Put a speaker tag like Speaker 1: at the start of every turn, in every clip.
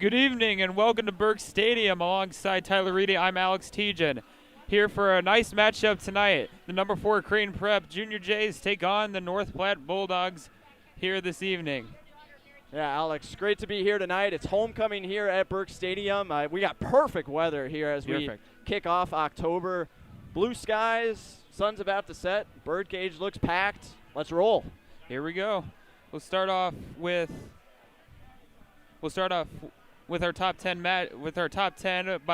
Speaker 1: Good evening and welcome to Burke Stadium alongside Tyler Reedy. I'm Alex Tejan. Here for a nice matchup tonight. The number 4 Creighton Prep Junior Jays take on the North Platte Bulldogs here this evening.
Speaker 2: Yeah, Alex, great to be here tonight. It's homecoming here at Burke Stadium. We got perfect weather here as we kick off October. Blue skies, sun's about to set, birdcage looks packed. Let's roll.
Speaker 1: Here we go. We'll start off with our top 10 by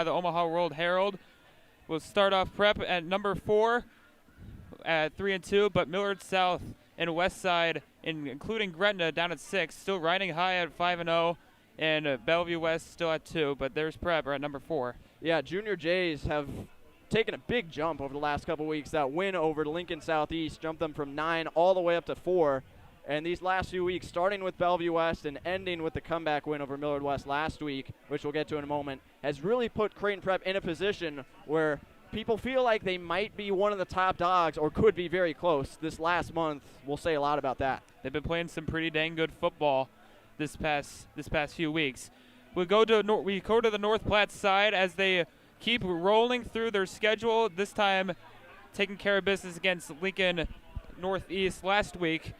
Speaker 1: the Omaha World Herald. We'll start off Prep at number 4 at 3-2, but Millard South and West Side, including Gretna, down at 6, still riding high at 5-0, and Bellevue West still at 2. But there's Prep at number 4.
Speaker 2: Yeah, Junior Jays have taken a big jump over the last couple weeks. That win over Lincoln Southeast jumped them from 9 all the way up to 4. And these last few weeks, starting with Bellevue West and ending with the comeback win over Millard West last week, which we'll get to in a moment, has really put Creighton Prep in a position where people feel like they might be one of the top dogs or could be very close. This last month will say a lot about that.
Speaker 1: They've been playing some pretty dang good football this past few weeks. We go to the North Platte side as they keep rolling through their schedule. This time, taking care of business against Lincoln Northeast last week.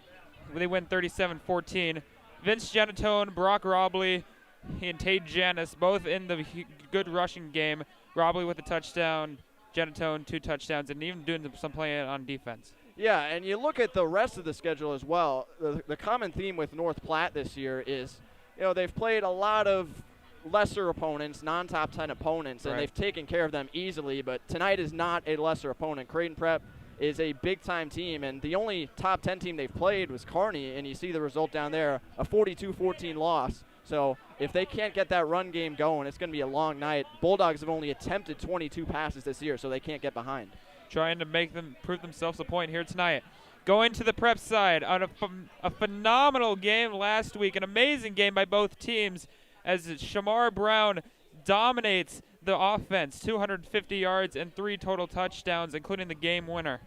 Speaker 1: They win 37-14. Vince Genatone, Brock Robley, and Tate Janis both in the good rushing game. Robley with a touchdown, Genatone 2 touchdowns, and even doing some playing on defense.
Speaker 2: Yeah, and you look at the rest of the schedule as well. The common theme with North Platte this year is, they've played a lot of lesser opponents, non-top 10 opponents, and they've taken care of them easily. But tonight is not a lesser opponent. Creighton Prep is a big-time team, and the only top 10 team they've played was Kearney, and you see the result down there, a 42-14 loss. So if they can't get that run game going, it's going to be a long night. Bulldogs have only attempted 22 passes this year, so they can't get behind.
Speaker 1: Trying to make them prove themselves a point here tonight. Going to the Prep side, on a phenomenal game last week, an amazing game by both teams as Shamar Brown dominates the offense, 250 yards and 3 total touchdowns, including the game winner.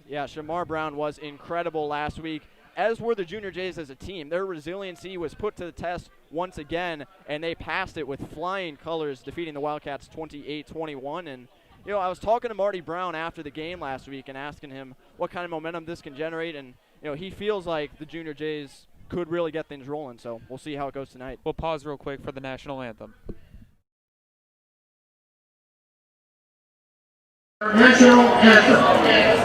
Speaker 2: Yeah, Shamar Brown was incredible last week, as were the Junior Jays as a team. Their resiliency was put to the test once again, and they passed it with flying colors, defeating the Wildcats 28-21. And, I was talking to Marty Brown after the game last week and asking him what kind of momentum this can generate, and, he feels like the Junior Jays could really get things rolling, so we'll see how it goes tonight.
Speaker 1: We'll pause real quick for the national anthem.
Speaker 3: National anthem.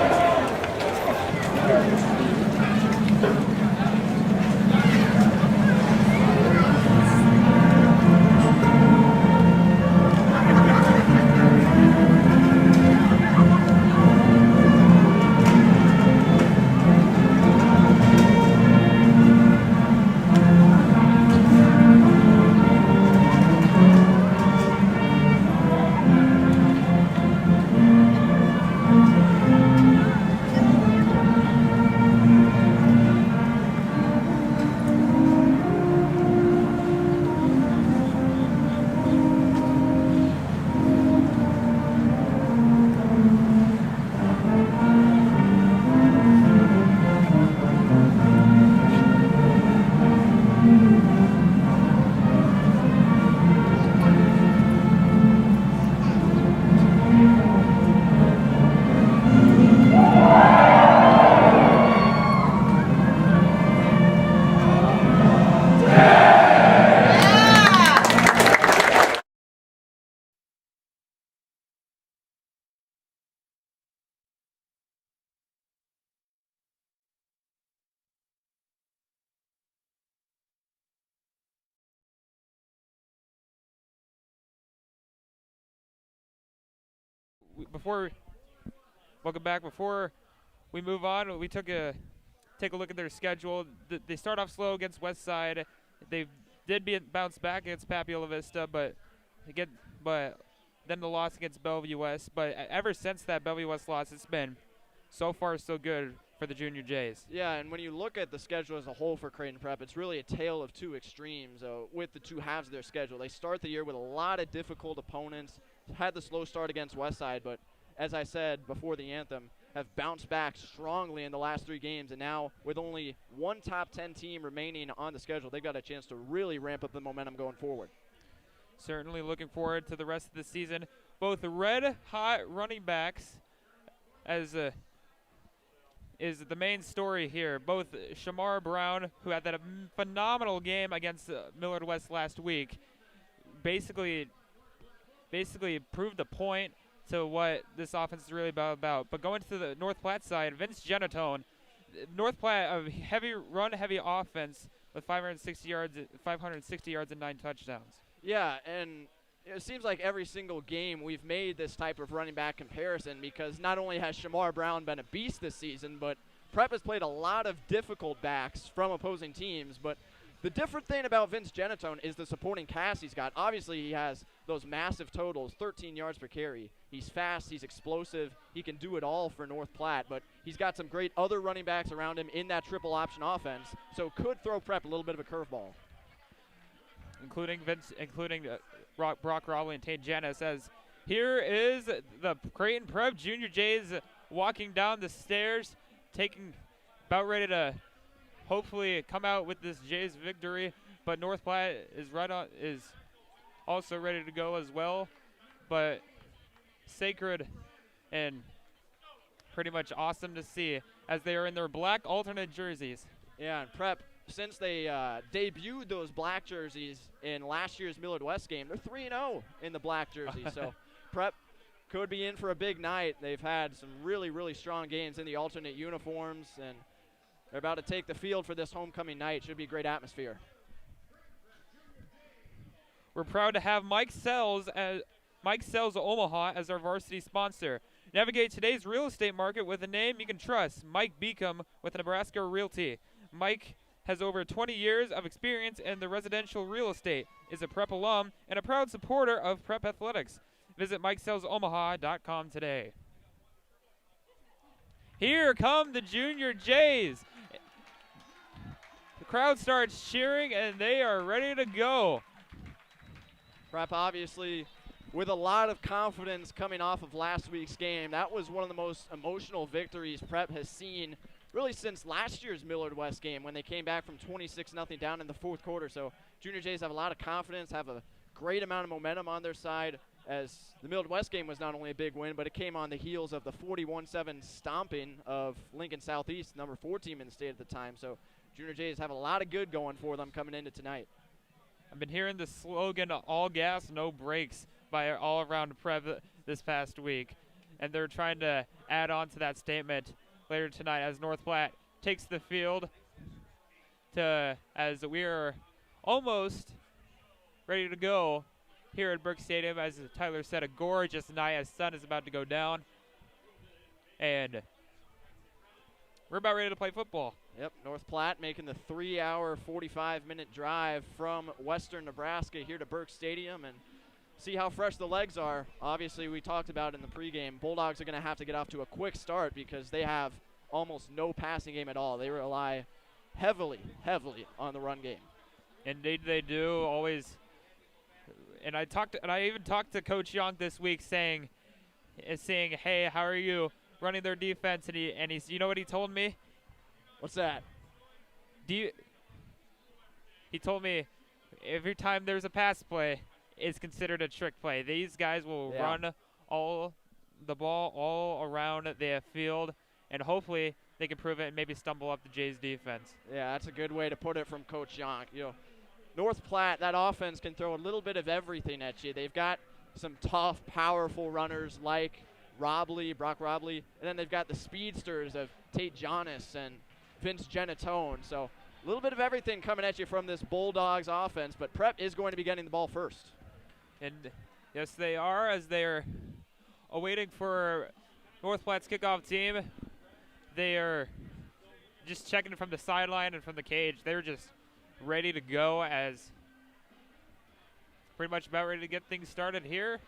Speaker 1: Welcome back. Before we move on, we take a look at their schedule. They start off slow against West Side. They did bounce back against Papiola Vista, but then the loss against Bellevue West. But ever since that Bellevue West loss, it's been so far so good for the Junior Jays.
Speaker 2: Yeah, and when you look at the schedule as a whole for Creighton Prep, it's really a tale of two extremes with the two halves of their schedule. They start the year with a lot of difficult opponents, had the slow start against West Side, but as I said before the anthem, have bounced back strongly in the last 3 games, and now with only one top 10 team remaining on the schedule, they've got a chance to really ramp up the momentum going forward.
Speaker 1: certainly looking forward to the rest of the season. Both red-hot running backs is the main story here. Both Shamar Brown, who had that phenomenal game against Millard West last week, basically proved the point to what this offense is really about. But going to the North Platte side, Vince Genatone, North Platte, a heavy offense with 560 yards and 9 touchdowns.
Speaker 2: Yeah, and it seems like every single game we've made this type of running back comparison, because not only has Shamar Brown been a beast this season, but Prep has played a lot of difficult backs from opposing teams. But the different thing about Vince Genatone is the supporting cast he's got. Obviously, he has those massive totals, 13 yards per carry. He's fast, he's explosive, he can do it all for North Platte, but he's got some great other running backs around him in that triple option offense, so could throw Prep a little bit of a curveball.
Speaker 1: Including Brock Robley and Tate Janis, as here is the Creighton Prep Junior Jays walking down the stairs, about ready to hopefully come out with this Jays victory. But North Platte is also ready to go as well. But sacred and pretty much awesome to see as they are in their black alternate jerseys.
Speaker 2: Yeah, and Prep, since they debuted those black jerseys in last year's Millard West game, they're 3-0 in the black jersey. So Prep could be in for a big night. They've had some really, really strong games in the alternate uniforms, and they're about to take the field for this homecoming night. Should be a great atmosphere.
Speaker 1: We're proud to have Mike Sells Omaha as our varsity sponsor. Navigate today's real estate market with a name you can trust. Mike Beacom with Nebraska Realty. Mike has over 20 years of experience in the residential real estate, is a Prep alum, and a proud supporter of Prep athletics. Visit MikeSellsOmaha.com today. Here come the Junior Jays. The crowd starts cheering, and they are ready to go.
Speaker 2: Prep obviously with a lot of confidence coming off of last week's game. That was one of the most emotional victories Prep has seen really since last year's Millard West game when they came back from 26-0 down in the fourth quarter. So Junior Jays have a lot of confidence, have a great amount of momentum on their side, as the Millard West game was not only a big win, but it came on the heels of the 41-7 stomping of Lincoln Southeast, number 4 team in the state at the time. So Junior Jays have a lot of good going for them coming into tonight.
Speaker 1: I've been hearing the slogan, all gas, no brakes, by all around Prep this past week. And they're trying to add on to that statement later tonight as North Platte takes the field as we are almost ready to go here at Burke Stadium. As Tyler said, a gorgeous night as sun is about to go down. And we're about ready to play football.
Speaker 2: Yep, North Platte making the 3-hour, 45-minute drive from western Nebraska here to Burke Stadium, and see how fresh the legs are. Obviously, we talked about in the pregame, Bulldogs are going to have to get off to a quick start because they have almost no passing game at all. They rely heavily on the run game.
Speaker 1: Indeed they do, always. And I even talked to Coach Young this week saying, hey, how are you running their defense? And he's, you know what he told me?
Speaker 2: What's that?
Speaker 1: He told me every time there's a pass play, it's considered a trick play. These guys will run the ball all around the field, and hopefully they can prove it and maybe stumble up the Jays defense.
Speaker 2: Yeah, that's a good way to put it from Coach Young. You know, North Platte, that offense can throw a little bit of everything at you. They've got some tough, powerful runners like Brock Robley, and then they've got the speedsters of Tate Janis and Vince Genatone. So a little bit of everything coming at you from this Bulldogs offense, but Prep is going to be getting the ball first.
Speaker 1: And yes, they are, as they're awaiting for North Platte's kickoff team. They are just checking from the sideline and from the cage. They're just ready to go, as pretty much about ready to get things started here.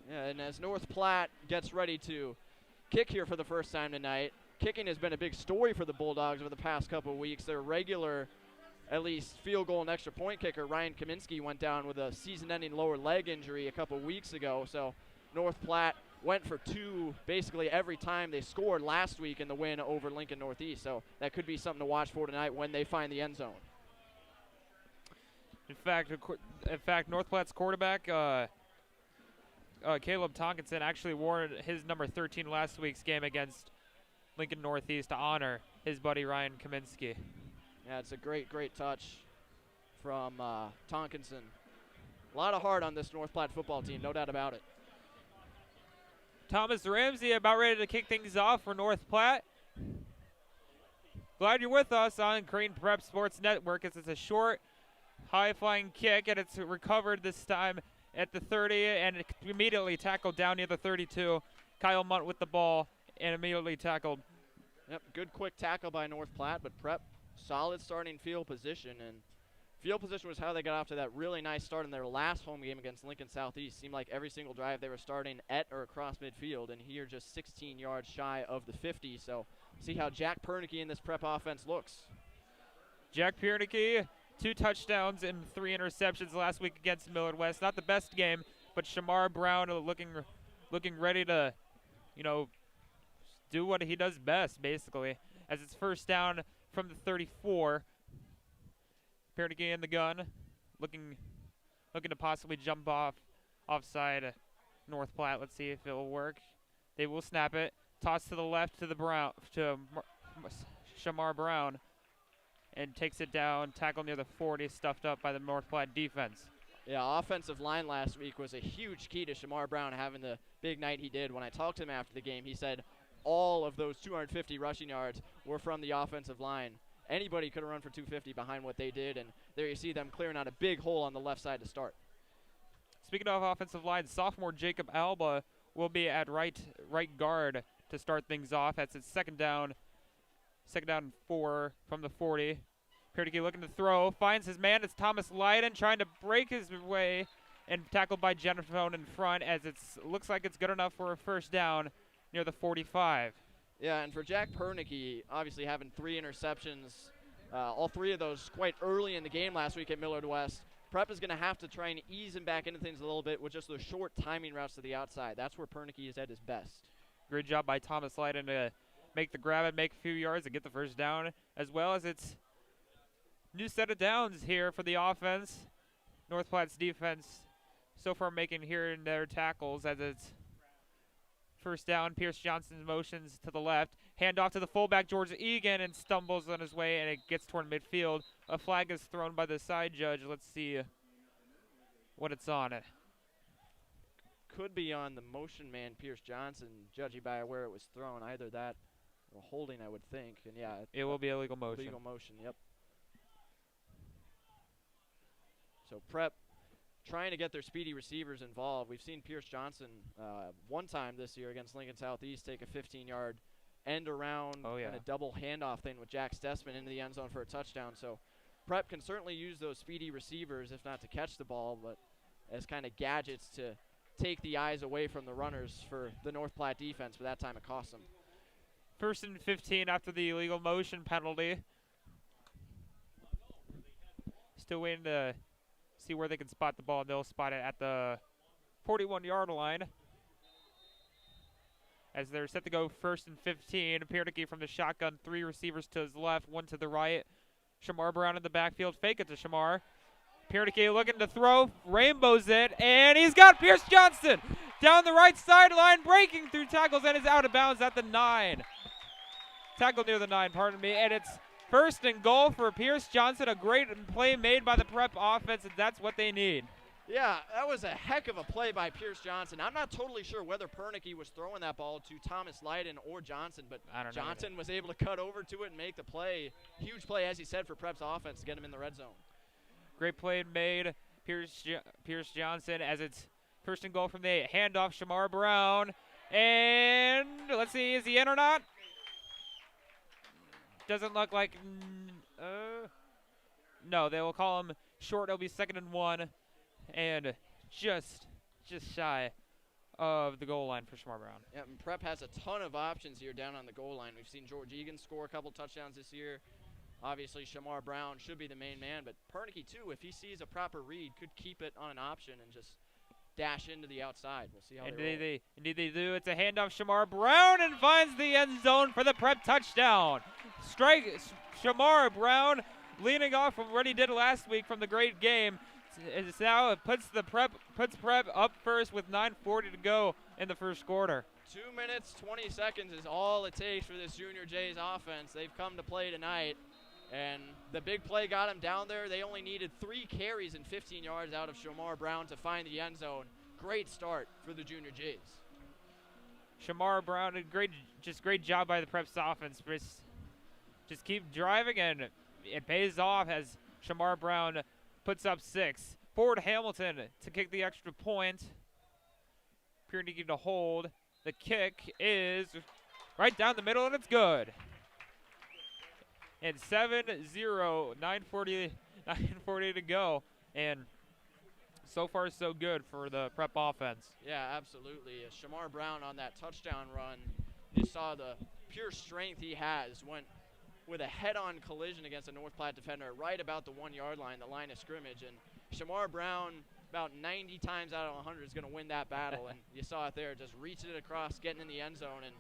Speaker 2: Yeah, and as North Platte gets ready to kick here for the first time tonight, kicking has been a big story for the Bulldogs over the past couple of weeks. Their regular, at least, field goal and extra point kicker, Ryan Kaminsky, went down with a season-ending lower leg injury a couple of weeks ago. So North Platte went for 2 basically every time they scored last week in the win over Lincoln Northeast. So that could be something to watch for tonight when they find the end zone.
Speaker 1: In fact, North Platte's quarterback, Caleb Tonkinson, actually wore his number 13 last week's game against Lincoln Northeast to honor his buddy Ryan Kaminsky.
Speaker 2: Yeah, it's a great touch from Tonkinson. A lot of heart on this North Platte football team, no doubt about it.
Speaker 1: Thomas Ramsey about ready to kick things off for North Platte. Glad you're with us on Creighton Prep Sports Network. It's a short, high-flying kick, and it's recovered this time at the 30 and immediately tackled down near the 32. Kyle Munt with the ball and immediately tackled.
Speaker 2: Yep, good quick tackle by North Platte, but Prep, solid starting field position. And field position was how they got off to that really nice start in their last home game against Lincoln Southeast. Seemed like every single drive they were starting at or across midfield, and here just 16 yards shy of the 50. So see how Jack Pernicke in this Prep offense looks.
Speaker 1: Jack Pernicke, 2 touchdowns and 3 interceptions last week against Millard West. Not the best game, but Shamar Brown looking ready to, do what he does best, basically. As it's first down from the 34. Pernicke in the gun, looking to possibly jump offside North Platte. Let's see if it'll work. They will snap it. Toss to the left to Shamar Brown, and takes it down. Tackle near the 40, stuffed up by the North Platte defense.
Speaker 2: Yeah, offensive line last week was a huge key to Shamar Brown having the big night he did. When I talked to him after the game, he said all of those 250 rushing yards were from the offensive line. Anybody could have run for 250 behind what they did, and there you see them clearing out a big hole on the left side to start.
Speaker 1: Speaking of offensive line, sophomore Jacob Alba will be at right guard to start things off. That's its second down and 4 from the 40. Pernicke looking to throw, finds his man. It's Thomas Lyden trying to break his way and tackled by Jennifer in front as it looks like it's good enough for a first down near the 45.
Speaker 2: Yeah, and for Jack Pernicke, obviously having 3 interceptions, all 3 of those quite early in the game last week at Millard West, Prep is going to have to try and ease him back into things a little bit with just those short timing routes to the outside. That's where Pernicke is at his best.
Speaker 1: Great job by Thomas Lyden to make the grab and make a few yards and get the first down, as well as its new set of downs here for the offense. North Platte's defense so far making here and there tackles as it's first down. Pierce Johnson motions to the left. Hand off to the fullback, George Egan, and stumbles on his way, and it gets toward midfield. A flag is thrown by the side judge. Let's see what it's on.
Speaker 2: Could be on the motion man, Pierce Johnson, judging by where it was thrown. Either that or holding, I would think. And yeah,
Speaker 1: it will be illegal motion.
Speaker 2: Illegal motion, yep. So Prep trying to get their speedy receivers involved. We've seen Pierce Johnson one time this year against Lincoln Southeast take a 15-yard end around and a double handoff thing with Jack Stessman into the end zone for a touchdown. So Prep can certainly use those speedy receivers, if not to catch the ball, but as kind of gadgets to take the eyes away from the runners for the North Platte defense, but that time it cost them.
Speaker 1: 1st and 15 after the illegal motion penalty. Still waiting to see where they can spot the ball. They'll spot it at the 41-yard line. As they're set to go 1st and 15. Pernicke from the shotgun. 3 receivers to his left, 1 to the right. Shamar Brown in the backfield. Fake it to Shamar. Pernicke looking to throw. Rainbows it. And he's got Pierce Johnson down the right sideline, breaking through tackles, and is out of bounds at the 9. Tackle near the 9, pardon me. And it's 1st and goal for Pierce Johnson. A great play made by the Prep offense, and that's what they need.
Speaker 2: Yeah, that was a heck of a play by Pierce Johnson. I'm not totally sure whether Pernicke was throwing that ball to Thomas Lyden or Johnson, but Johnson was able to cut over to it and make the play. Huge play, as he said, for Prep's offense to get him in the red zone.
Speaker 1: Great play made, Pierce Johnson, as it's 1st and goal from the 8. Handoff, Shamar Brown. And let's see, is he in or not? Doesn't look like. No, they will call him short. It'll be 2nd and 1. And just shy of the goal line for Shamar Brown.
Speaker 2: Yeah, and Prep has a ton of options here down on the goal line. We've seen George Egan score a couple touchdowns this year. Obviously, Shamar Brown should be the main man, but Pernicke, too, if he sees a proper read, could keep it on an option and just dash into the outside. We'll see how
Speaker 1: Indeed they do. It's a handoff, Shamar Brown, and finds the end zone for the Prep touchdown. Strike Shamar Brown leaning off from what he did last week from the great game. It's now it puts Prep up first with 9:40 to go in the first quarter.
Speaker 2: 2 minutes, 20 seconds is all it takes for this Junior Jays offense. They've come to play tonight, and the big play got them down there. They only needed 3 carries and 15 yards out of Shamar Brown to find the end zone. Great start for the Junior Jays.
Speaker 1: Shamar Brown, great job by the Preps offense. Just keep driving, and it pays off as Shamar Brown puts up 6. Forward Hamilton to kick the extra point. Purity to hold. The kick is right down the middle, and it's good. And 7-0, 9:40 to go, and so far so good for the Prep offense.
Speaker 2: Yeah, absolutely. Shamar Brown on that touchdown run, you saw the pure strength he has. Went with a head-on collision against a North Platte defender right about the 1-yard line, the line of scrimmage. And Shamar Brown, about 90 times out of 100, is going to win that battle. And you saw it there, just reaching it across, getting in the end zone. And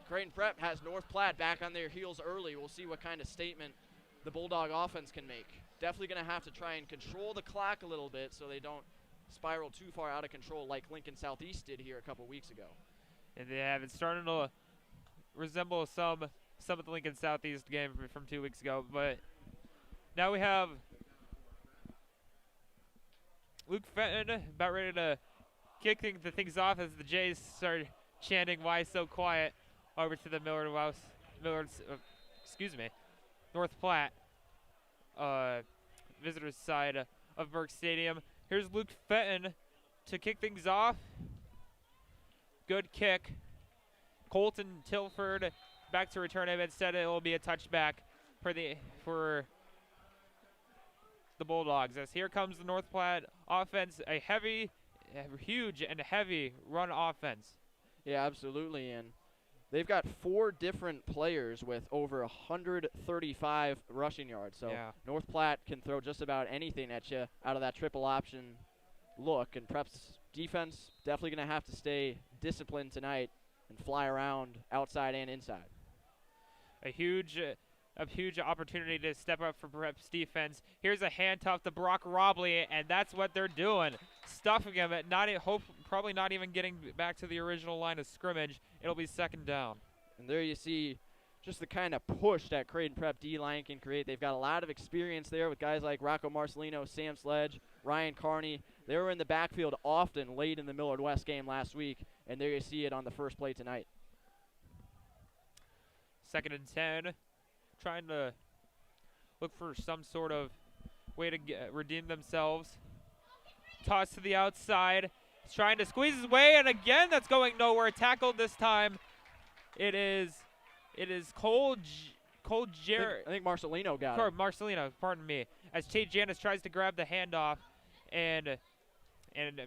Speaker 2: Creighton Prep has North Platte back on their heels early. We'll see what kind of statement the Bulldog offense can make. Definitely going to have to try and control the clock a little bit so they don't spiral too far out of control like Lincoln Southeast did here a couple weeks ago.
Speaker 1: And they have it starting to resemble some of the Lincoln Southeast game from 2 weeks ago. But now we have Luke Fenton about ready to kick the things off as the Jays start chanting "Why so quiet" over to the North Platte visitors side of Burke Stadium. Here's Luke Fenton to kick things off. Good kick. Colton Tilford back to return it. Instead, it will be a touchback for the Bulldogs. As here comes the North Platte offense, a huge and heavy run offense.
Speaker 2: Yeah, absolutely. And they've got 4 different players with over 135 rushing yards. So
Speaker 1: yeah.
Speaker 2: North Platte can throw just about anything at you out of that triple option look. And Prep's defense definitely going to have to stay disciplined tonight and fly around outside and inside.
Speaker 1: A huge opportunity to step up for Prep's defense. Here's a handoff to Brock Robley, and that's what they're doing. Stuffing him at probably not even getting back to the original line of scrimmage. It'll be second down.
Speaker 2: And there you see just the kind of push that Creighton Prep D-line can create. They've got a lot of experience there with guys like Rocco Marcelino, Sam Sledge, Ryan Carney. They were in the backfield often late in the Millard West game last week, and there you see it on the first play tonight.
Speaker 1: 2nd and 10. Trying to look for some sort of way to redeem themselves. Toss to the outside. He's trying to squeeze his way, and again, that's going nowhere. Tackled this time. It is Cole Jarrett.
Speaker 2: I think Marcelino got it.
Speaker 1: Marcelino, pardon me. As Tate Janis tries to grab the handoff, and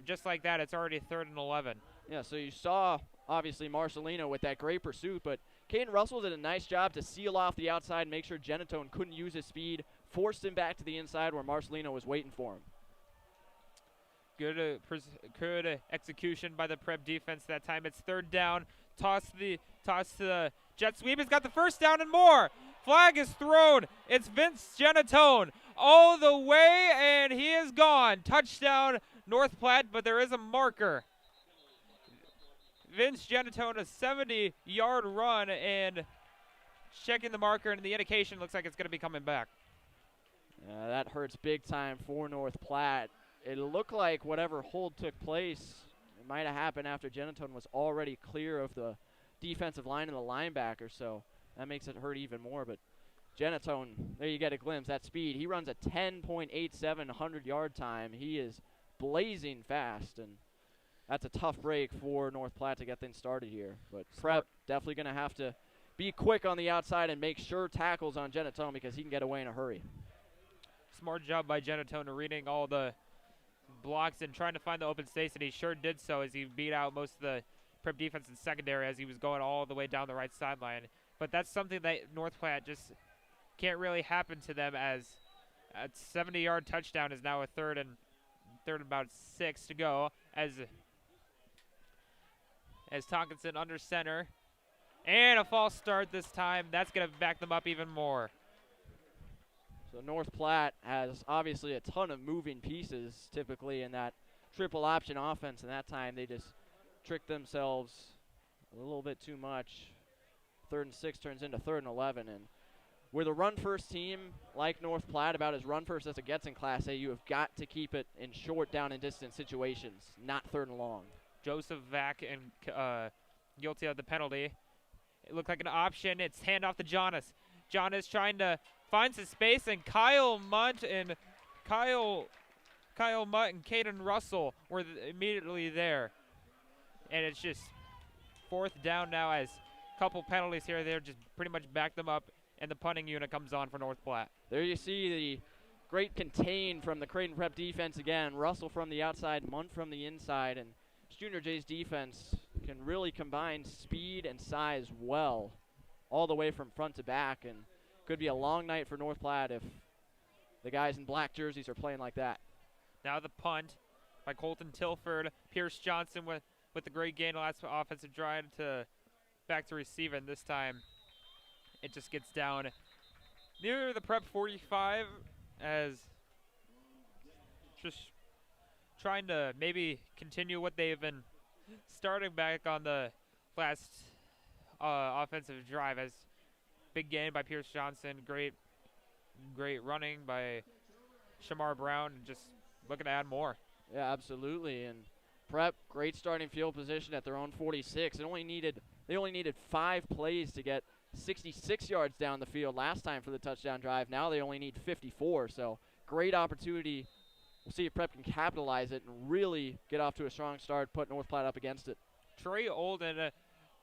Speaker 1: just like that, it's already 3rd and 11.
Speaker 2: Yeah, so you saw, obviously, Marcelino with that great pursuit, but Caden Russell did a nice job to seal off the outside, make sure Genatone couldn't use his speed, forced him back to the inside where Marcelino was waiting for him.
Speaker 1: Good execution by the Prep defense that time. It's 3rd down. Toss to the jet sweep. He's got the first down and more. Flag is thrown. It's Vince Genatone all the way, and he is gone. Touchdown, North Platte, but there is a marker. Vince Genatone, a 70-yard run, and checking the marker, and the indication looks like it's going to be coming back.
Speaker 2: That hurts big time for North Platte. It looked like whatever hold took place, it might have happened after Genatone was already clear of the defensive line and the linebacker, so that makes it hurt even more. But Genatone, there you get a glimpse, that speed. He runs a 10.87 100-yard time. He is blazing fast, and that's a tough break for North Platte to get things started here. But Prep definitely going to have to be quick on the outside and make sure tackles on Genatone because he can get away in a hurry.
Speaker 1: Smart job by Genatone reading all the blocks and trying to find the open space, and he sure did so as he beat out most of the Prep defense in secondary as he was going all the way down the right sideline. But that's something that North Platte just can't really happen to them, as a 70-yard touchdown is now a third and about 6 to go as Tonkinson under center. And a false start this time. That's going to back them up even more.
Speaker 2: So North Platte has obviously a ton of moving pieces typically in that triple option offense, and that time they just tricked themselves a little bit too much. 3rd and 6 turns into 3rd and 11, and with a run-first team like North Platte, about as run-first as it gets in Class A, you have got to keep it in short down and distance situations, not 3rd and long.
Speaker 1: Joseph Vack and guilty of the penalty. It looked like an option. It's handoff to Jonas. Jonas trying to find some space, and Kyle Mutt and Caden Russell were immediately there. And it's just 4th down now, as a couple penalties here and there just pretty much back them up, and the punting unit comes on for North Platte.
Speaker 2: There you see the great contain from the Creighton Prep defense again. Russell from the outside, Munt from the inside, and Junior Jay's defense can really combine speed and size well all the way from front to back, and could be a long night for North Platte if the guys in black jerseys are playing like that.
Speaker 1: Now the punt by Colton Tilford. Pierce Johnson with the great gain last offensive drive to back to receive, and this time it just gets down near the Prep 45, as just trying to maybe continue what they've been starting back on the last offensive drive. As big gain by Pierce Johnson, great running by Shamar Brown, and just looking to add more.
Speaker 2: Yeah, absolutely. And Prep, great starting field position at their own 46. They only needed 5 plays to get 66 yards down the field last time for the touchdown drive. Now they only need 54, so great opportunity. We'll see if Prep can capitalize it and really get off to a strong start, put North Platte up against it.
Speaker 1: Trey Olden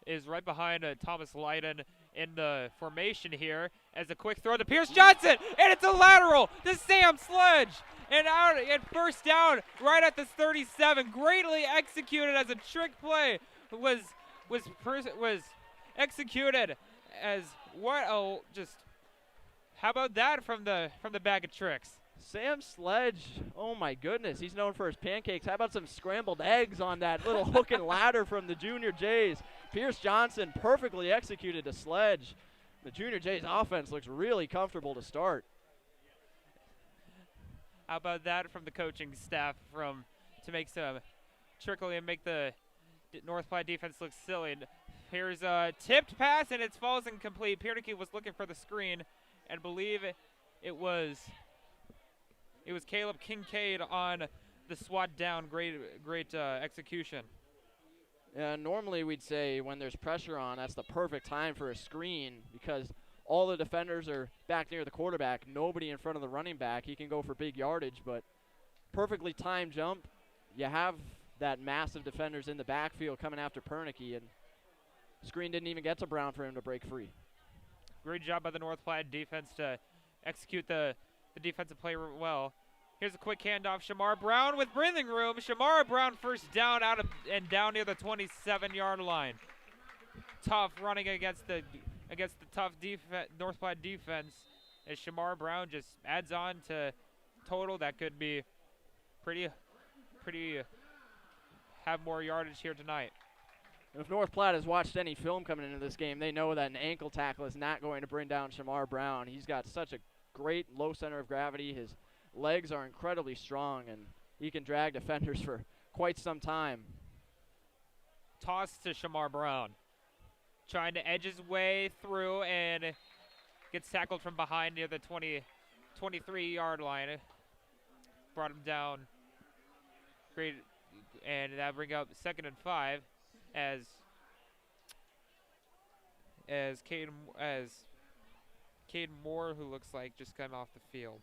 Speaker 1: is right behind Thomas Leiden in the formation here, as a quick throw to Pierce Johnson, and it's a lateral to Sam Sledge, and out at 1st down right at the 37. Greatly executed as a trick play was executed. As how about that from the bag of tricks?
Speaker 2: Sam Sledge, oh my goodness, he's known for his pancakes. How about some scrambled eggs on that little hook and ladder from the Junior Jays? Pierce Johnson perfectly executed to Sledge. The Junior Jays offense looks really comfortable to start.
Speaker 1: How about that from the coaching staff to make some trickle and make the North Platte defense look silly. Here's a tipped pass, and it falls incomplete. Pierneke was looking for the screen, and believe it was Caleb Kincaid on the swat down. Great execution.
Speaker 2: Yeah, normally we'd say when there's pressure on, that's the perfect time for a screen, because all the defenders are back near the quarterback, nobody in front of the running back. He can go for big yardage, but perfectly timed jump. You have that massive defenders in the backfield coming after Pierneke, and screen didn't even get to Brown for him to break free.
Speaker 1: Great job by the North Platte defense to execute the defensive play well. Here's a quick handoff. Shamar Brown with breathing room. Shamar Brown 1st down down near the 27-yard line. Tough running against the tough North Platte defense, as Shamar Brown just adds on to total that could be pretty have more yardage here tonight.
Speaker 2: If North Platte has watched any film coming into this game, they know that an ankle tackle is not going to bring down Shamar Brown. He's got such a great low center of gravity. His legs are incredibly strong, and he can drag defenders for quite some time.
Speaker 1: Toss to Shamar Brown, trying to edge his way through, and gets tackled from behind near the 23-yard line. Brought him down. Great, and that bring up 2nd and 5 as Caden Moore, who looks like just came off the field.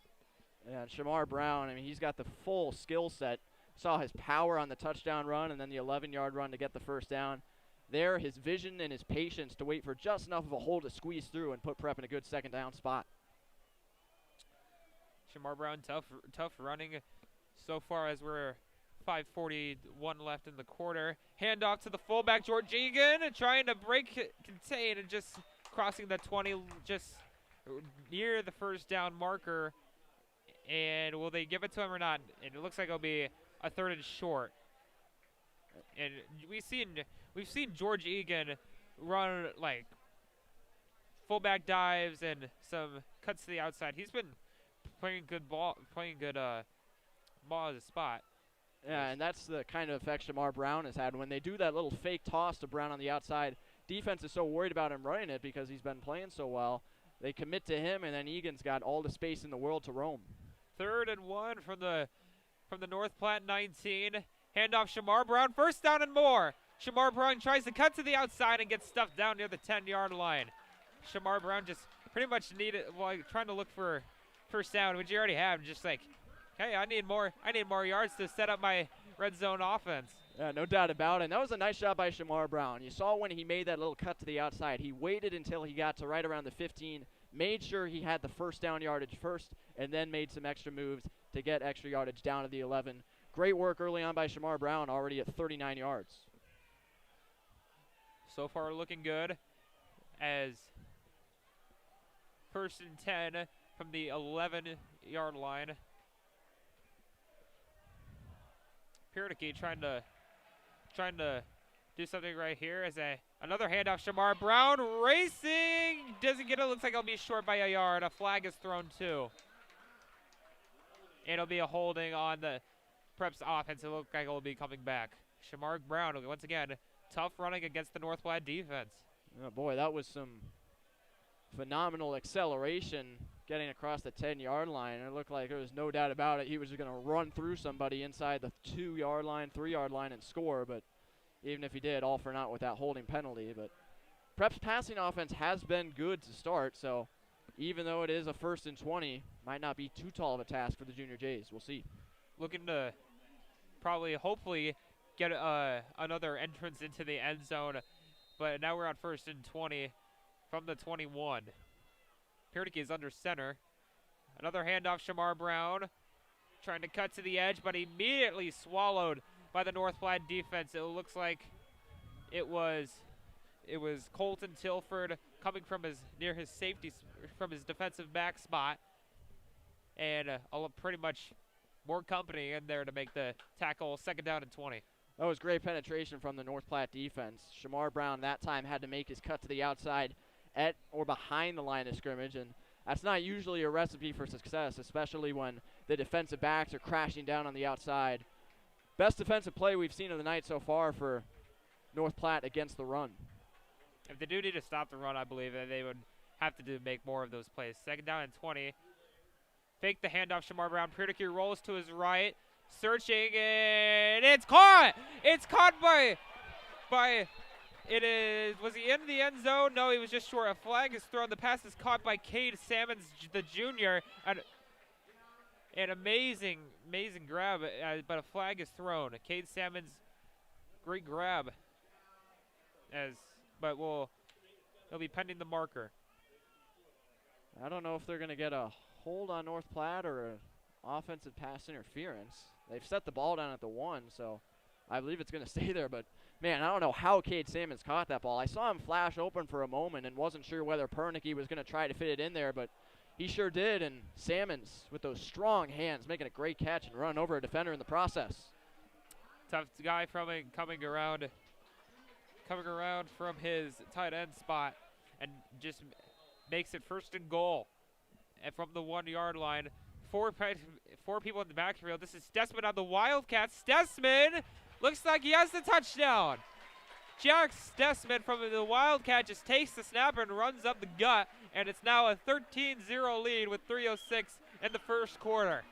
Speaker 2: Yeah, Shamar Brown, I mean, he's got the full skill set. Saw his power on the touchdown run and then the 11-yard run to get the 1st down. There, his vision and his patience to wait for just enough of a hole to squeeze through and put Prep in a good 2nd down spot.
Speaker 1: Shamar Brown, tough running so far, as we're 5:41 left in the quarter. Handoff to the fullback, George Egan, trying to contain, and just crossing the 20, just near the 1st down marker. And will they give it to him or not? And it looks like it'll be a 3rd and short. And we've seen George Egan run like fullback dives and some cuts to the outside. He's been playing good ball at the spot.
Speaker 2: Yeah, and that's the kind of effect Shamar Brown has had. When they do that little fake toss to Brown on the outside, defense is so worried about him running it because he's been playing so well. They commit to him, and then Egan's got all the space in the world to roam.
Speaker 1: 3rd and 1 from the North Platte 19. Handoff Shamar Brown. First down and more. Shamar Brown tries to cut to the outside and gets stuffed down near the 10-yard line. Shamar Brown just pretty much trying to look for first down, which you already have. Just like, hey, I need more yards to set up my red zone offense.
Speaker 2: Yeah, no doubt about it. And that was a nice job by Shamar Brown. You saw when he made that little cut to the outside, he waited until he got to right around the 15, made sure he had the first down yardage first, and then made some extra moves to get extra yardage down to the 11. Great work early on by Shamar Brown, already at 39 yards.
Speaker 1: So far looking good as 1st and 10 from the 11-yard line. Pierdeke trying to do something right here as another handoff. Shamar Brown racing, doesn't get it. Looks like he'll be short by a yard. A flag is thrown too. It'll be a holding on the Preps offense. It looks like it'll be coming back. Shamar Brown once again tough running against the North Platte defense.
Speaker 2: Oh boy, that was some phenomenal acceleration getting across the 10-yard line. It looked like there was no doubt about it. He was just going to run through somebody inside the 2-yard line, 3-yard line and score, but even if he did, all for naught with that holding penalty. But Prep's passing offense has been good to start, so even though it is a 1st and 20, might not be too tall of a task for the Junior Jays. We'll see.
Speaker 1: Looking to hopefully get another entrance into the end zone, but now we're on 1st and 20 from the 21. Pierdeke is under center. Another handoff, Shamar Brown trying to cut to the edge, but immediately swallowed by the North Platte defense. It looks like it was Colton Tilford coming from near his safety, from his defensive back spot, and pretty much more company in there to make the tackle. 2nd down and 20.
Speaker 2: That was great penetration from the North Platte defense. Shamar Brown that time had to make his cut to the outside at or behind the line of scrimmage, and that's not usually a recipe for success, especially when the defensive backs are crashing down on the outside. Best defensive play we've seen of the night so far for North Platte against the run.
Speaker 1: If they do need to stop the run, I believe that they would have to make more of those plays. 2nd down and 20. Fake the handoff, Shamar Brown. Pierdeke rolls to his right, searching, and it's caught! It's caught by was he in the end zone? No, he was just short. A flag is thrown. The pass is caught by Cade Salmons, the junior. An amazing grab, but a flag is thrown. Cade Salmons, great grab. But he'll be pending the marker.
Speaker 2: I don't know if they're going to get a hold on North Platte or an offensive pass interference. They've set the ball down at the 1, so I believe it's going to stay there. But, man, I don't know how Cade Salmons caught that ball. I saw him flash open for a moment and wasn't sure whether Pierdeke was going to try to fit it in there, but he sure did. And Salmons, with those strong hands, making a great catch and run over a defender in the process.
Speaker 1: Tough guy coming around from his tight end spot and just makes it 1st and goal. And from the 1-yard line, four people in the backfield. This is Stessman on the Wildcats. Stessman looks like he has the touchdown. Jack Stessman from the Wildcat just takes the snap and runs up the gut, and it's now a 13-0 lead with 3:06 in the 1st quarter.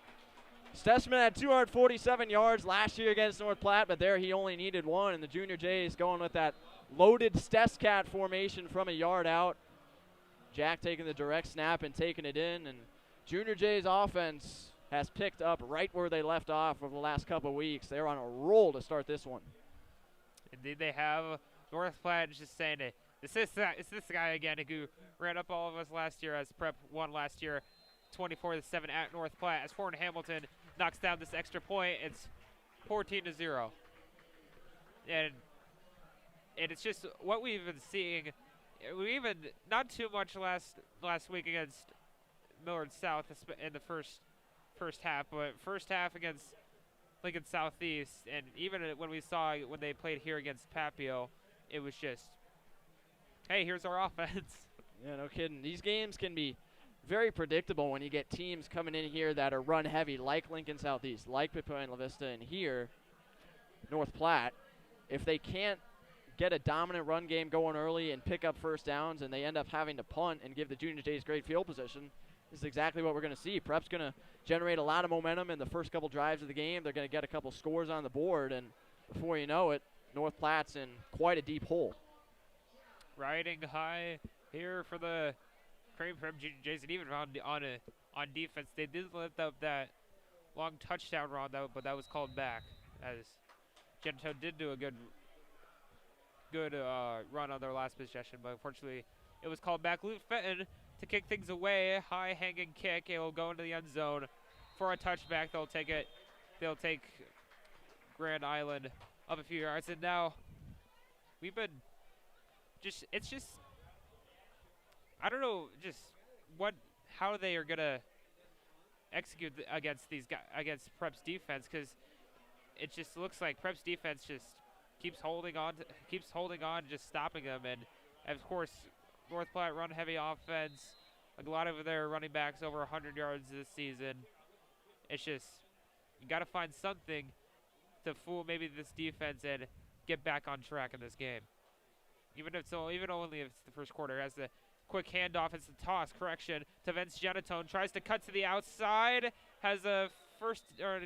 Speaker 2: Stessman had 247 yards last year against North Platte, but there he only needed 1, and the Junior Jays going with that loaded Stesscat formation from a yard out. Jack taking the direct snap and taking it in, and Junior Jays offense has picked up right where they left off over the last couple of weeks. They're on a roll to start this one.
Speaker 1: Indeed they have. North Platte just saying it. It's this guy again who ran up all of us last year as Prep won last year 24-7 at North Platte. As Fort Hamilton knocks down this extra point, it's 14-0. And it's just what we've been seeing. We even not too much last week against Millard South in the first half, but first half against Lincoln Southeast, and even when they played here against Papio, it was just, hey, here's our offense.
Speaker 2: Yeah, no kidding. These games can be very predictable when you get teams coming in here that are run heavy, like Lincoln Southeast, like Papillion La Vista, and here, North Platte. If they can't get a dominant run game going early and pick up first downs, and they end up having to punt and give the Junior Jays great field position, this is exactly what we're going to see. Prep's going to generate a lot of momentum in the first couple drives of the game. They're going to get a couple scores on the board, and before you know it, North Platte's in quite a deep hole.
Speaker 1: Riding high here for the Creighton Prep Jays, and even on defense, they did lift up that long touchdown run, but that was called back, as Genito did do a good run on their last possession, but unfortunately it was called back. Luke Fenton to kick things away, high hanging kick. It will go into the end zone for a touchback. They'll take it. They'll take Grand Island up a few yards, and now we've been it's just I don't know just how they are gonna execute against these guys, against Prep's defense, because it just looks like Prep's defense just keeps holding on, just stopping them. And of course, North Platte run heavy offense. A lot of their running backs over 100 yards this season. It's just you got to find something to fool maybe this defense and get back on track in this game. Even only if it's the first quarter. As the quick handoff, it's the toss correction to Vince Genitone. Tries to cut to the outside. Has a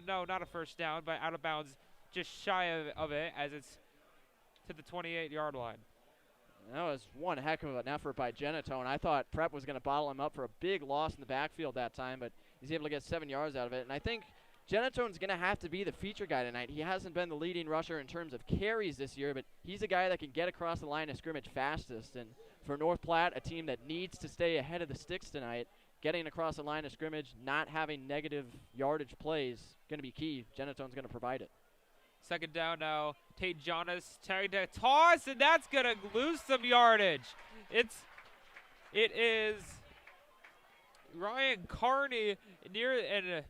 Speaker 1: not a first down, but out of bounds, just shy of it, as it's to the 28-yard line.
Speaker 2: That was one heck of an effort by Genitone. I thought Prep was going to bottle him up for a big loss in the backfield that time, but he's able to get 7 yards out of it. And I think Genitone's going to have to be the feature guy tonight. He hasn't been the leading rusher in terms of carries this year, but he's a guy that can get across the line of scrimmage fastest. And for North Platte, a team that needs to stay ahead of the sticks tonight, getting across the line of scrimmage, not having negative yardage plays, going to be key. Genitone's going to provide it.
Speaker 1: Second down now. Tate Jonas trying to toss, and that's going to lose some yardage. It is Ryan Carney and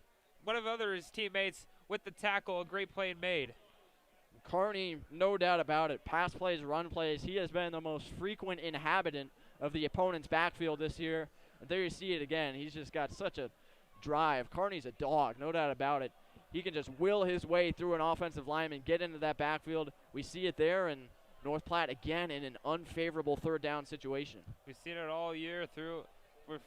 Speaker 1: one of his teammates with the tackle. A great play made.
Speaker 2: Carney, no doubt about it. Pass plays, run plays. He has been the most frequent inhabitant of the opponent's backfield this year. And there you see it again. He's just got such a drive. Carney's a dog, no doubt about it. He can just will his way through an offensive lineman, get into that backfield. We see it there, and North Platte again in an unfavorable third down situation.
Speaker 1: We've seen it all year through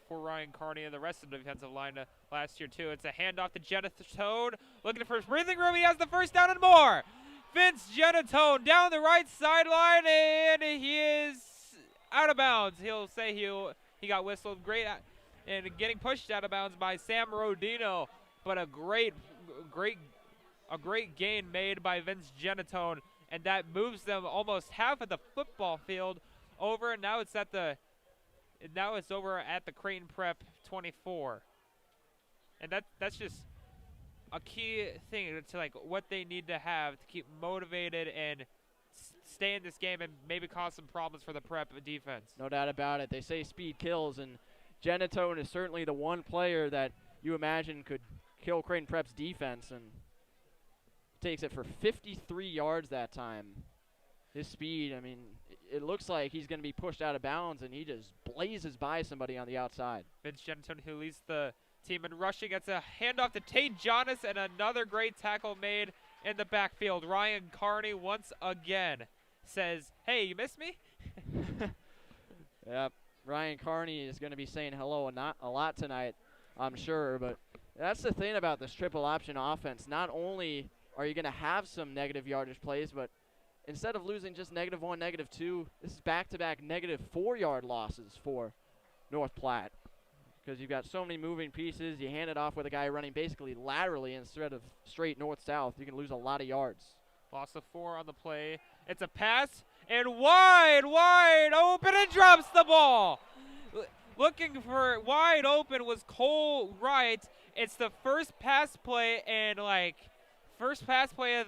Speaker 1: for Ryan Carney and the rest of the defensive line last year too. It's a handoff to Genitone, looking for his breathing room. He has the first down and more. Vince Genitone down the right sideline, and he is out of bounds. He'll say he got whistled. Great and getting pushed out of bounds by Sam Rodino, but a great gain made by Vince Genitone, and that moves them almost half of the football field over. And now it's over at the Creighton Prep 24, and that's just a key thing to like what they need to have to keep motivated and stay in this game and maybe cause some problems for the Prep defense.
Speaker 2: No doubt about it. They say speed kills, and Genitone is certainly the one player that you imagine could kill Creighton Prep's defense, and takes it for 53 yards that time. His speed, I mean, it looks like he's going to be pushed out of bounds, and he just blazes by somebody on the outside.
Speaker 1: Vince Genitone, who leads the team in rushing, gets a handoff to Tate Jonas, and another great tackle made in the backfield. Ryan Carney once again says, "Hey, you missed me?"
Speaker 2: Yep, Ryan Carney is going to be saying hello a lot tonight, I'm sure, but that's the thing about this triple option offense. Not only are you going to have some negative yardage plays, but instead of losing just -1, -2, this is back-to-back -4 yard losses for North Platte, because you've got so many moving pieces. You hand it off with a guy running basically laterally instead of straight north-south. You can lose a lot of yards.
Speaker 1: Loss of 4 on the play. It's a pass, and wide open, and drops the ball. Looking for wide open was Cole Wright. It's the first pass play of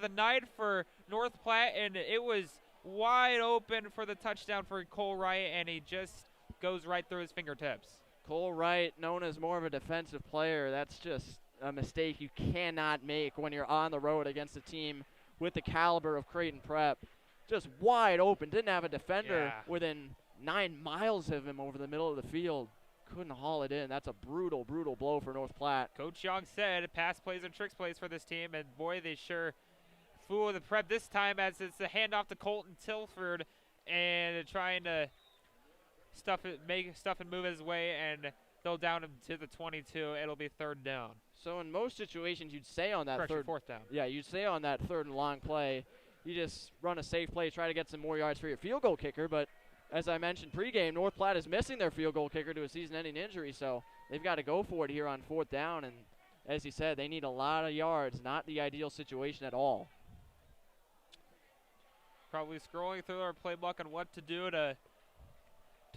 Speaker 1: the night for North Platte, and it was wide open for the touchdown for Cole Wright, and he just goes right through his fingertips.
Speaker 2: Cole Wright, known as more of a defensive player, that's just a mistake you cannot make when you're on the road against a team with the caliber of Creighton Prep. Just wide open, didn't have a defender within 9 miles of him over the middle of the field. couldn't haul it in. That's a brutal, brutal blow for North Platte.
Speaker 1: Coach Young said pass plays and tricks plays for this team, and boy, they sure fool the Prep this time as it's a handoff to Colton Tilford and trying to stuff and move his way, and they'll down him to the 22. It'll be third down.
Speaker 2: So in most situations, you'd say on that
Speaker 1: fourth down.
Speaker 2: Yeah, you'd say on that third and long play, you just run a safe play, try to get some more yards for your field goal kicker. But as I mentioned pregame, North Platte is missing their field goal kicker to a season-ending injury, so they've got to go for it here on fourth down. And as you said, they need a lot of yards, not the ideal situation at all.
Speaker 1: Probably scrolling through our playbook on what to do to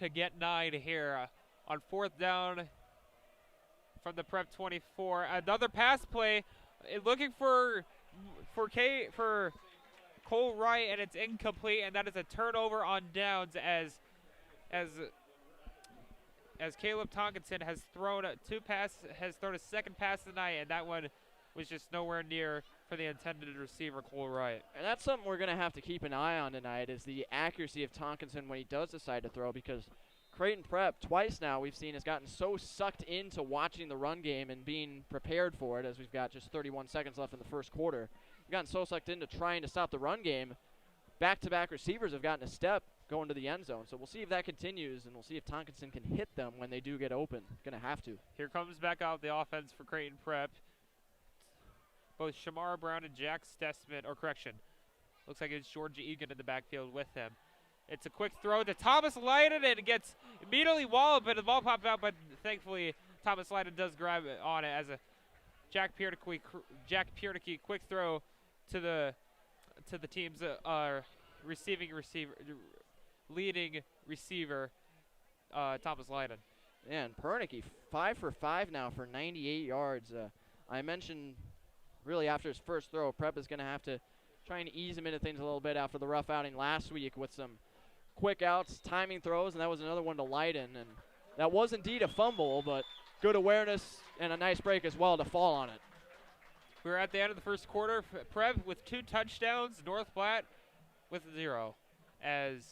Speaker 1: get 9 here on fourth down from the Prep 24. Another pass play, looking for Cole Wright, and it's incomplete, and that is a turnover on downs as Caleb Tonkinson has thrown a second pass tonight, and that one was just nowhere near for the intended receiver, Cole Wright.
Speaker 2: And that's something we're going to have to keep an eye on tonight, is the accuracy of Tonkinson when he does decide to throw, because Creighton Prep twice now we've seen has gotten so sucked into watching the run game and being prepared for it, as we've got just 31 seconds left in the first quarter. We've gotten so sucked into trying to stop the run game. Back-to-back receivers have gotten a step going to the end zone. So we'll see if that continues, and we'll see if Tonkinson can hit them when they do get open. Going to have to.
Speaker 1: Here comes back out the offense for Creighton Prep. Both Shamar Brown and Jack Stessman, or correction, looks like it's George Egan in the backfield with him. It's a quick throw to Thomas Lyden, and it gets immediately walloped, but the ball popped out, but thankfully Thomas Lyden does grab it on it as a Jack Piernicky quick throw to the team's leading receiver, Thomas Lyden.
Speaker 2: Yeah, and Piernicky 5 for 5 now for 98 yards. I mentioned really after his first throw, Prep is going to have to try and ease him into things a little bit after the rough outing last week with some quick outs, timing throws, and that was another one to Lyden. And that was indeed a fumble, but good awareness and a nice break as well to fall on it.
Speaker 1: We're at the end of the first quarter. Prep with 2 touchdowns, North Platte with 0. As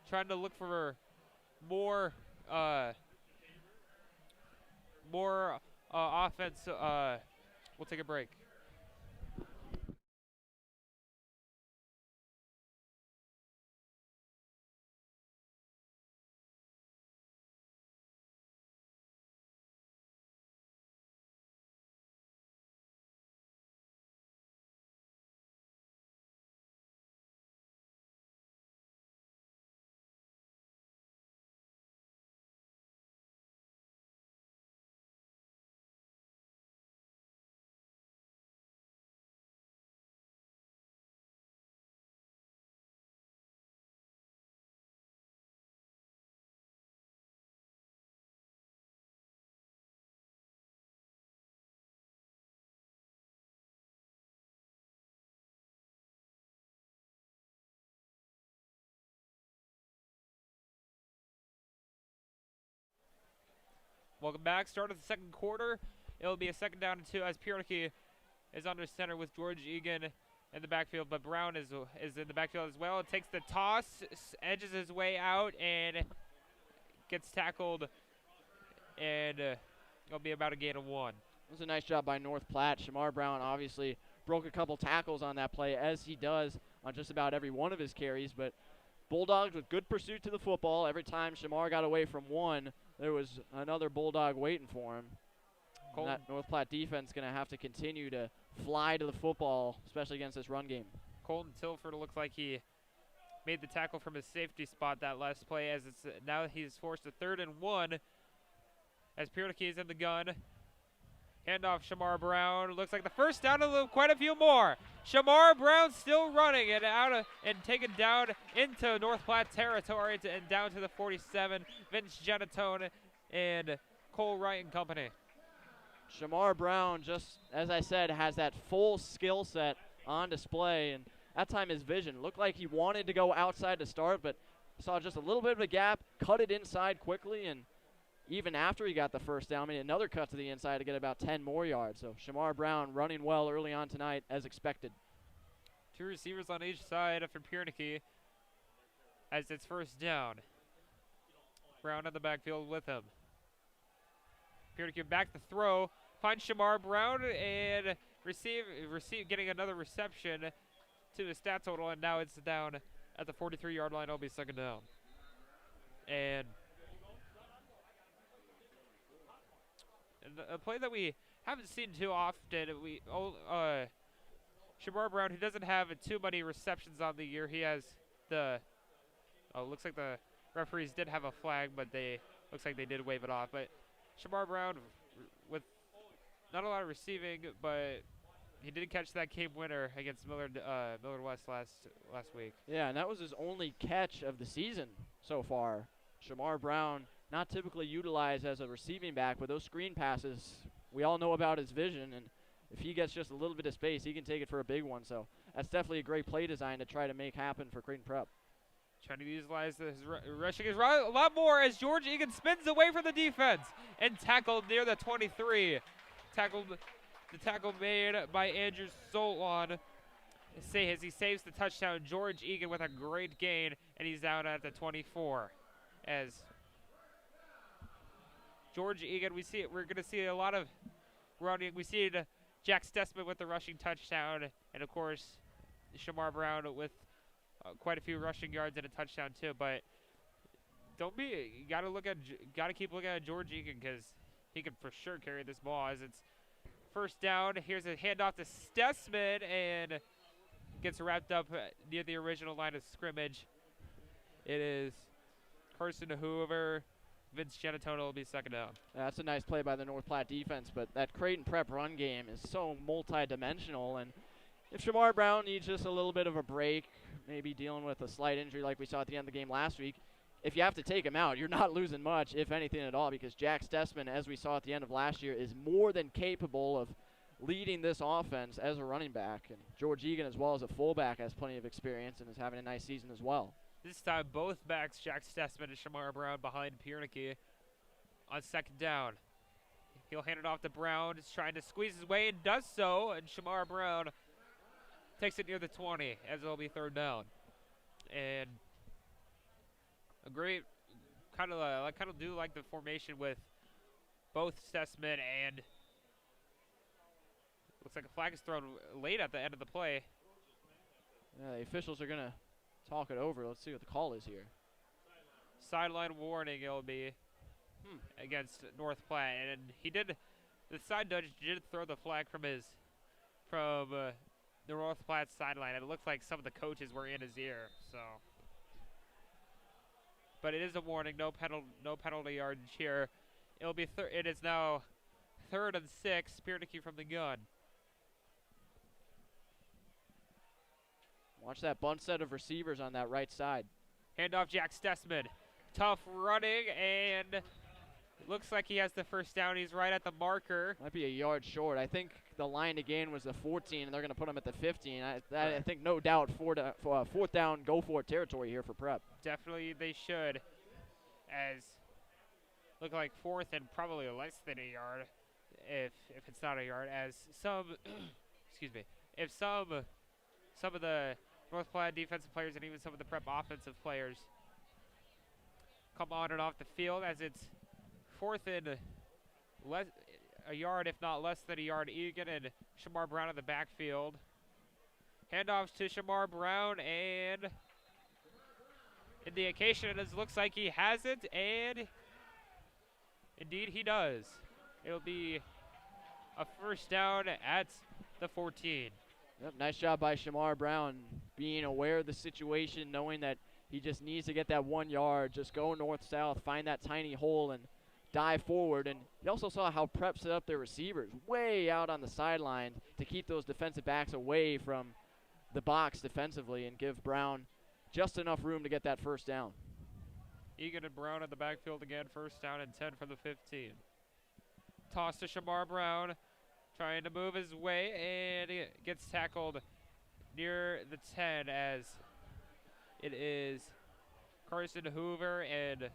Speaker 1: trying to look for more offense. We'll take a break. Welcome back. Start of the second quarter. It'll be a second down and 2 as Piernicky is under center with George Egan in the backfield, but Brown is in the backfield as well. It takes the toss, edges his way out, and gets tackled, and it'll be about a gain of 1.
Speaker 2: It was a nice job by North Platte. Shamar Brown obviously broke a couple tackles on that play, as he does on just about every one of his carries, but Bulldogs with good pursuit to the football. Every time Shamar got away from one, there was another Bulldog waiting for him. And that North Platte defense is going to have to continue to fly to the football, especially against this run game.
Speaker 1: Colton Tilford looks like he made the tackle from his safety spot that last play, as it's now he's forced to 3rd and 1 as Piernicky is in the gun. Handoff Shamar Brown. Looks like the first down of quite a few more. Shamar Brown still running and and taken down into North Platte territory and down to the 47. Vince Genatone and Cole Wright and company.
Speaker 2: Shamar Brown, just as I said, has that full skill set on display, and that time his vision looked like he wanted to go outside to start, but saw just a little bit of a gap, cut it inside quickly, and even after he got the first down, made another cut to the inside to get about 10 more yards. So Shamar Brown running well early on tonight as expected.
Speaker 1: 2 receivers on each side for Piernicky as it's first down. Brown in the backfield with him. Piernicky back to throw. Finds Shamar Brown and getting another reception to the stat total, and now it's down at the 43-yard line. It'll be second down. And a play that we haven't seen too often. Shamar Brown, who doesn't have too many receptions on the year, he has looks like the referees did have a flag, but looks like they did wave it off. But Shamar Brown with not a lot of receiving, but he did catch that game winner against Millard West last week.
Speaker 2: Yeah, and that was his only catch of the season so far. Shamar Brown, not typically utilized as a receiving back, but those screen passes, we all know about his vision, and if he gets just a little bit of space, he can take it for a big one. So that's definitely a great play design to try to make happen for Creighton Prep.
Speaker 1: Trying to utilize his rushing a lot more as George Egan spins away from the defense and tackled near the 23. The tackle made by Andrew Solon as he saves the touchdown. George Egan with a great gain, and he's down at the 24. As George Egan, we're going to see a lot of running. We see Jack Stessman with the rushing touchdown, and of course Shamar Brown with quite a few rushing yards and a touchdown too. But you got to keep looking at George Egan because he can for sure carry this ball. As it's first down, here's a handoff to Stessman and gets wrapped up near the original line of scrimmage. It is Carson Hoover. Vince Genatone will be second down.
Speaker 2: That's a nice play by the North Platte defense, but that Creighton Prep run game is so multi-dimensional, and if Shamar Brown needs just a little bit of a break, maybe dealing with a slight injury like we saw at the end of the game last week, if you have to take him out, you're not losing much, if anything at all, because Jack Stessman, as we saw at the end of last year, is more than capable of leading this offense as a running back. And George Egan, as well as a fullback, has plenty of experience and is having a nice season as well.
Speaker 1: This time, both backs, Jack Stessman and Shamar Brown, behind Piernicky on second down. He'll hand it off to Brown. He's trying to squeeze his way and does so, and Shamar Brown takes it near the 20 as it'll be third down. And a great kind of do like the formation with both Stessman and looks like a flag is thrown late at the end of the play.
Speaker 2: Yeah, the officials are gonna talk it over. Let's see what the call is here.
Speaker 1: Sideline warning it'll be against North Platte, and the side judge did throw the flag from the North Platte sideline. It looked like some of the coaches were in his ear, so. But it is a warning, no penalty yardage here. It is now 3rd and 6, Piernicky from the gun.
Speaker 2: Watch that bunt set of receivers on that right side.
Speaker 1: Handoff Jack Stessman. Tough running, and looks like he has the first down. He's right at the marker.
Speaker 2: Might be a yard short. I think the line to gain was the 14, and they're going to put him at the 15. I think no doubt fourth down, go for it territory here for Prep.
Speaker 1: Definitely they should, as look like 4th and probably less than a yard, if it's not a yard, as some if some of the North Platte defensive players and even some of the Prep offensive players come on and off the field, as it's 4th and a yard, if not less than a yard. Egan and Shamar Brown in the backfield. Handoffs to Shamar Brown, and indication it looks like he has it, and indeed he does. It'll be a first down at the 14.
Speaker 2: Yep, nice job by Shamar Brown, being aware of the situation, knowing that he just needs to get that 1 yard, just go north-south, find that tiny hole, and dive forward. And you also saw how Prep set up their receivers way out on the sideline to keep those defensive backs away from the box defensively and give Brown just enough room to get that first down.
Speaker 1: Egan and Brown at the backfield again, first down and 10 from the 15. Toss to Shamar Brown, trying to move his way, and he gets tackled near the 10 as it is Carson Hoover and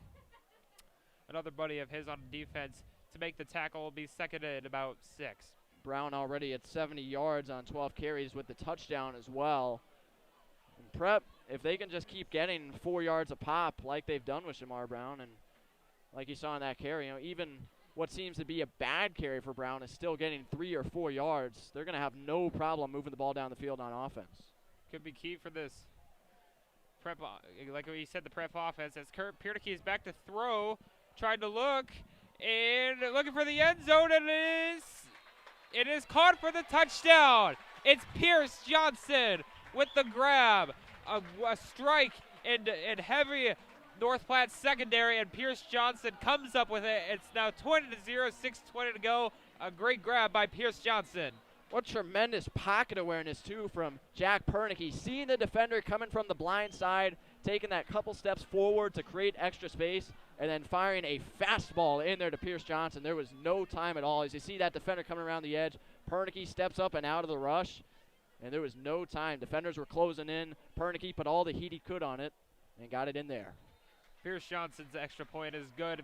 Speaker 1: another buddy of his on defense to make the tackle. Will be second and about 6.
Speaker 2: Brown already at 70 yards on 12 carries with the touchdown as well. And Prep, if they can just keep getting 4 yards a pop like they've done with Shamar Brown and like you saw in that carry, even what seems to be a bad carry for Brown is still getting 3 or 4 yards. They're going to have no problem moving the ball down the field on offense.
Speaker 1: Could be key for this prep, like we said, the prep offense. As Kurt Pierdeke is back to throw, trying to look, and looking for the end zone, and it is caught for the touchdown. It's Pierce Johnson with the grab. A strike in heavy North Platte secondary, and Pierce Johnson comes up with it. It's now 20-0, 6:20 to go. A great grab by Pierce Johnson.
Speaker 2: What tremendous pocket awareness, too, from Jack Pernicky. Seeing the defender coming from the blind side, taking that couple steps forward to create extra space, and then firing a fastball in there to Pierce Johnson. There was no time at all. As you see that defender coming around the edge, Pernicky steps up and out of the rush, and there was no time. Defenders were closing in. Pernicky put all the heat he could on it and got it in there.
Speaker 1: Pierce Johnson's extra point is good.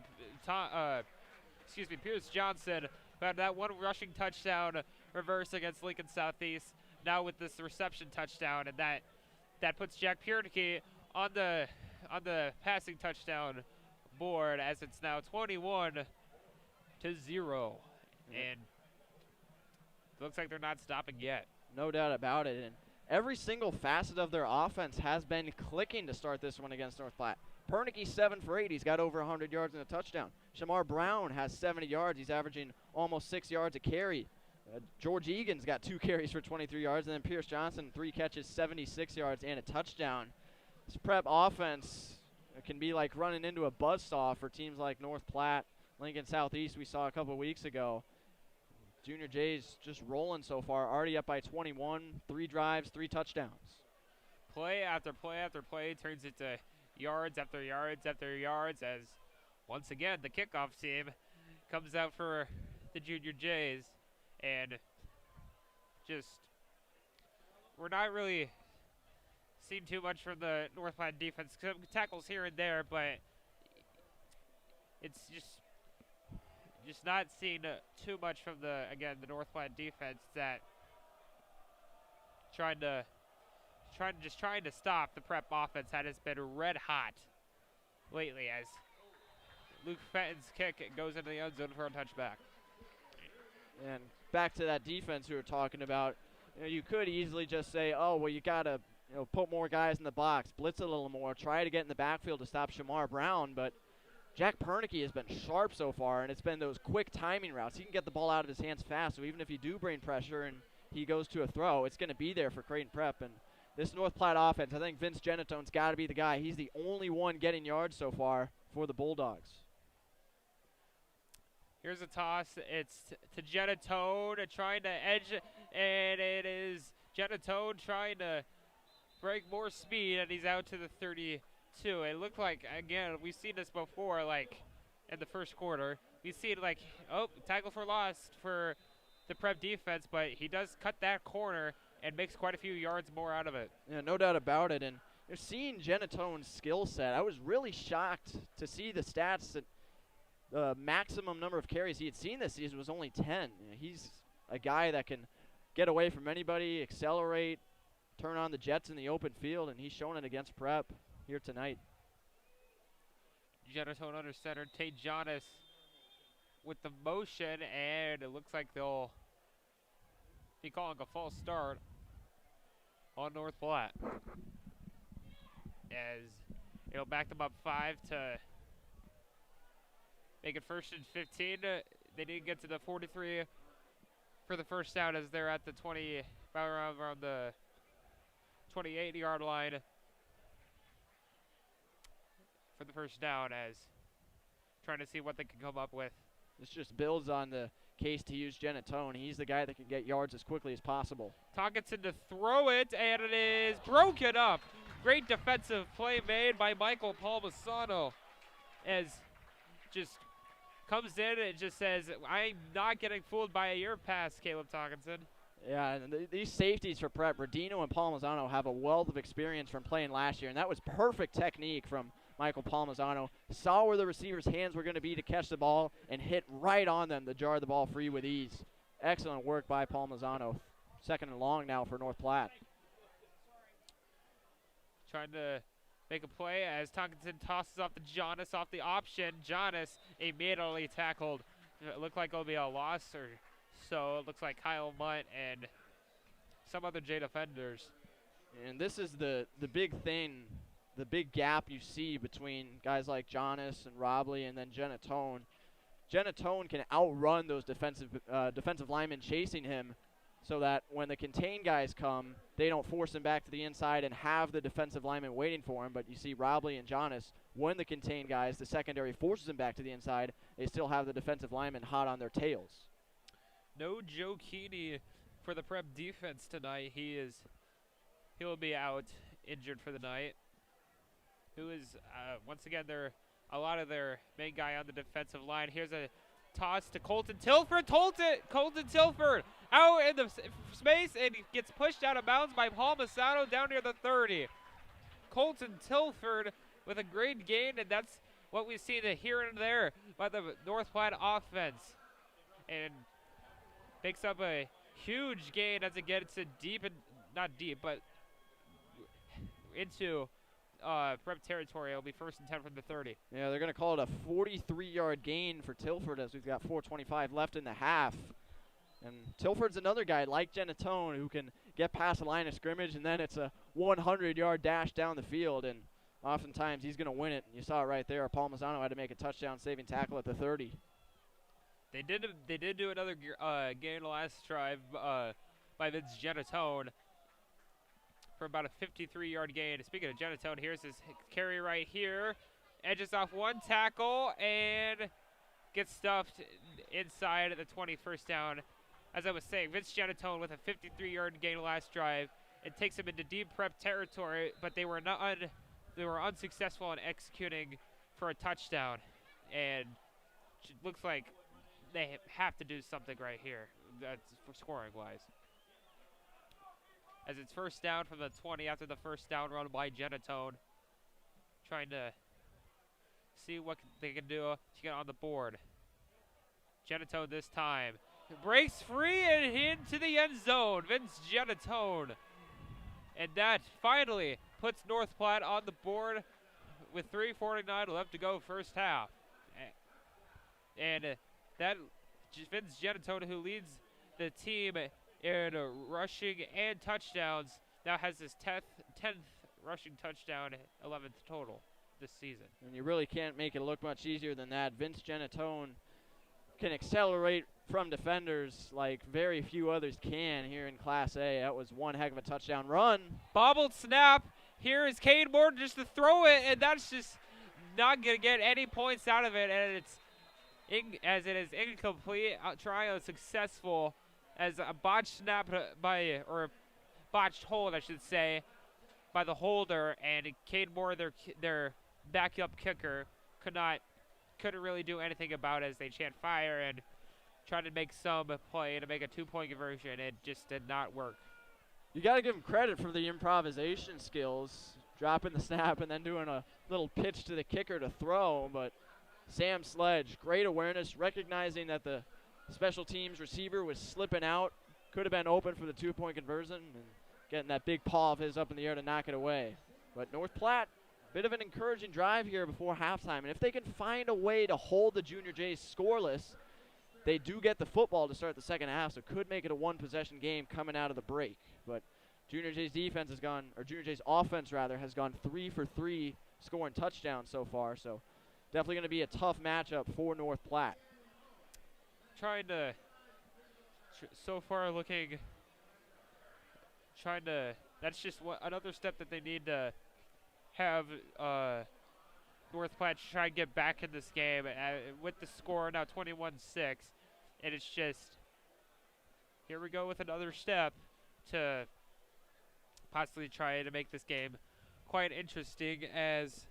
Speaker 1: Pierce Johnson had that one rushing touchdown reverse against Lincoln Southeast. Now with this reception touchdown, and that puts Jack Pierdeke on the passing touchdown board, as it's now 21-0, and it looks like they're not stopping yet.
Speaker 2: No doubt about it. And every single facet of their offense has been clicking to start this one against North Platte. Pernicky 7 for 8. He's got over 100 yards and a touchdown. Shamar Brown has 70 yards. He's averaging almost 6 yards a carry. George Egan's got 2 carries for 23 yards. And then Pierce Johnson, 3 catches, 76 yards and a touchdown. This prep offense can be like running into a buzzsaw for teams like North Platte, Lincoln Southeast we saw a couple of weeks ago. Junior Jays just rolling so far, already up by 21, 3 drives, 3 touchdowns.
Speaker 1: Play after play after play turns into yards after yards after yards, as once again the kickoff team comes out for the Junior Jays, and just we're not really seeing too much from the North Platte defense. Some tackles here and there, but it's just not seeing too much from the North Platte defense that trying to stop the prep offense that has been red hot lately, as Luke Fenton's kick goes into the end zone for a touchback.
Speaker 2: And back to that defense we were talking about, you could easily just say, oh, well, you got to put more guys in the box, blitz a little more, try to get in the backfield to stop Shamar Brown, but Jack Pernicky has been sharp so far, and it's been those quick timing routes. He can get the ball out of his hands fast, so even if you do bring pressure and he goes to a throw, it's going to be there for Creighton Prep. And this North Platte offense, I think Vince Genetone's got to be the guy. He's the only one getting yards so far for the Bulldogs.
Speaker 1: Here's a toss. It's to Genetone trying to edge, and it is Genetone trying to break more speed, and he's out to the 32. It looked like, again, we've seen this before, like in the first quarter. We've seen tackle for loss for the prep defense, but he does cut that corner and makes quite a few yards more out of it.
Speaker 2: Yeah, no doubt about it. And you're seeing Genetone's skill set. I was really shocked to see the stats that the maximum number of carries he had seen this season was only 10. He's a guy that can get away from anybody, accelerate, turn on the jets in the open field, and he's shown it against prep here tonight.
Speaker 1: Genetone under center. Tate Jonas with the motion, and it looks like they'll be calling a false start on North Platte, as it'll back them up 5 to make it 1st and 15. They didn't get to the 43 for the first down, as they're at the 20, around the 28-yard line for the first down, as trying to see what they can come up with.
Speaker 2: This just builds on the case to use Genetone. He's the guy that can get yards as quickly as possible.
Speaker 1: Tonkinson to throw it, and it is broken up. Great defensive play made by Michael Palmisano, as just comes in and just says, I'm not getting fooled by your pass, Caleb Tonkinson.
Speaker 2: Yeah, and these safeties for prep, Rodino and Palmisano, have a wealth of experience from playing last year, and that was perfect technique from Michael Palmisano. Saw where the receiver's hands were going to be to catch the ball and hit right on them to jar the ball free with ease. Excellent work by Palmisano. 2nd and long now for North Platte.
Speaker 1: Trying to make a play as Tonkinson tosses off to Jonas off the option. Jonas immediately tackled. It looked like it'll be a loss or so. It looks like Kyle Munt and some other J defenders.
Speaker 2: And this is the big thing, the big gap you see between guys like Jonas and Robley and then Genatone. Genatone can outrun those defensive linemen chasing him so that when the contain guys come, they don't force him back to the inside and have the defensive lineman waiting for him. But you see Robley and Jonas, when the contain guys, the secondary forces him back to the inside, they still have the defensive linemen hot on their tails.
Speaker 1: No Joe Keeney for the Prep defense tonight. He'll be out injured for the night. Who is once again a lot of their main guy on the defensive line. Here's a toss to Colton Tilford. Colton Tilford out in the space and he gets pushed out of bounds by Paul Masano down near the 30. Colton Tilford with a great gain, and that's what we see here and there by the North Platte offense. And picks up a huge gain as it gets it deep, and not deep, but into Prep territory. It'll be 1st and 10 from the 30.
Speaker 2: Yeah, they're going to call it a 43-yard gain for Tilford as we've got 4:25 left in the half. And Tilford's another guy like Genatone who can get past the line of scrimmage, and then it's a 100-yard dash down the field, and oftentimes he's going to win it. You saw it right there. Paul Mazzano had to make a touchdown-saving tackle at the 30.
Speaker 1: They did do another gain last drive by Vince Genatone for about a 53-yard gain. Speaking of Genatone, here's his carry right here. Edges off one tackle and gets stuffed inside at the 21st down. As I was saying, Vince Genatone with a 53-yard gain last drive. It takes him into deep Prep territory, but they were unsuccessful in executing for a touchdown. And it looks like they have to do something right here. That's for scoring-wise. As it's 1st down from the 20 after the 1st down run by Genatone. Trying to see what they can do to get on the board. Genatone this time breaks free and into the end zone. Vince Genatone. And that finally puts North Platte on the board with 3:49 left to go 1st half. And that Vince Genatone, who leads the team in rushing and touchdowns, now has his 10th rushing touchdown, 11th total this season.
Speaker 2: And you really can't make it look much easier than that. Vince Genatone can accelerate from defenders like very few others can here in Class A. That was one heck of a touchdown run.
Speaker 1: Bobbled snap. Here is Cade Moore just to throw it, and that's just not going to get any points out of it, and as it is incomplete. Try unsuccessful as a botched snap or botched hold, I should say, by the holder, and Cade Moore, their backup kicker, couldn't really do anything about it as they chant fire and tried to make some play to make a 2-point conversion. It just did not work.
Speaker 2: You got to give him credit for the improvisation skills, dropping the snap and then doing a little pitch to the kicker to throw. But Sam Sledge, great awareness, recognizing that the special teams receiver was slipping out, could have been open for the 2-point conversion, and getting that big paw of his up in the air to knock it away. But North Platte, bit of an encouraging drive here before halftime. And if they can find a way to hold the Junior Jays scoreless, they do get the football to start the second half, so could make it a one-possession game coming out of the break. But Junior Jays offense has gone 3 for 3 scoring touchdowns so far. So definitely going to be a tough matchup for North Platte.
Speaker 1: That's just another step that they need to have North Platte try and get back in this game with the score now 21-6. And it's just, here we go with another step to possibly try to make this game quite interesting as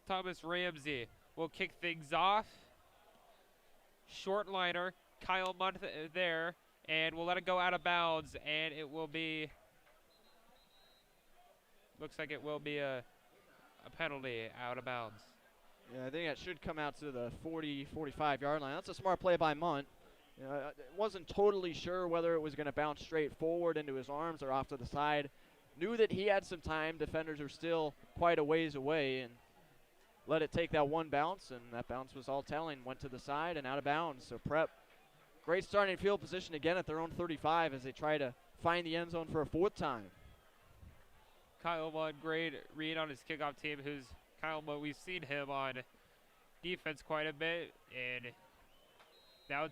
Speaker 1: Thomas Ramsey will kick things off. Short liner, Kyle Munt there, and we'll let it go out of bounds, and it will be, looks like it will be a penalty out of bounds.
Speaker 2: Yeah, I think that should come out to the 40, 45-yard line. That's a smart play by Munt. I wasn't totally sure whether it was going to bounce straight forward into his arms or off to the side. knew that he had some time. Defenders are still quite a ways away, and let it take that one bounce, and that bounce was all telling. Went to the side and out of bounds. So Prep, great starting field position again at their own 35 as they try to find the end zone for a fourth time.
Speaker 1: Kyle Mudd, great read on his kickoff team, who's Kyle Mudd. We've seen him on defense quite a bit, and now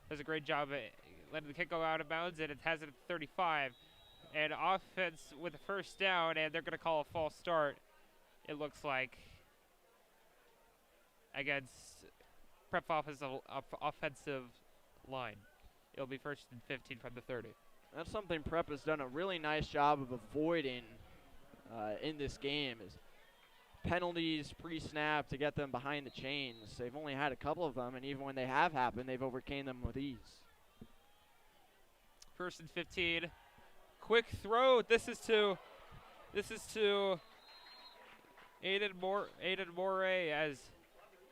Speaker 1: does a great job at letting the kick go out of bounds, and it has it at 35. And offense with a first down, and they're going to call a false start, it looks like, against Prep offensive line. It'll be first and 15 from the 30.
Speaker 2: That's something Prep has done a really nice job of avoiding in this game, is penalties pre-snap to get them behind the chains. They've only had a couple of them, and even when they have happened, they've overcame them with ease.
Speaker 1: First and 15. Quick throw. This is to Aiden Moray as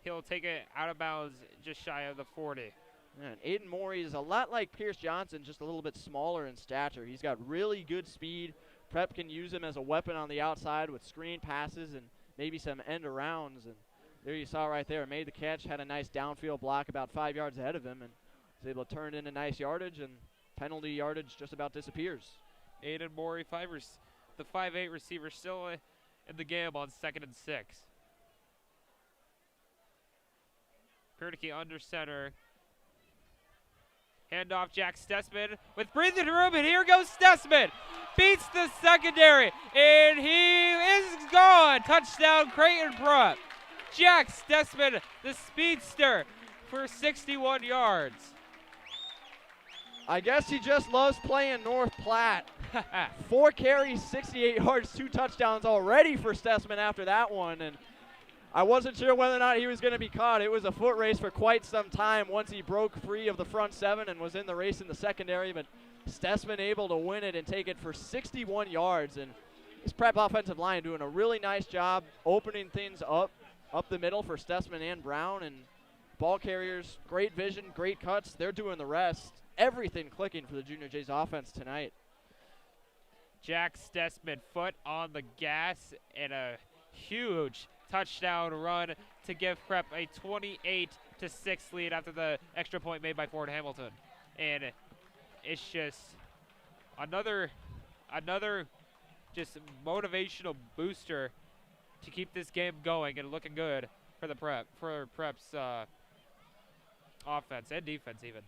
Speaker 1: he'll take it out of bounds just shy of the 40.
Speaker 2: And Aiden Morey is a lot like Pierce Johnson, just a little bit smaller in stature. He's got really good speed. Prep can use him as a weapon on the outside with screen passes and maybe some end arounds. And there you saw right there, made the catch, had a nice downfield block about 5 yards ahead of him, and was able to turn into nice yardage, and penalty yardage just about disappears.
Speaker 1: Aiden Morey, the 5'8 receiver, still in the game on 2nd and 6. Kurtke under center. Handoff, Jack Stessman with breathing room, and here goes Stessman. Beats the secondary, and he is gone. Touchdown, Creighton Prep. Jack Stessman, the speedster, for 61 yards.
Speaker 2: I guess he just loves playing North Platte. 4 carries, 68 yards, 2 touchdowns already for Stessman after that one. And I wasn't sure whether or not he was going to be caught. It was a foot race for quite some time once he broke free of the front 7 and was in the race in the secondary. But Stessman able to win it and take it for 61 yards. And this Prep offensive line doing a really nice job opening things up the middle for Stessman and Brown. And ball carriers, great vision, great cuts. They're doing the rest. Everything clicking for the Junior Jays offense tonight.
Speaker 1: Jack Stessman, foot on the gas, and a huge touchdown run to give Prep a 28-6 lead after the extra point made by Ford Hamilton. And it's just another just motivational booster to keep this game going and looking good for Prep's offense and defense even.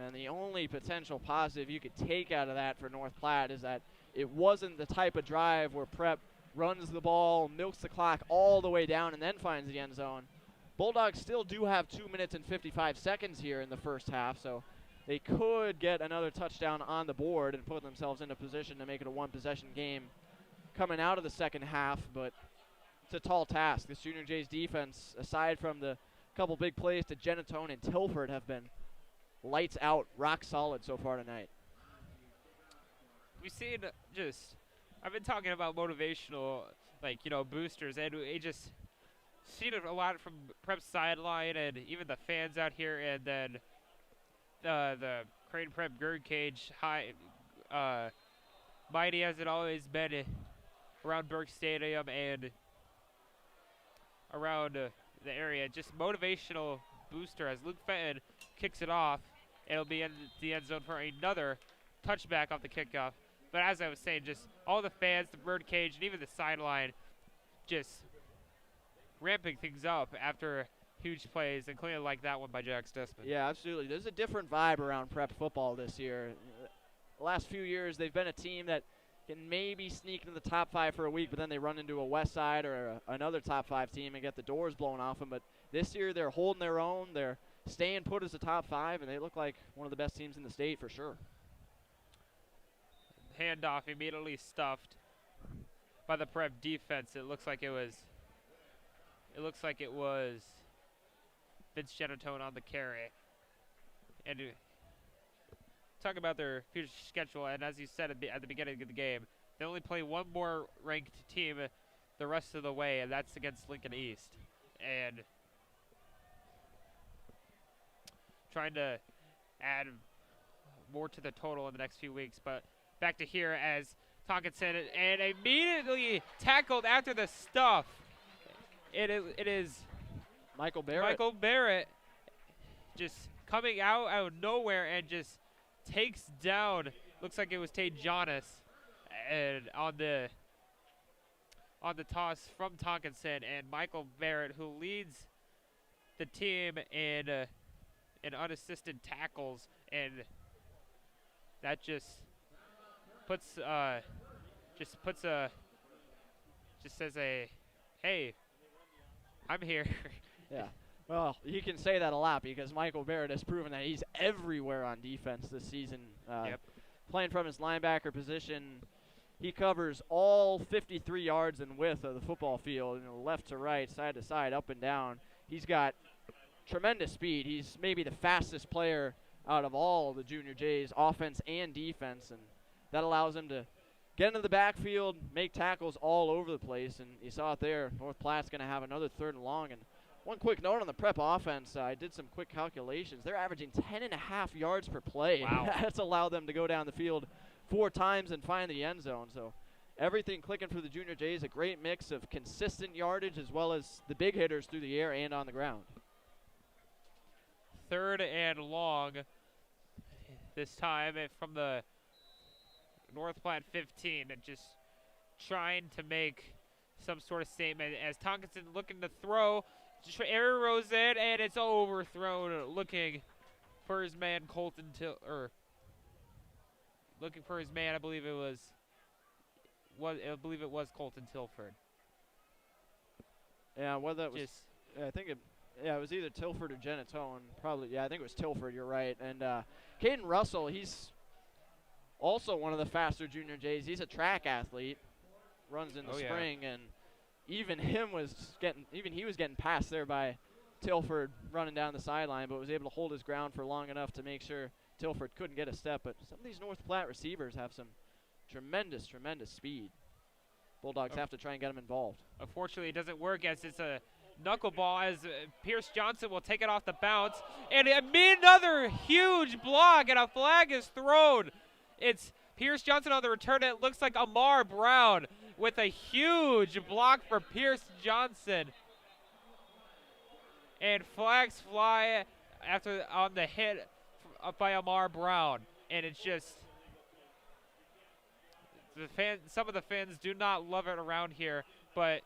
Speaker 2: And the only potential positive you could take out of that for North Platte is that it wasn't the type of drive where Prep runs the ball, milks the clock all the way down, and then finds the end zone. Bulldogs still do have 2 minutes and 55 seconds here in the first half, so they could get another touchdown on the board and put themselves in a position to make it a one-possession game coming out of the second half, but it's a tall task. This Junior Jays defense, aside from the couple big plays to Genatone and Tilford, have been lights out, rock solid so far tonight.
Speaker 1: We've seen I've been talking about motivational, boosters, and we just seen it a lot from Prep sideline and even the fans out here, and then the Creighton Prep Bird Cage high, mighty as it always been around Burke Stadium and around the area. Just motivational booster as Luke Fenton kicks it off. It'll be in the end zone for another touchback off the kickoff. But as I was saying, just all the fans, the bird cage, and even the sideline just ramping things up after huge plays, including like that one by Jack Stessman.
Speaker 2: Yeah, absolutely. There's a different vibe around Prep football this year. The last few years, they've been a team that can maybe sneak into the top 5 for a week, but then they run into a West Side or another top 5 team and get the doors blown off them. But this year, they're holding their own. They're staying put as a top 5, and they look like one of the best teams in the state for sure.
Speaker 1: Handoff immediately stuffed by the Prep defense. It looks like it was Vince Genatone on the carry. And talk about their future schedule, and as you said at the beginning of the game, they only play one more ranked team the rest of the way, and that's against Lincoln East. And trying to add more to the total in the next few weeks, but back to here as Tonkinson and immediately tackled after the stuff. It is
Speaker 2: Michael Barrett.
Speaker 1: Michael Barrett just coming out of nowhere and just takes down. Looks like it was Tate Jonas, and on the toss from Tonkinson, and Michael Barrett, who leads the team in unassisted tackles, and that just says a, hey, I'm here.
Speaker 2: Yeah. Well, you can say that a lot because Michael Barrett has proven that he's everywhere on defense this season.
Speaker 1: Yep.
Speaker 2: Playing from his linebacker position, he covers all 53 yards in width of the football field, left to right, side to side, up and down. He's got tremendous speed. He's maybe the fastest player out of all the Junior Jays, offense and defense, and that allows him to get into the backfield, make tackles all over the place, and you saw it there. North Platte's going to have another 3rd and long. And one quick note on the prep offense, I did some quick calculations. They're averaging 10.5 yards per play.
Speaker 1: Wow.
Speaker 2: That's allowed them to go down the field 4 times and find the end zone. So everything clicking for the Junior Jays, a great mix of consistent yardage as well as the big hitters through the air and on the ground.
Speaker 1: 3rd and long this time from the North Platte 15, and just trying to make some sort of statement as Tonkinson looking to throw. Arrows in, and it's overthrown, looking for his man Colton looking for his man. I believe it was Colton Tilford.
Speaker 2: Yeah, whether it was, I think it was either Tilford or Genatone. Probably, yeah, I think it was Tilford. You're right. And Caden Russell, he's also one of the faster Junior Jays. He's a track athlete, runs in the spring, and even he was getting passed there by Tilford running down the sideline, but was able to hold his ground for long enough to make sure Tilford couldn't get a step. But some of these North Platte receivers have some tremendous speed. Bulldogs have to try and get them involved.
Speaker 1: Unfortunately, it doesn't work as it's a knuckleball as Pierce Johnson will take it off the bounce. And another huge block, and a flag is thrown. It's Pierce Johnson on the return. It looks like Amar Brown with a huge block for Pierce Johnson. And flags fly on the hit by Amar Brown. And it's just, some of the fans do not love it around here, but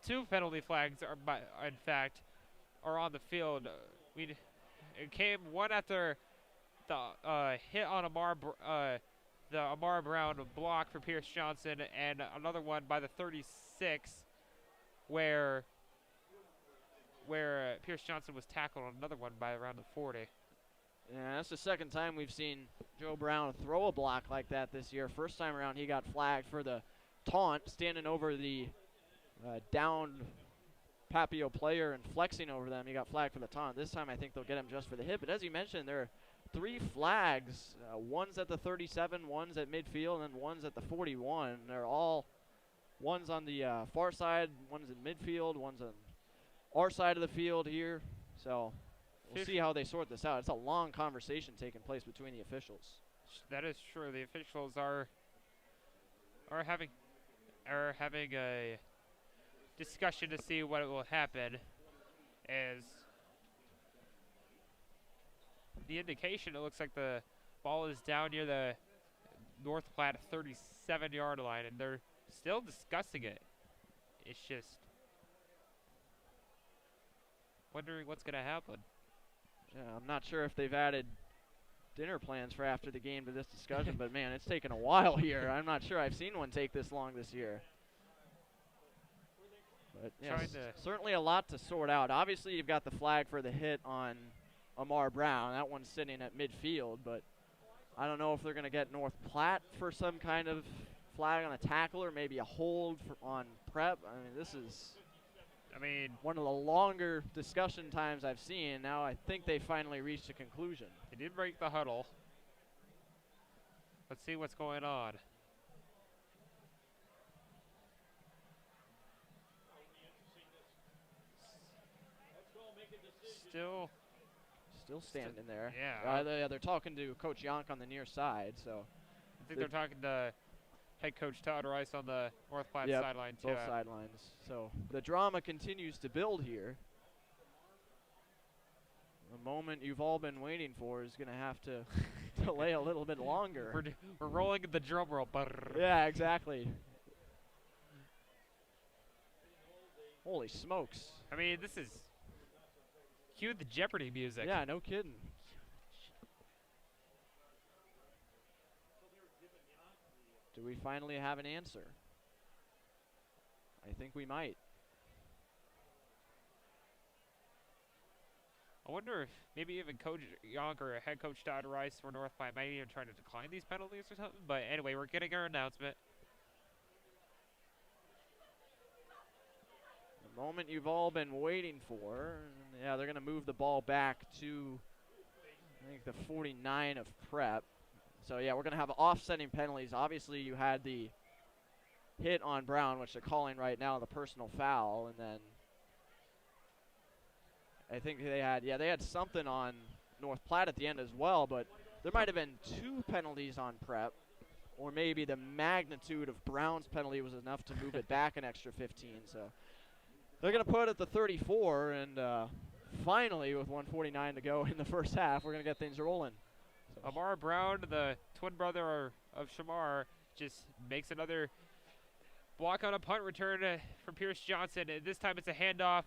Speaker 1: 2 penalty flags are on the field. It came one after the hit on the Amar Brown block for Pierce Johnson, and another one by the 36 where Pierce Johnson was tackled on another one by around the 40.
Speaker 2: Yeah, that's the second time we've seen Joe Brown throw a block like that this year. First time around, he got flagged for the taunt, standing over the down Papio player and flexing over them. He got flagged for the taunt. This time I think they'll get him just for the hit. But as you mentioned, there are 3 flags. One's at the 37, one's at midfield, and one's at the 41. They're all one's on the far side, one's in midfield, one's on our side of the field here. So we'll see how they sort this out. It's a long conversation taking place between the officials.
Speaker 1: That is true. The officials are having a discussion to see what will happen, as the indication, it looks like the ball is down near the North Platte 37-yard line, and they're still discussing it. It's just wondering what's going to happen.
Speaker 2: Yeah, I'm not sure if they've added dinner plans for after the game to this discussion, but man, it's taken a while here. I'm not sure I've seen one take this long this year. But yeah, certainly a lot to sort out. Obviously, you've got the flag for the hit on Amar Brown. That one's sitting at midfield, but I don't know if they're going to get North Platte for some kind of flag on a tackle or maybe a hold on prep. I mean, this is one of the longer discussion times I've seen. Now I think they finally reached a conclusion.
Speaker 1: They did break the huddle. Let's see what's going on.
Speaker 2: Still standing there.
Speaker 1: Yeah.
Speaker 2: They're talking to Coach Yonk on the near side, so
Speaker 1: think they're talking to head coach Todd Rice on the North Platte
Speaker 2: Yep,
Speaker 1: sideline, too.
Speaker 2: both sidelines. So the drama continues to build here. The moment you've all been waiting for is going to have to delay a little bit longer.
Speaker 1: We're rolling the drum roll.
Speaker 2: Yeah, exactly. Holy smokes.
Speaker 1: I mean, this is cue the Jeopardy music.
Speaker 2: Yeah, no kidding. Do we finally have an answer? I think we might.
Speaker 1: I wonder if maybe even Coach Yonk or head coach Todd Rice for North Platte might even try to decline these penalties or something. But anyway, we're getting our announcement.
Speaker 2: The moment you've all been waiting for. Yeah, they're going to move the ball back to, I think, the 49 of Prep. So, yeah, we're going to have offsetting penalties. Obviously, you had the hit on Brown, which they're calling right now the personal foul. And then I think they had something on North Platte at the end as well. But there might have been 2 penalties on Prep. Or maybe the magnitude of Brown's penalty was enough to move it back an extra 15. So they're going to put it at the 34. And finally, with 1:49 to go in the first half, we're going to get things rolling.
Speaker 1: Amar Brown, the twin brother of Shamar, just makes another block on a punt return from Pierce Johnson. And this time it's a handoff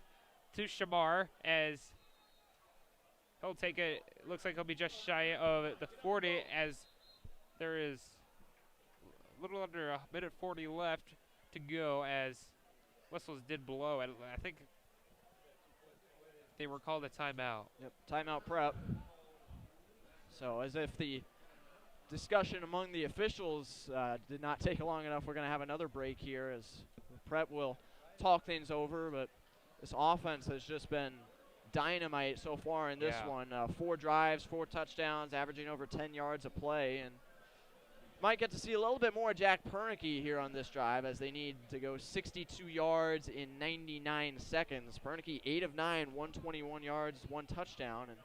Speaker 1: to Shamar as he'll take it. Looks like he'll be just shy of the 40 as there is a little under a minute 40 left to go as whistles did blow. And I think they were called a timeout.
Speaker 2: Yep, timeout Prep. So as if the discussion among the officials did not take long enough, we're going to have another break here as Prep will talk things over. But this offense has just been dynamite so far in this one. 4 drives, 4 touchdowns, averaging over 10 yards a play. And might get to see a little bit more Jack Pernicke here on this drive as they need to go 62 yards in 99 seconds. Pernicke 8 of 9, 121 yards, 1 touchdown. And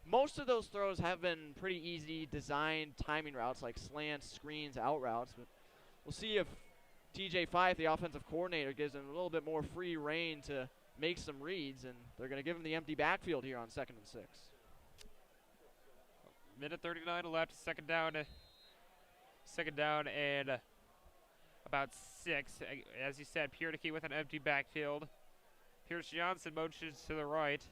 Speaker 2: most of those throws have been pretty easy designed timing routes like slants, screens, out routes. But we'll see if TJ Fife, the offensive coordinator, gives him a little bit more free reign to make some reads. And they're going to give him the empty backfield here on 2nd and 6.
Speaker 1: Minute 39 left. Second down and about 6. As you said, Piernicky with an empty backfield. Pierce Johnson motions to the right.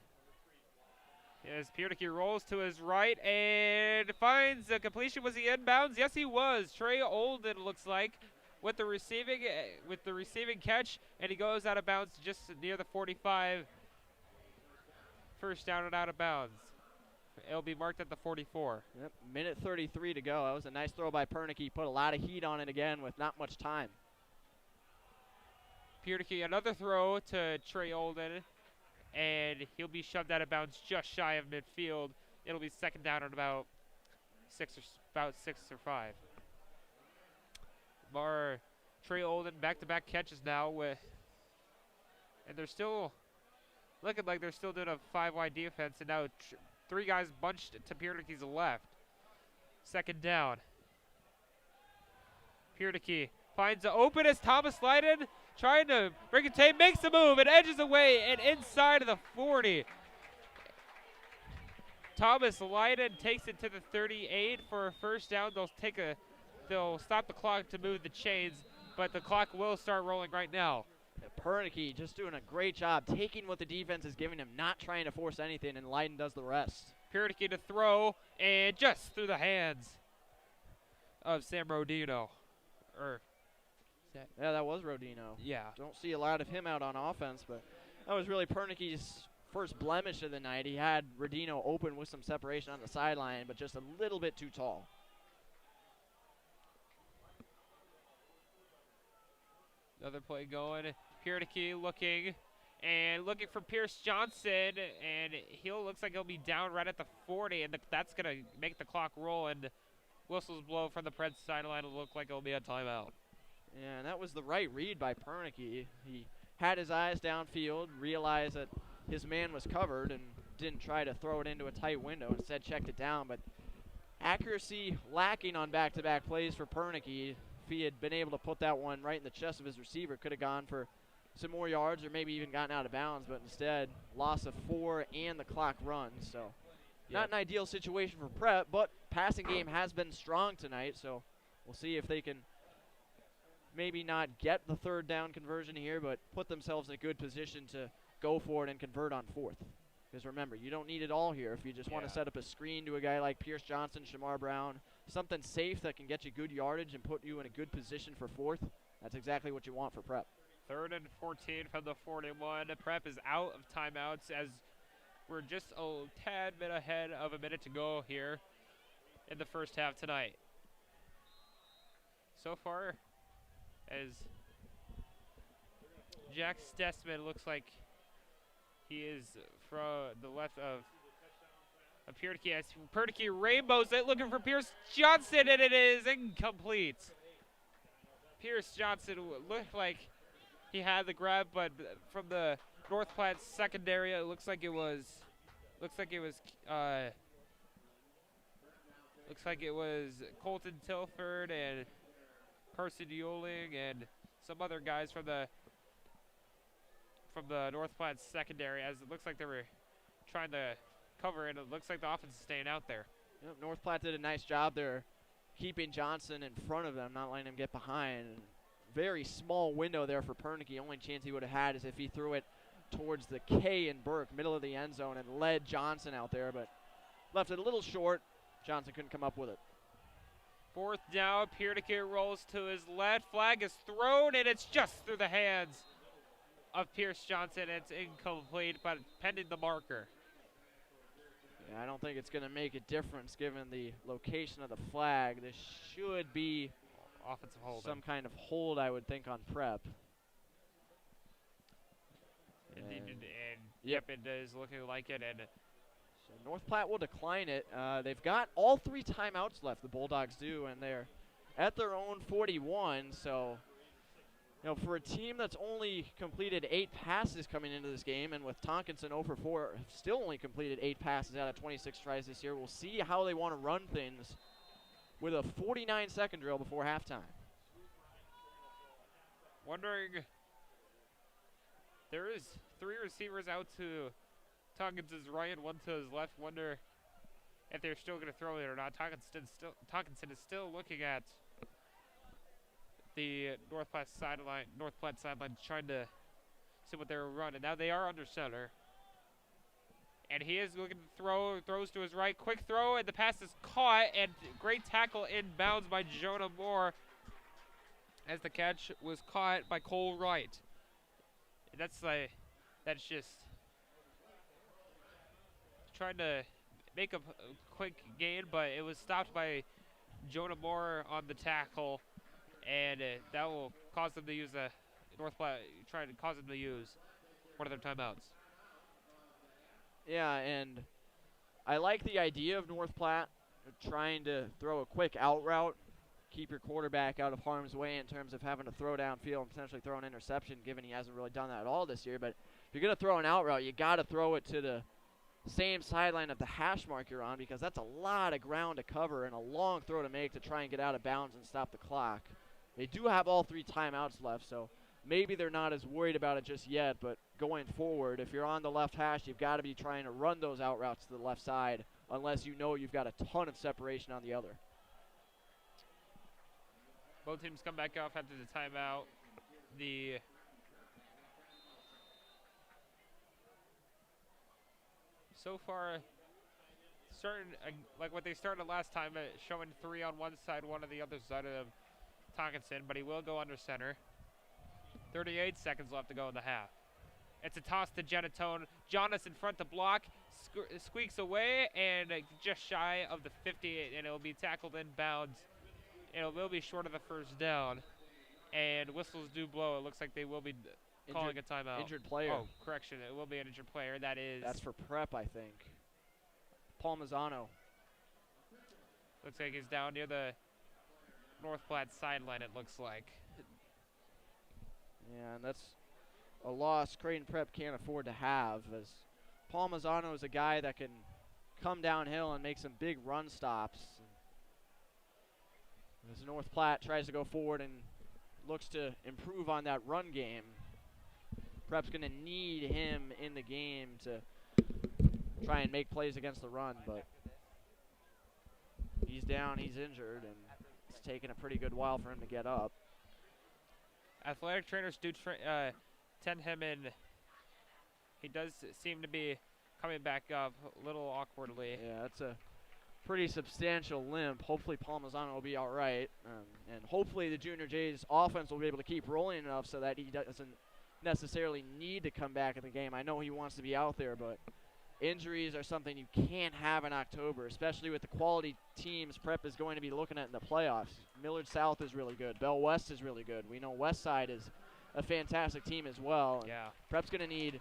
Speaker 1: As Piernicky rolls to his right and finds a completion. Was he inbounds? Yes, he was. Trey Olden looks like with the receiving catch, and he goes out of bounds just near the 45. First down and out of bounds. It'll be marked at the 44.
Speaker 2: Yep, minute 33 to go. That was a nice throw by Pernicke. Put a lot of heat on it again with not much time.
Speaker 1: Piernicky, another throw to Trey Olden, and he'll be shoved out of bounds just shy of midfield. It'll be second down at about 6 or 5. Trey Olden back-to-back catches now and they're still looking like they're still doing a 5-wide defense, and now 3 guys bunched to Piernicke's left. Second down. Piernicke finds the open as Thomas Leiden trying to bring it tape, makes the move, and edges away and inside of the 40. Thomas Leiden takes it to the 38 for a first down. They'll stop the clock to move the chains, but the clock will start rolling right now.
Speaker 2: Pernicke just doing a great job taking what the defense is giving him, not trying to force anything, and Leiden does the rest.
Speaker 1: Piernicke to throw, and just through the hands of Sam Rodino.
Speaker 2: Yeah, that was Rodino.
Speaker 1: Yeah.
Speaker 2: Don't see a lot of him out on offense, but that was really Pernicke's first blemish of the night. He had Rodino open with some separation on the sideline, but just a little bit too tall.
Speaker 1: Another play going. Piernicke looking for Pierce Johnson, and looks like he'll be down right at the 40, and that's going to make the clock roll, and whistles blow from the Preds sideline. It'll look like it'll be a timeout.
Speaker 2: Yeah, and that was the right read by Pernicke. He had his eyes downfield, realized that his man was covered, and didn't try to throw it into a tight window. Instead, checked it down, but Accuracy lacking on back-to-back plays for Pernicke. If he had been able to put that one right in the chest of his receiver, could have gone for some more yards or maybe even gotten out of bounds, but instead, loss of 4 and the clock runs. So not an ideal situation for Prep, but passing game has been strong tonight, so we'll see if they can maybe not get the third down conversion here, but put themselves in a good position to go for it and convert on fourth. Because remember, you don't need it all here. If you just want to set up a screen to a guy like Pierce Johnson, Shamar Brown, something safe that can get you good yardage and put you in a good position for fourth, that's exactly what you want for Prep.
Speaker 1: 3rd and 14 from the 41. Prep is out of timeouts as we're just a tad bit ahead of a minute to go here in the first half tonight. So far, as Jack Stessman looks like he is from the left of Pernicke. As Pernicke rainbows it, looking for Pierce Johnson, and it is incomplete. Pierce Johnson looked like he had the grab, but from the North Platte secondary, it looks like it was Colton Tilford and Carson Euling and some other guys from the North Platte secondary, as it looks like they were trying to cover, and it looks like the offense is staying out there.
Speaker 2: Yep, North Platte did a nice job there keeping Johnson in front of them, not letting him get behind. Very small window there for Pernicke. Only chance he would have had is if he threw it towards the K and Burke, middle of the end zone, and led Johnson out there, but left it a little short. Johnson couldn't come up with it.
Speaker 1: 4th down, Pernicke rolls to his left. Flag is thrown, and it's just through the hands of Pierce Johnson. It's incomplete, but pending the marker.
Speaker 2: Yeah, I don't think it's going to make a difference given the location of the flag. This should be
Speaker 1: offensive hold.
Speaker 2: Some kind of hold, I would think, on Prep.
Speaker 1: Yep, it is looking like it. And
Speaker 2: so North Platte will decline it. They've got all 3 timeouts left, the Bulldogs do, and they're at their own 41. So, you know, for a team that's only completed 8 passes coming into this game, and with Tonkinson 0 for 4, still only completed 8 passes out of 26 tries this year, we'll see how they want to run things with a 49-second drill before halftime.
Speaker 1: Wondering, there is 3 receivers out to Tonkinson's right and 1 to his left. Wonder if they're still going to throw it or not. Tonkinson is still looking at the North Platte sideline, trying to see what they're running. Now they are under center. And he is looking to throw, throws to his right, quick throw, and the pass is caught, and great tackle inbounds by Jonah Moore as the catch was caught by Cole Wright. That's just trying to make a quick gain, but it was stopped by Jonah Moore on the tackle, and that will cause them to use trying to cause them to use one of their timeouts.
Speaker 2: Yeah, and I like the idea of North Platte trying to throw a quick out route, keep your quarterback out of harm's way in terms of having to throw downfield and potentially throw an interception, given he hasn't really done that at all this year. But if you're going to throw an out route, you got to throw it to the same sideline of the hash mark you're on, because that's a lot of ground to cover and a long throw to make to try and get out of bounds and stop the clock. They do have all 3 timeouts left, so maybe they're not as worried about it just yet, but going forward, if you're on the left hash, you've got to be trying to run those out routes to the left side unless you know you've got a ton of separation on the other.
Speaker 1: Both teams come back off after the timeout. So far, starting like what they started last time, showing 3 on one side, 1 on the other side of Tonkinson, but he will go under center. 38 seconds left to go in the half. It's a toss to Genatone. Jonas in front to block, squeaks away, and just shy of the 50, and it will be tackled inbounds. It will be short of the first down, and whistles do blow. It looks like they will be calling a timeout.
Speaker 2: Injured player.
Speaker 1: Oh, correction. It will be an injured player.
Speaker 2: That's for Prep, I think. Paul Mazzano.
Speaker 1: Looks like he's down near the North Platte sideline, it looks like.
Speaker 2: Yeah, and that's a loss Creighton Prep can't afford to have, as Paul Mazzano is a guy that can come downhill and make some big run stops. As North Platte tries to go forward and looks to improve on that run game. Prep's going to need him in the game to try and make plays against the run, but he's down, he's injured, and it's taken a pretty good while for him to get up.
Speaker 1: Athletic trainers do tend him in. He does seem to be coming back up a little awkwardly.
Speaker 2: Yeah, that's a pretty substantial limp. Hopefully Palmisano will be all right, and hopefully the Junior Jays offense will be able to keep rolling enough so that he doesn't necessarily need to come back in the game. I know he wants to be out there, but injuries are something you can't have in October, especially with the quality teams Prep is going to be looking at in the playoffs. Millard South is really good. Bell West is really good. We know West Side is a fantastic team as well.
Speaker 1: Yeah.
Speaker 2: Prep's going to need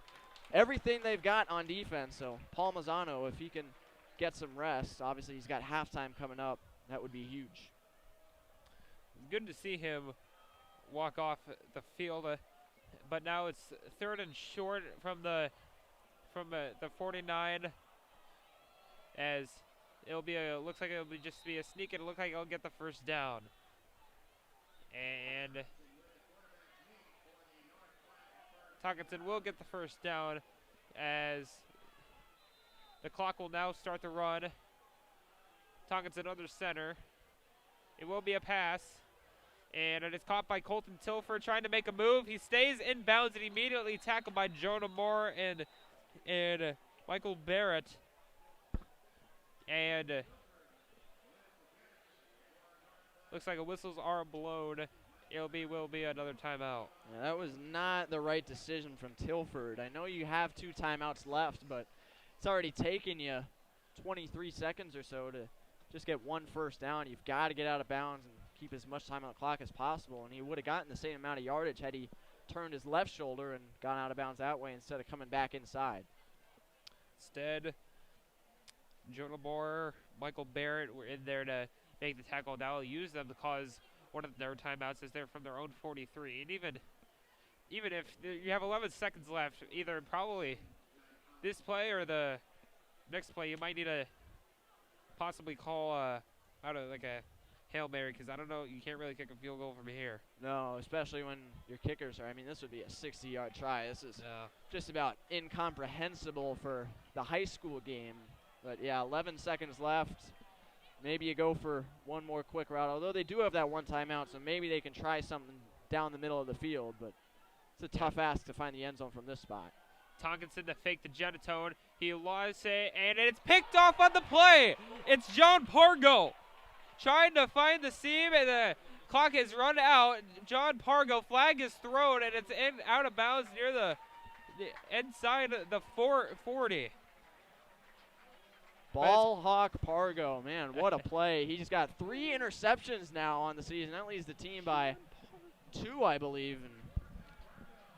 Speaker 2: everything they've got on defense, so Palmisano, if he can get some rest, obviously he's got halftime coming up, that would be huge.
Speaker 1: Good to see him walk off the field, but now it's 3rd and short from the 49, as it'll be looks like it'll be just be a sneak. It'll look like he'll get the first down, and Tonkinson will get the first down as the clock will now start the run. Tonkinson under center. It will be a pass, and it is caught by Colton Tilford trying to make a move. He stays in bounds and immediately tackled by Jonah Moore and Michael Barrett. And looks like whistles are blown. Will be another timeout.
Speaker 2: Yeah, that was not the right decision from Tilford. I know you have 2 timeouts left, but it's already taken you 23 seconds or so to just get 1 first down. You've got to get out of bounds and keep as much time on the clock as possible. And he would have gotten the same amount of yardage had he turned his left shoulder and gone out of bounds that way instead of coming back inside.
Speaker 1: Instead, Jonah Moore, Michael Barrett were in there to make the tackle. Now will use them to cause one of their timeouts as they're from their own 43. And even if you have 11 seconds left, either probably this play or the next play, you might need to possibly call out like a Hail Mary, because I don't know, you can't really kick a field goal from here.
Speaker 2: No, especially when your kickers are, I mean, this would be a 60-yard try. This is just about incomprehensible for the high school game. But yeah, 11 seconds left. Maybe you go for one more quick route, although they do have that 1 timeout, so maybe they can try something down the middle of the field. But it's a tough ask to find the end zone from this spot.
Speaker 1: Tonkinson to fake the Genatone. He lost it, and it's picked off on the play. It's John Pargo trying to find the seam, and the clock has run out. John Pargo, flag is thrown, and it's out of bounds near the inside the 40.
Speaker 2: Ball hawk Pargo, man, what a play. He's got 3 interceptions now on the season. That leads the team by 2, I believe. And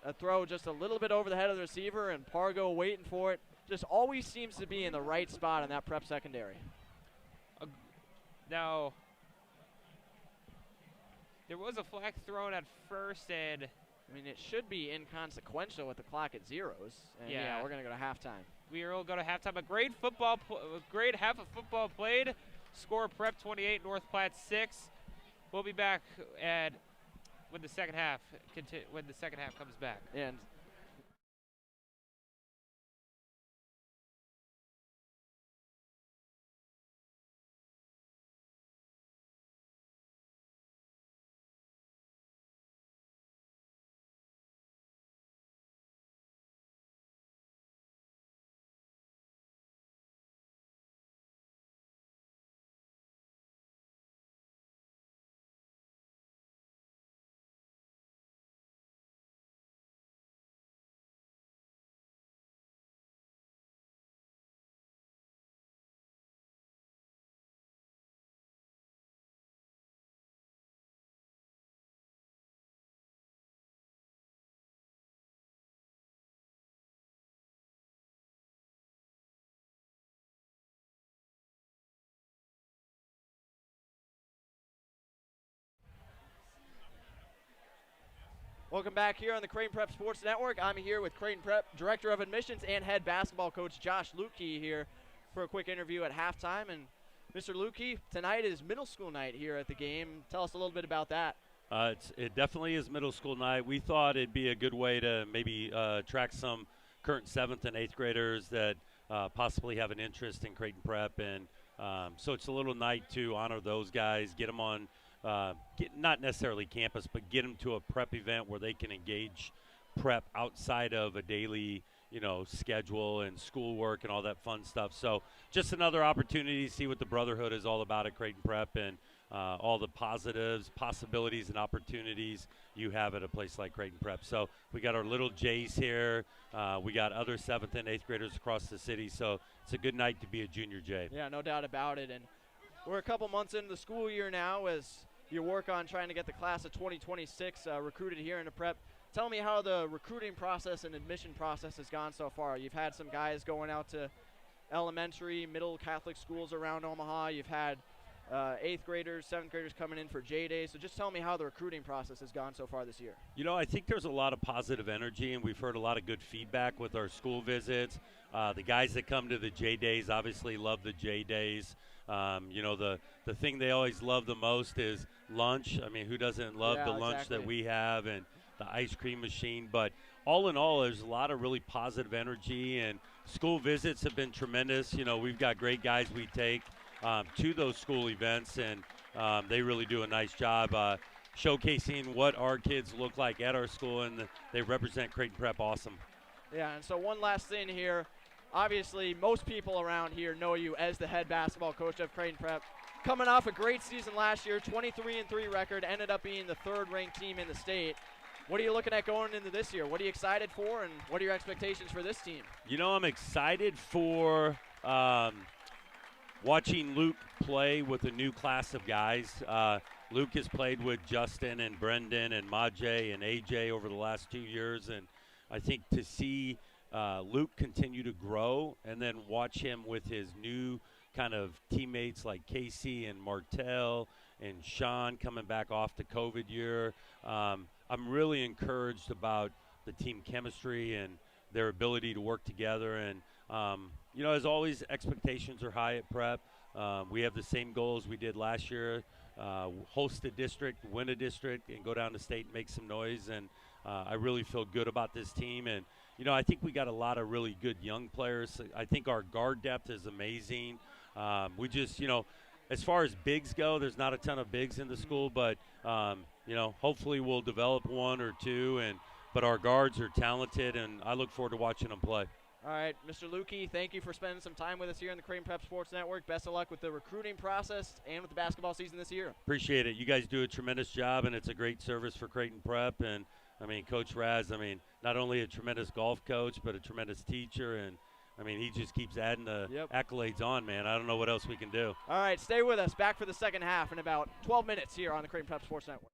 Speaker 2: a throw just a little bit over the head of the receiver, and Pargo waiting for it. Just always seems to be in the right spot in that Prep secondary.
Speaker 1: Now, there was a flag thrown at first, and
Speaker 2: I mean, it should be inconsequential with the clock at zeros. And yeah, we're going to go to halftime.
Speaker 1: We will go to halftime. A great great half of football played. Score Prep 28, North Platte 6. We'll be back when the second half comes back.
Speaker 2: And welcome back here on the Creighton Prep Sports Network. I'm here with Creighton Prep Director of Admissions and Head Basketball Coach Josh Lukey here for a quick interview at halftime. And Mr. Lukey, tonight is middle school night here at the game. Tell us a little bit about that.
Speaker 4: It definitely is middle school night. We thought it'd be a good way to maybe attract some current 7th and 8th graders that possibly have an interest in Creighton Prep. And so it's a little night to honor those guys, get them on, not necessarily campus, but get them to a prep event where they can engage prep outside of a daily schedule and schoolwork and all that fun stuff. So just another opportunity to see what the brotherhood is all about at Creighton Prep and all the positives, possibilities, and opportunities you have at a place like Creighton Prep. So we got our little Jays here. We got other 7th and 8th graders across the city. So it's a good night to be a junior Jay.
Speaker 2: Yeah, no doubt about it. And we're a couple months into the school year now as you work on trying to get the class of 2026 recruited here into Prep. Tell me how the recruiting process and admission process has gone so far. You've had some guys going out to elementary, middle Catholic schools around Omaha. You've had 8th graders, 7th graders coming in for J-Days. So just tell me how the recruiting process has gone so far this year.
Speaker 4: I think there's a lot of positive energy, and we've heard a lot of good feedback with our school visits. The guys that come to the J-Days obviously love the J-Days. The thing they always love the most is lunch. I mean, who doesn't love the lunch that we have and the ice cream machine? But all in all, there's a lot of really positive energy, and school visits have been tremendous. We've got great guys we take to those school events, and they really do a nice job showcasing what our kids look like at our school, and they represent Creighton Prep awesome.
Speaker 2: Yeah, and so one last thing here. Obviously, most people around here know you as the head basketball coach of Creighton Prep. Coming off a great season last year, 23-3 record, ended up being the 3rd-ranked team in the state. What are you looking at going into this year? What are you excited for, and what are your expectations for this team?
Speaker 4: I'm excited for watching Luke play with a new class of guys. Luke has played with Justin and Brendan and Majay and AJ over the last 2 years, and I think to see Luke continue to grow and then watch him with his new kind of teammates like Casey and Martell and Sean coming back off the COVID year. I'm really encouraged about the team chemistry and their ability to work together. And, as always, expectations are high at Prep. We have the same goals we did last year, host a district, win a district, and go down to state and make some noise. And I really feel good about this team. And, I think we got a lot of really good young players. I think our guard depth is amazing. We just, as far as bigs go, there's not a ton of bigs in the school, but, hopefully we'll develop 1 or 2. But our guards are talented, and I look forward to watching them play.
Speaker 2: All right, Mr. Lukey, thank you for spending some time with us here on the Creighton Prep Sports Network. Best of luck with the recruiting process and with the basketball season this year.
Speaker 4: Appreciate it. You guys do a tremendous job, and it's a great service for Creighton Prep. And, Coach Raz, not only a tremendous golf coach, but a tremendous teacher. And, he just keeps adding the accolades on, man. I don't know what else we can do.
Speaker 2: All right, stay with us. Back for the second half in about 12 minutes here on the Creighton Prep Sports Network.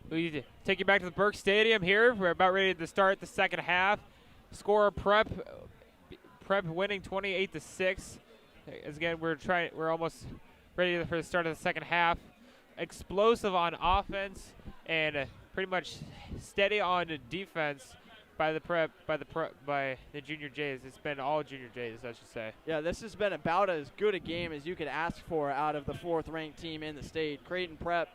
Speaker 1: We take you back to the Burke Stadium here. We're about ready to start the second half. Score Prep winning 28-6. As again, we're almost ready for the start of the second half. Explosive on offense and pretty much steady on defense by the Junior Jays. It's been all Junior Jays, I should say.
Speaker 2: Yeah, this has been about as good a game as you could ask for out of the 4th-ranked team in the state. Creighton Prep,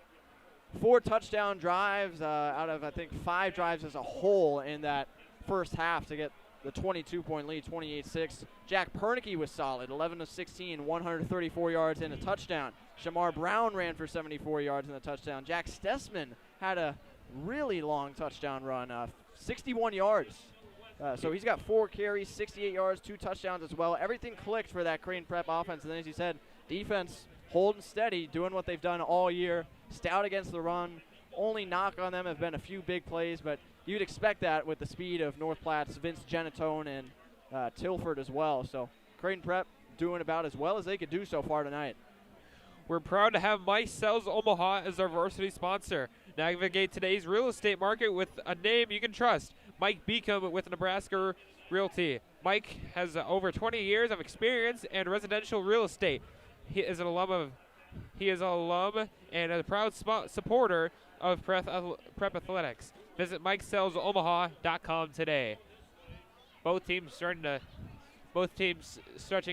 Speaker 2: 4 touchdown drives out of, I think, 5 drives as a whole in that first half to get the 22-point lead, 28-6. Jack Pernicke was solid, 11-16, 134 yards and a touchdown. Shamar Brown ran for 74 yards and a touchdown. Jack Stessman had a really long touchdown run, 61 yards. So he's got 4 carries, 68 yards, 2 touchdowns as well. Everything clicked for that Creighton Prep offense. And then, as you said, defense holding steady, doing what they've done all year. Stout against the run. Only knock on them have been a few big plays, but you'd expect that with the speed of North Platte's Vince Genatone and Tilford as well. So Creighton Prep doing about as well as they could do so far tonight.
Speaker 1: We're proud to have Mike Sells Omaha as our varsity sponsor. Navigate today's real estate market with a name you can trust. Mike Beacom with Nebraska Realty. Mike has over 20 years of experience in residential real estate. He is an alum and a proud supporter of Prep Athletics. Visit MikeSellsOmaha.com today. Both teams stretching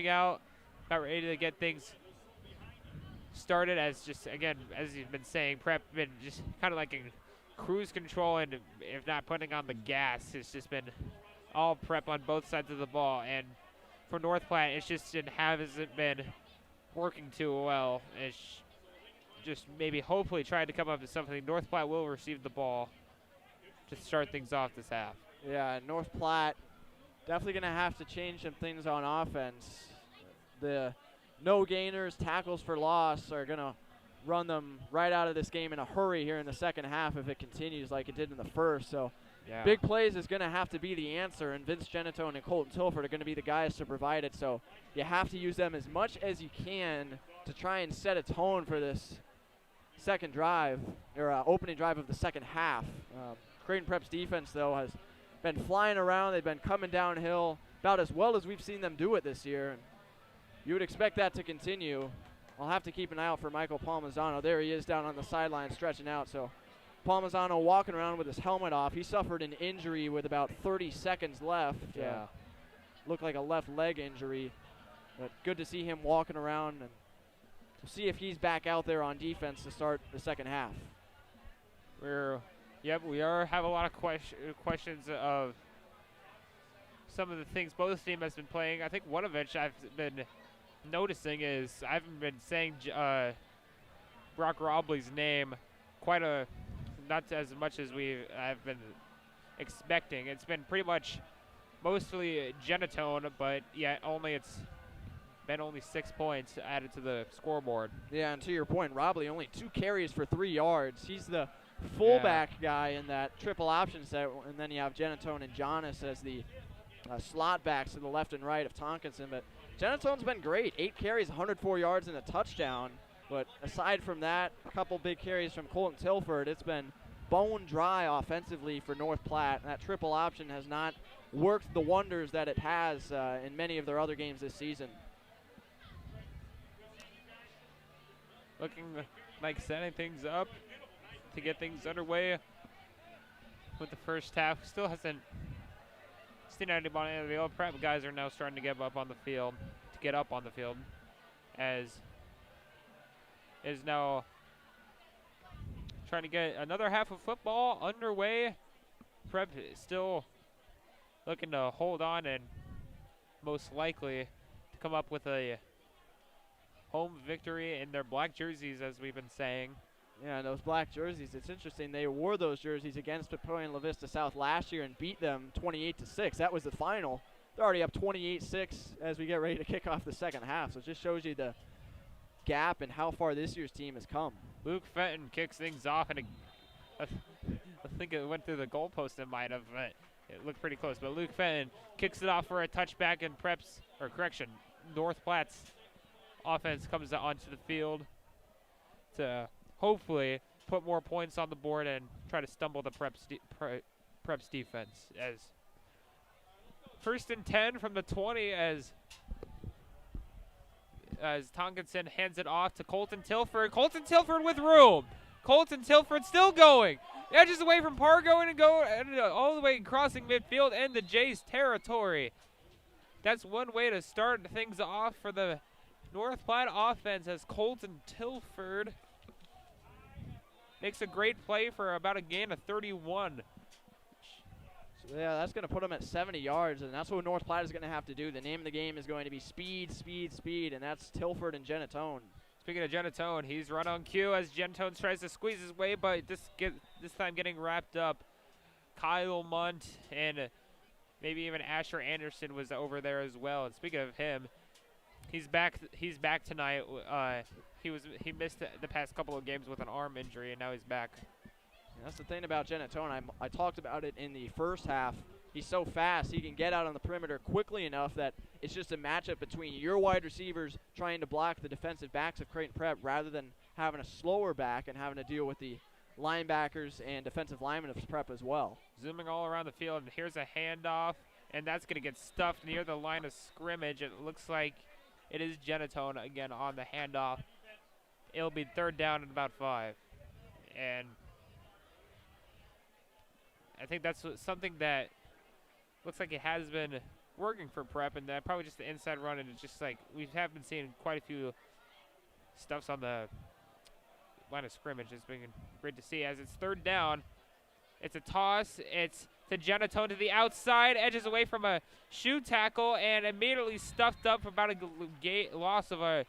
Speaker 1: out, about ready to get things started. As you've been saying, Prep been just kind of like in cruise control, and if not putting on the gas, it's just been all Prep on both sides of the ball. And for North Platte, it just hasn't been working too well. It's just maybe hopefully trying to come up with something. North Platte will receive the ball to start things off this half.
Speaker 2: Yeah, North Platte definitely going to have to change some things on offense. The no gainers, tackles for loss are going to run them right out of this game in a hurry here in the second half if it continues like it did in the first. So
Speaker 1: yeah,
Speaker 2: big plays is going to have to be the answer, and Vince Genatone and Colton Tilford are going to be the guys to provide it. So you have to use them as much as you can to try and set a tone for this second drive, or opening drive of the second half. Creighton Prep's defense, though, has been flying around. They've been coming downhill about as well as we've seen them do it this year. And you would expect that to continue. I'll have to keep an eye out for Michael Palmisano. There he is down on the sideline stretching out. So Palmisano walking around with his helmet off. He suffered an injury with about 30 seconds left.
Speaker 1: Yeah.
Speaker 2: Looked like a left leg injury. But good to see him walking around, and we'll see if he's back out there on defense to start the second half.
Speaker 1: We have a lot of questions of some of the things both teams has been playing. I think one of which I've been noticing is I haven't been saying Brock Robley's name not as much as I've been expecting. It's been pretty much mostly Genatone, but yet it's been only 6 points added to the scoreboard.
Speaker 2: Yeah, and to your point, Robley only 2 carries for 3 yards. He's the fullback guy in that triple option set, and then you have Genatone and Jonas as the slot backs to the left and right of Tonkinson. But Genatone's been great. 8 carries, 104 yards, and a touchdown. But aside from that, a couple big carries from Colton Tilford. It's been bone dry offensively for North Platte. That triple option has not worked the wonders that it has in many of their other games this season.
Speaker 1: Looking like setting things up to get things underway with the first half. Still hasn't seen anybody in the field. Prep guys are now starting to get up on the field, as is now trying to get another half of football underway. Prep is still looking to hold on and most likely to come up with a home victory in their black jerseys, as we've been saying.
Speaker 2: Yeah, those black jerseys, it's interesting. They wore those jerseys against Papillion La Vista South last year and beat them 28-6. That was the final. They're already up 28-6 as we get ready to kick off the second half. So it just shows you the gap and how far this year's team has come.
Speaker 1: Luke Fenton kicks things off, and I think it went through the goalpost. It might have, but it looked pretty close. But Luke Fenton kicks it off for a touchback, and North Platte's offense comes onto the field to hopefully put more points on the board and try to stumble the Prep's defense. As 1st and 10 from the 20 as Tonkinson hands it off to Colton Tilford. Colton Tilford with room. Colton Tilford still going. Edges away from Pargo and all the way crossing midfield and the Jays territory. That's one way to start things off for the North Platte offense as Colton Tilford makes a great play for about a gain of 31.
Speaker 2: So yeah, that's going to put him at 70 yards, and that's what North Platte is going to have to do. The name of the game is going to be speed, speed, speed, and that's Tilford and Genatone.
Speaker 1: Speaking of Genatone, he's run on cue as Genatone tries to squeeze his way, but this time getting wrapped up. Kyle Munt and maybe even Asher Anderson was over there as well. And speaking of him, he's back tonight. He missed the past couple of games with an arm injury, and now he's back.
Speaker 2: And that's the thing about Genatone. I talked about it in the first half. He's so fast, he can get out on the perimeter quickly enough that it's just a matchup between your wide receivers trying to block the defensive backs of Creighton Prep rather than having a slower back and having to deal with the linebackers and defensive linemen of Prep as well.
Speaker 1: Zooming all around the field, and here's a handoff, and that's going to get stuffed near the line of scrimmage. It looks like it is Genatone again on the handoff. It'll be 3rd down and about 5. And I think that's something that looks like it has been working for Prep, and that probably just the inside run, and it's just like we have been seeing quite a few stuffs on the line of scrimmage. It's been great to see as it's 3rd down. It's a toss. It's to Genatone to the outside, edges away from a shoe tackle, and immediately stuffed up for about a loss of a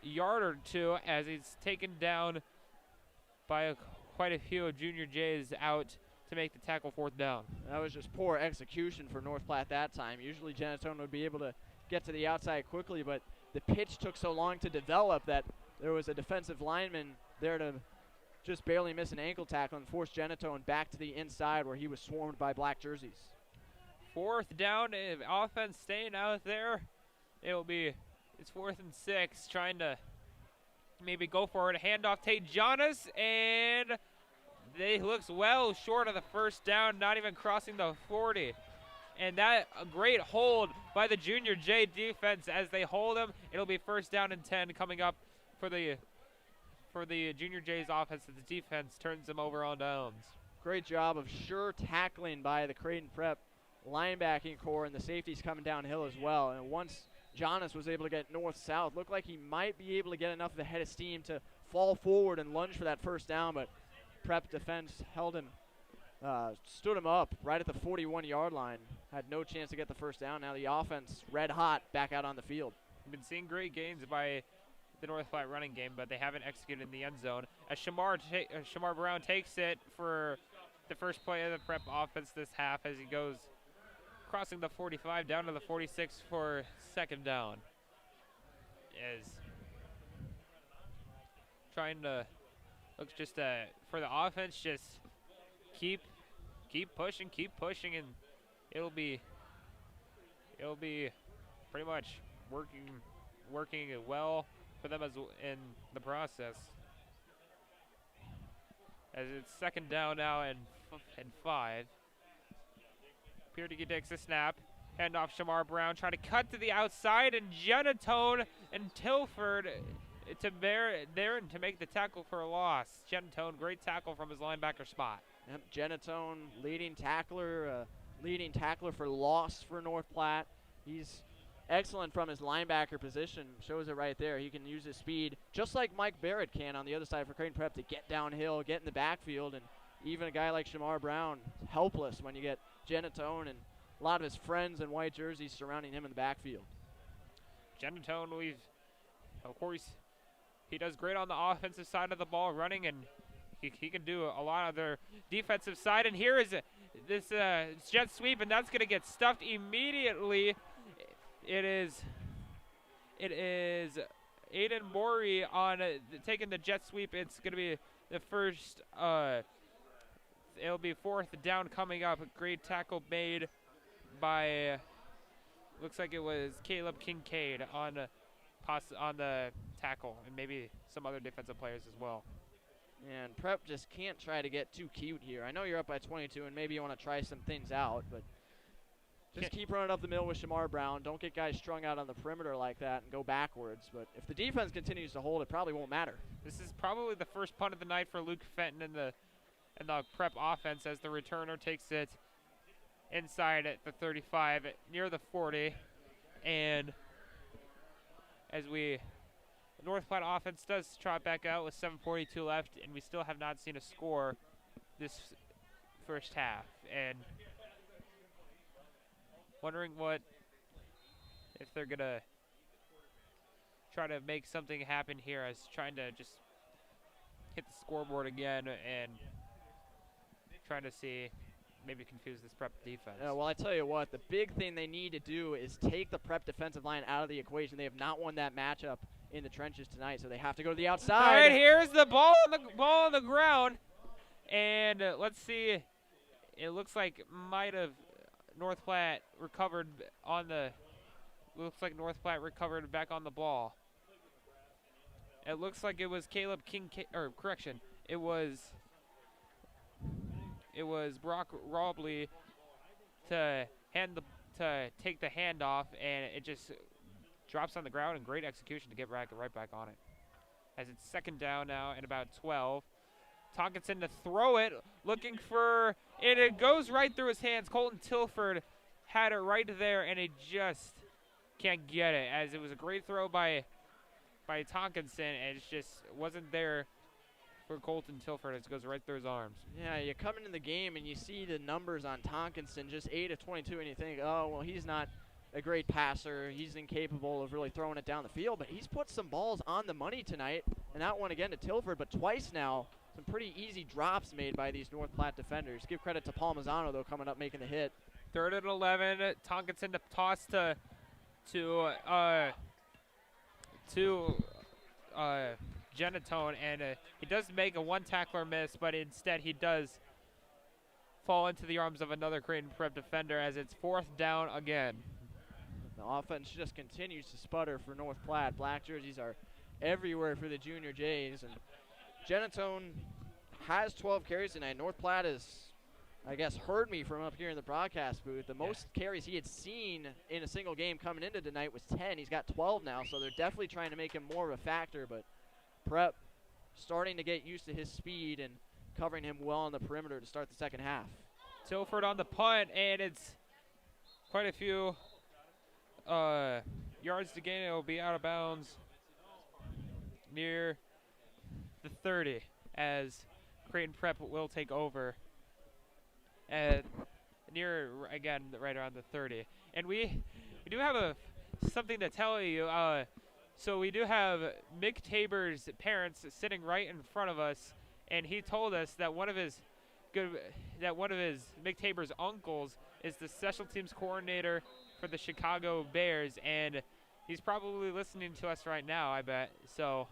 Speaker 1: yard or 2 as he's taken down by quite a few of Junior Jays out to make the tackle 4th down.
Speaker 2: That was just poor execution for North Platte that time. Usually Genatone would be able to get to the outside quickly, but the pitch took so long to develop that there was a defensive lineman there to just barely miss an ankle tackle and force Genatone back to the inside where he was swarmed by black jerseys.
Speaker 1: 4th down, if offense staying out there, it's 4th and 6, trying to maybe go for it. Handoff, Tate Jonas, and they looks well short of the 1st down, not even crossing the 40. And that a great hold by the Junior J defense as they hold him. It'll be 1st down and 10 coming up for the Junior J's offense as the defense turns them over on downs.
Speaker 2: Great job of sure tackling by the Creighton Prep linebacking core, and the safeties coming downhill as well. And once Jonas was able to get north-south, looked like he might be able to get enough of a head of steam to fall forward and lunge for that 1st down, but Prep defense held him, stood him up right at the 41-yard line. Had no chance to get the 1st down. Now the offense, red hot, back out on the field.
Speaker 1: We've been seeing great gains by the North Platte running game, but they haven't executed in the end zone. As Shamar Brown takes it for the first play of the Prep offense this half as he goes crossing the 45 down to the 46 for 2nd down. Is trying to looks just for the offense, just keep pushing, and it'll be pretty much working well for them as in the process. As it's 2nd down now and 5. Piertke takes a snap. Hand off Shamar Brown, trying to cut to the outside, and Genatone and Tilford to bear there and to make the tackle for a loss. Genatone, great tackle from his linebacker spot.
Speaker 2: Yep, Genatone, leading tackler for loss for North Platte. He's excellent from his linebacker position. Shows it right there. He can use his speed, just like Mike Barrett can on the other side for Creighton Prep, to get downhill, get in the backfield, and even a guy like Shamar Brown, helpless when you get Genatone and a lot of his friends in white jerseys surrounding him in the backfield.
Speaker 1: Genatone, of course, he does great on the offensive side of the ball running, and he can do a lot of their defensive side. And here is this jet sweep, and that's going to get stuffed immediately. It is Aiden Morey on taking the jet sweep. It's going to be the first. It'll be 4th down coming up. A great tackle made by looks like it was Caleb Kincaid on the tackle, and maybe some other defensive players as well.
Speaker 2: And Prep just can't try to get too cute here. I know you're up by 22, and maybe you want to try some things out, but just keep running up the middle with Shamar Brown. Don't get guys strung out on the perimeter like that and go backwards. But if the defense continues to hold, it probably won't matter.
Speaker 1: This is probably the first punt of the night for Luke Fenton in the Prep offense as the returner takes it inside at the 35, near the 40. And as the North Platte offense does trot back out with 7:42 left, and we still have not seen a score this first half. And wondering if they're going to try to make something happen here, as trying to just hit the scoreboard again and trying to see, maybe confuse this Prep defense.
Speaker 2: Well, I tell you what, the big thing they need to do is take the Prep defensive line out of the equation. They have not won that matchup in the trenches tonight, so they have to go to the outside.
Speaker 1: All right, here's the ball on the ground, and let's see. It looks like might have North Platte recovered on the. Looks like North Platte recovered back on the ball. It looks like it was Caleb King, or correction, it was Brock Robley to take the handoff, and it just drops on the ground, and great execution to get right back on it. As it's second down now and about 12. Tonkinson to throw it, looking for it. It goes right through his hands. Colton Tilford had it right there, and he just can't get it. As it was a great throw by Tonkinson, and it just wasn't there for Colton Tilford. It goes right through his arms.
Speaker 2: Yeah, you come into the game and you see the numbers on Tonkinson, just 8 of 22, and you think, oh, well, he's not a great passer. He's incapable of really throwing it down the field, but he's put some balls on the money tonight, and that one again to Tilford, but twice now. Some pretty easy drops made by these North Platte defenders. Give credit to Palmisano, though, coming up making the hit.
Speaker 1: 3rd and 11. Tonkinson to toss to Genatone, and he does make a one-tackler miss, but instead he does fall into the arms of another Creighton Prep defender as it's 4th down again.
Speaker 2: The offense just continues to sputter for North Platte. Black jerseys are everywhere for the Junior Jays, and Genatone has 12 carries tonight. North Platte has, I guess, heard me from up here in the broadcast booth. The most carries he had seen in a single game coming into tonight was 10. He's got 12 now, so they're definitely trying to make him more of a factor, but Prep starting to get used to his speed and covering him well on the perimeter to start the second half.
Speaker 1: Tilford on the punt, and it's quite a few yards to gain. It will be out of bounds near the 30 as Creighton Prep will take over at near, again, right around the 30. And we do have something to tell you. So we do have Mick Tabor's parents sitting right in front of us, and he told us that one of his Mick Tabor's uncles is the special teams coordinator for the Chicago Bears, and he's probably listening to us right now, I bet. So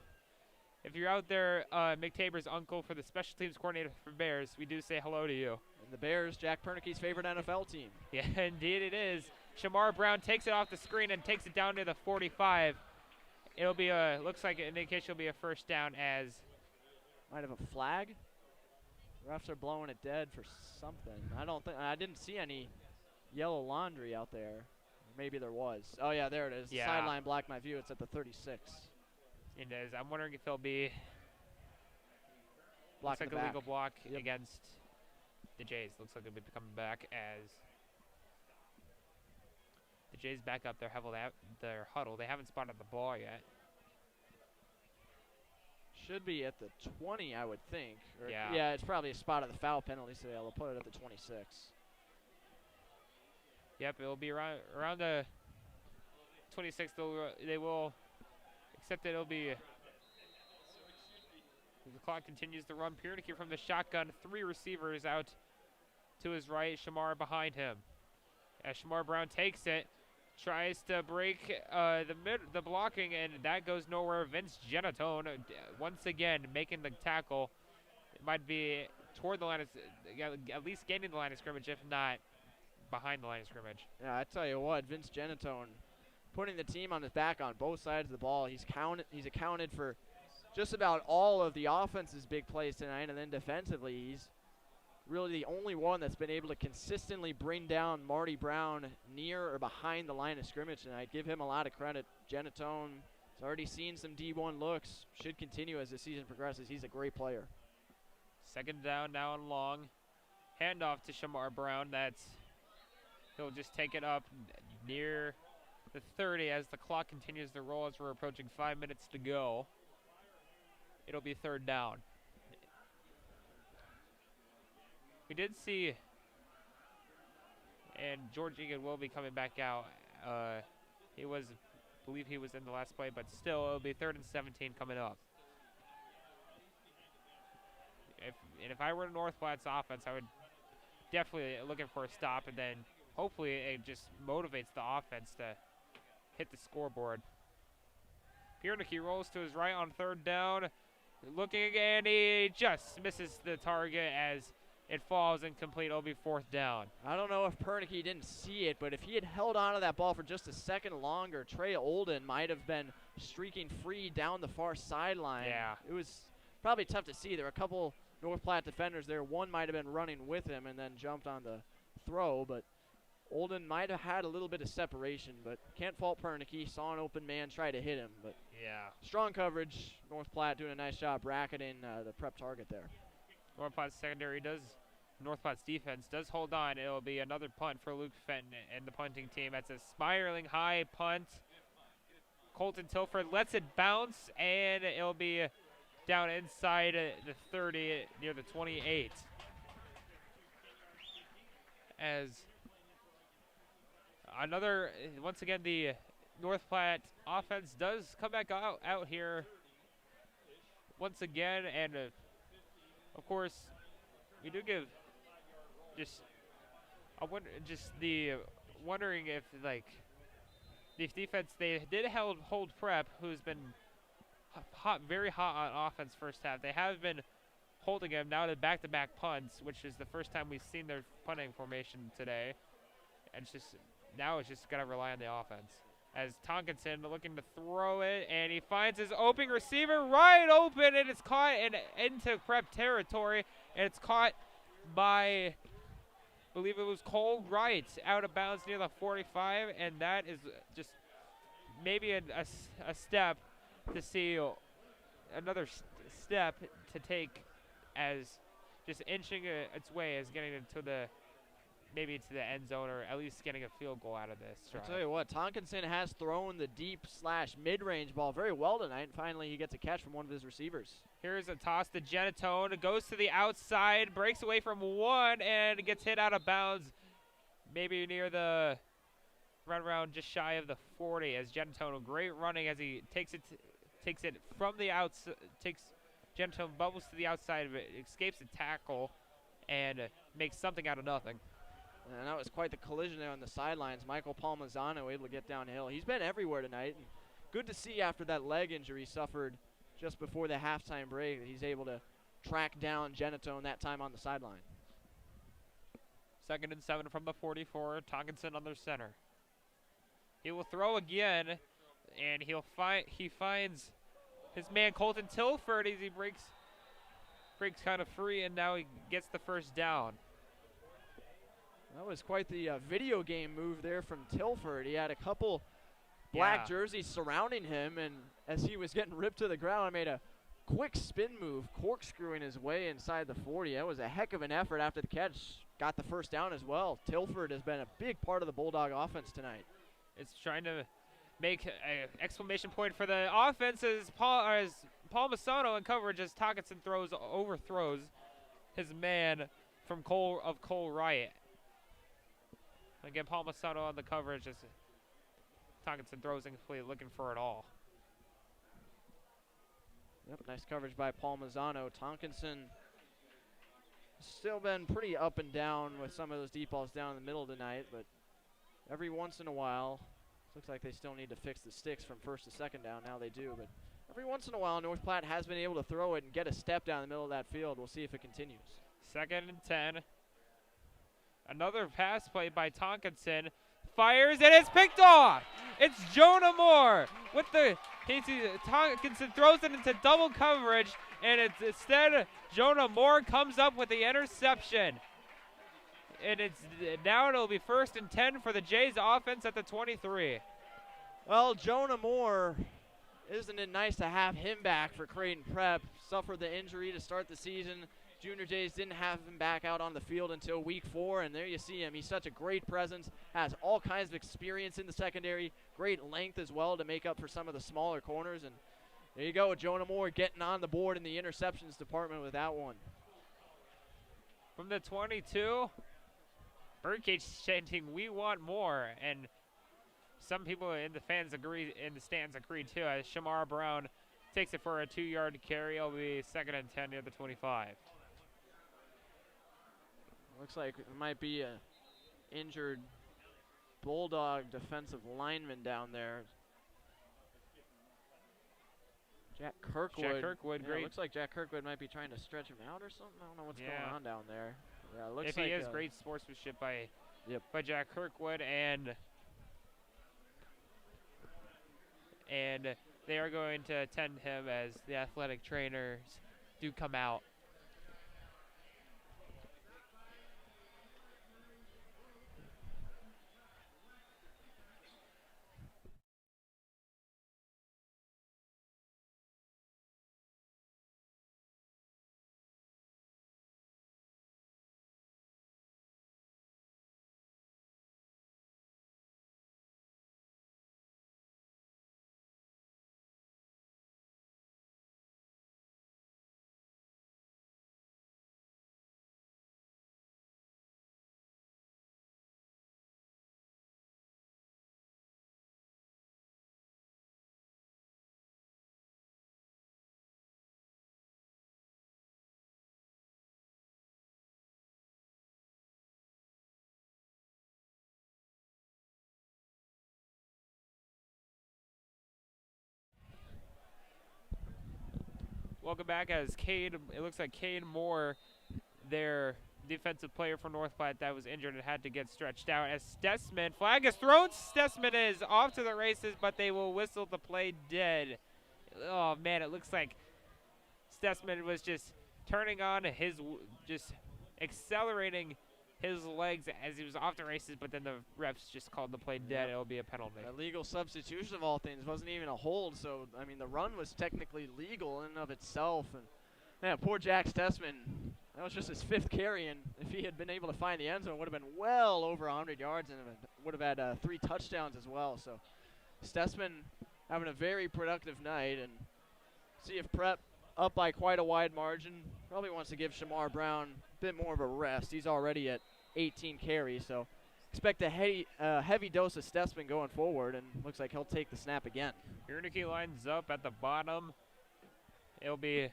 Speaker 1: if you're out there, Mick Tabor's uncle for the special teams coordinator for Bears, we do say hello to you.
Speaker 2: And the Bears, Jack Pernicke's favorite NFL team.
Speaker 1: Yeah, indeed it is. Shamar Brown takes it off the screen and takes it down to the 45. It'll be looks like an indication it'll be a first down, as
Speaker 2: might have a flag. Refs are blowing it dead for something. I didn't see any yellow laundry out there. Maybe there was. Oh yeah, there it is.
Speaker 1: Yeah.
Speaker 2: Sideline blocked my view. It's at the 36.
Speaker 1: It is. I'm wondering if it'll be
Speaker 2: block
Speaker 1: looks like a legal block
Speaker 2: Yep.
Speaker 1: against the Jays. Looks like it'll be coming back as the Jays back up their huddle. They haven't spotted the ball yet.
Speaker 2: Should be at the 20, I would think. Or
Speaker 1: Yeah.
Speaker 2: Yeah, it's probably a spot of the foul penalty, so they'll put it at the 26.
Speaker 1: Yep, it'll be around the 26. They will, except it'll be. The clock continues to run. Piernicky from the shotgun. 3 receivers out to his right. Shamar behind him. As Shamar Brown takes it, tries to break the blocking, and that goes nowhere. Vince Genatone once again making the tackle. It might be toward the line of, at least gaining the line of scrimmage, if not behind the line of scrimmage.
Speaker 2: Yeah, I tell you what, Vince Genatone putting the team on his back on both sides of the ball. He's accounted for just about all of the offense's big plays tonight, and then defensively, he's really the only one that's been able to consistently bring down Marty Brown near or behind the line of scrimmage tonight. Give him a lot of credit. Genatone has already seen some D1 looks. Should continue as the season progresses. He's a great player.
Speaker 1: Second down now and long. Handoff to Shamar Brown. He'll just take it up near the 30 as the clock continues to roll as we're approaching 5 minutes to go. It'll be third down. We did see, and George Egan will be coming back out. I believe he was in the last play, but still, it'll be 3rd and 17 coming up. If I were North Platte's offense, I would definitely looking for a stop, and then hopefully it just motivates the offense to hit the scoreboard. Piernicki rolls to his right on 3rd down. Looking again, he just misses the target as it falls incomplete. It'll be 4th down.
Speaker 2: I don't know if Piernicki didn't see it, but if he had held on to that ball for just a second longer, Trey Olden might have been streaking free down the far sideline.
Speaker 1: Yeah.
Speaker 2: It was probably tough to see. There were a couple North Platte defenders there. One might have been running with him and then jumped on the throw, but Olden might have had a little bit of separation, but can't fault Piernicki. Saw an open man try to hit him, but
Speaker 1: yeah.
Speaker 2: Strong coverage. North Platte doing a nice job bracketing the prep target there.
Speaker 1: North Platte's secondary North Platte's defense does hold on. It'll be another punt for Luke Fenton and the punting team. That's a spiraling high punt. Colton Tilford lets it bounce, and it'll be down inside the 30 near the 28. As once again, the North Platte offense does come back out here once again, and of course, we do give wondering if the defense, they did hold prep, who's been very hot on offense first half. They have been holding him now to back-to-back punts, which is the first time we've seen their punting formation today. And now it's just got to rely on the offense. As Tonkinson looking to throw it, and he finds his open receiver right open, and it's caught into prep territory, and it's caught by, I believe it was Cole Wright, out of bounds near the 45, and that is just maybe a step to see, another step to take as just inching its way as getting into the end zone, or at least getting a field goal out of this drive.
Speaker 2: I'll tell you what, Tonkinson has thrown the deep/mid-range ball very well tonight, and finally he gets a catch from one of his receivers.
Speaker 1: Here's a toss to Genatone. It goes to the outside, breaks away from one, and gets hit out of bounds, maybe near the right around just shy of the 40. As Genatone, great running as he takes it from the outside, Genatone bubbles to the outside of it, escapes the tackle, and makes something out of nothing.
Speaker 2: And that was quite the collision there on the sidelines. Michael Palmazzano able to get downhill. He's been everywhere tonight. And good to see after that leg injury he suffered just before the halftime break that he's able to track down Genatone that time on the sideline.
Speaker 1: 2nd and 7 from the 44. Tonkinson under center. He will throw again, and he finds his man Colton Tilford as he breaks kind of free, and now he gets the first down.
Speaker 2: That was quite the video game move there from Tilford. He had a couple black jerseys surrounding him, and as he was getting ripped to the ground, made a quick spin move, corkscrewing his way inside the 40. That was a heck of an effort after the catch. Got the first down as well. Tilford has been a big part of the Bulldog offense tonight.
Speaker 1: It's trying to make an exclamation point for the offense as Palmazzano in coverage as Tonkinson overthrows his man from Cole Wright. Again, Palmazzano on the coverage as Tonkinson throws incomplete, looking for it all.
Speaker 2: Yep, nice coverage by Palmazzano. Tonkinson still been pretty up and down with some of those deep balls down in the middle tonight, but every once in a while, looks like they still need to fix the sticks from 1st to 2nd down. Now they do, but every once in a while, North Platte has been able to throw it and get a step down the middle of that field. We'll see if it continues.
Speaker 1: 2nd and 10. Another pass play by Tonkinson. Fires, and it's picked off. It's Jonah Moore with the Casey Tonkinson throws it into double coverage, and instead Jonah Moore comes up with the interception. And now it'll be 1st and 10 for the Jays offense at the 23.
Speaker 2: Well, Jonah Moore, isn't it nice to have him back for Creighton Prep? Suffered the injury to start the season. Junior Jays didn't have him back out on the field until week 4, and there you see him. He's such a great presence, has all kinds of experience in the secondary, great length as well to make up for some of the smaller corners. And there you go, Jonah Moore getting on the board in the interceptions department with that one.
Speaker 1: From the 22, Birdcage chanting, "We want more," and some people in the stands agree too, as Shamar Brown takes it for a 2-yard carry. It'll be 2nd and 10 near the 25.
Speaker 2: Looks like it might be a injured Bulldog defensive lineman down there. Jack Kirkwood. Yeah,
Speaker 1: great.
Speaker 2: Looks like Jack Kirkwood might be trying to stretch him out or something. I don't know what's going on down there. Yeah, looks
Speaker 1: if
Speaker 2: like
Speaker 1: he is great sportsmanship by Jack Kirkwood, and they are going to attend him as the athletic trainers do come out. Welcome back as it looks like Cade Moore, their defensive player for North Platte that was injured and had to get stretched out. As flag is thrown, Stessman is off to the races, but they will whistle the play dead. Oh man, it looks like Stessman was just turning on just accelerating his legs as he was off the races, but then the refs just called the play dead. It'll be a penalty.
Speaker 2: A legal substitution of all things. Wasn't even a hold, so I mean the run was technically legal in and of itself. And man, poor Jack Stessman, that was just his 5th carry, and if he had been able to find the end zone, it would have been well over 100 yards and would have had 3 touchdowns as well. So Stessman having a very productive night, and see if Prep up by quite a wide margin. Probably wants to give Shamar Brown a bit more of a rest. He's already at 18 carries, so expect a heavy dose of Stessman going forward, and looks like he'll take the snap again.
Speaker 1: Yernicke lines up at the bottom. It'll be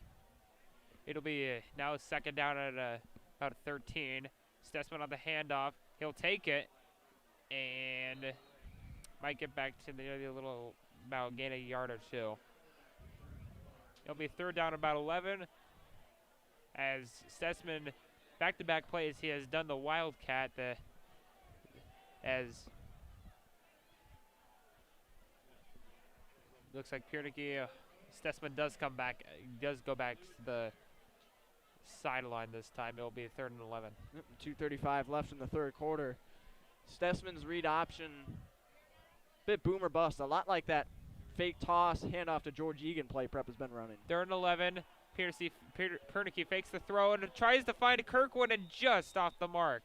Speaker 1: now 2nd down at about 13. Stessman on the handoff. He'll take it and might get back to the little about gain a yard or 2. It'll be 3rd down about 11 as Stessman back-to-back plays. He has done the Wildcat as looks like Piernicki. Stessman does go back to the sideline this time. It'll be 3rd and 11.
Speaker 2: 2:35 left in the 3rd quarter. Stessman's read option, bit boomer bust, a lot like that fake toss handoff to George Egan play Prep has been running.
Speaker 1: 3rd and 11. Piernicki fakes the throw and tries to find Kirkwood and just off the mark.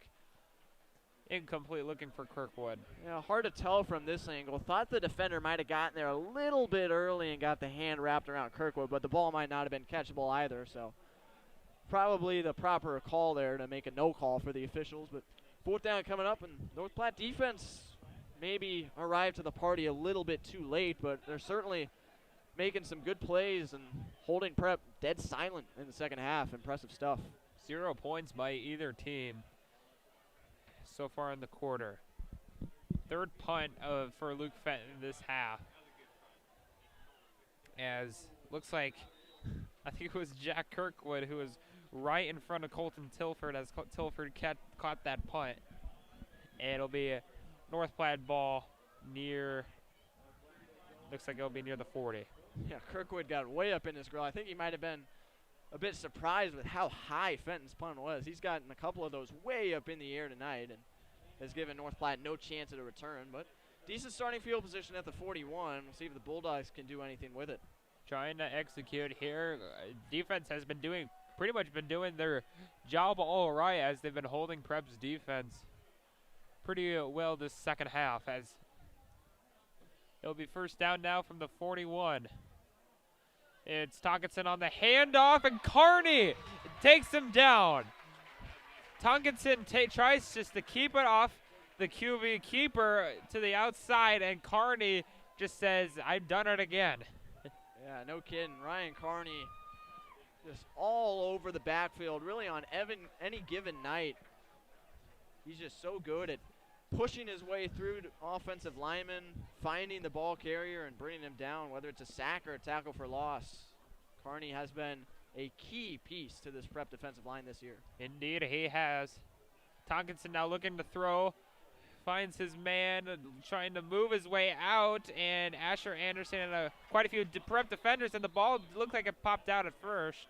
Speaker 1: Incomplete, looking for Kirkwood.
Speaker 2: Yeah, hard to tell from this angle. Thought the defender might have gotten there a little bit early and got the hand wrapped around Kirkwood, but the ball might not have been catchable either. So probably the proper call there to make a no call for the officials. But 4th down coming up, and North Platte defense maybe arrived to the party a little bit too late, but they're certainly making some good plays and holding Prep dead silent in the 2nd half. Impressive stuff.
Speaker 1: 0 points by either team so far in the quarter. 3rd punt for Luke Fenton this half. As looks like, I think it was Jack Kirkwood who was right in front of Colton Tilford as Tilford caught that punt. And it'll be a North Platte ball near, looks like it'll be near the 40.
Speaker 2: Yeah, Kirkwood got way up in his grill. I think he might have been a bit surprised with how high Fenton's punt was. He's gotten a couple of those way up in the air tonight and has given North Platte no chance at a return. But decent starting field position at the 41. We'll see if the Bulldogs can do anything with it.
Speaker 1: Trying to execute here. Defense has been doing pretty much their job all right as they've been holding Prep's defense pretty well this second half, as it'll be first down now from the 41. It's Tonkinson on the handoff, and Carney takes him down. Tonkinson tries just to keep it off the QB keeper to the outside, and Carney just says, I've done it again.
Speaker 2: Yeah, no kidding. Ryan Carney just all over the backfield, really on any given night. He's just so good at pushing his way through to offensive linemen, finding the ball carrier and bringing him down, whether it's a sack or a tackle for loss. Carney has been a key piece to this Prep defensive line this year.
Speaker 1: Indeed, he has. Tonkinson now looking to throw. Finds his man, trying to move his way out, and Asher Anderson and quite a few Prep defenders, and the ball looked like it popped out at first.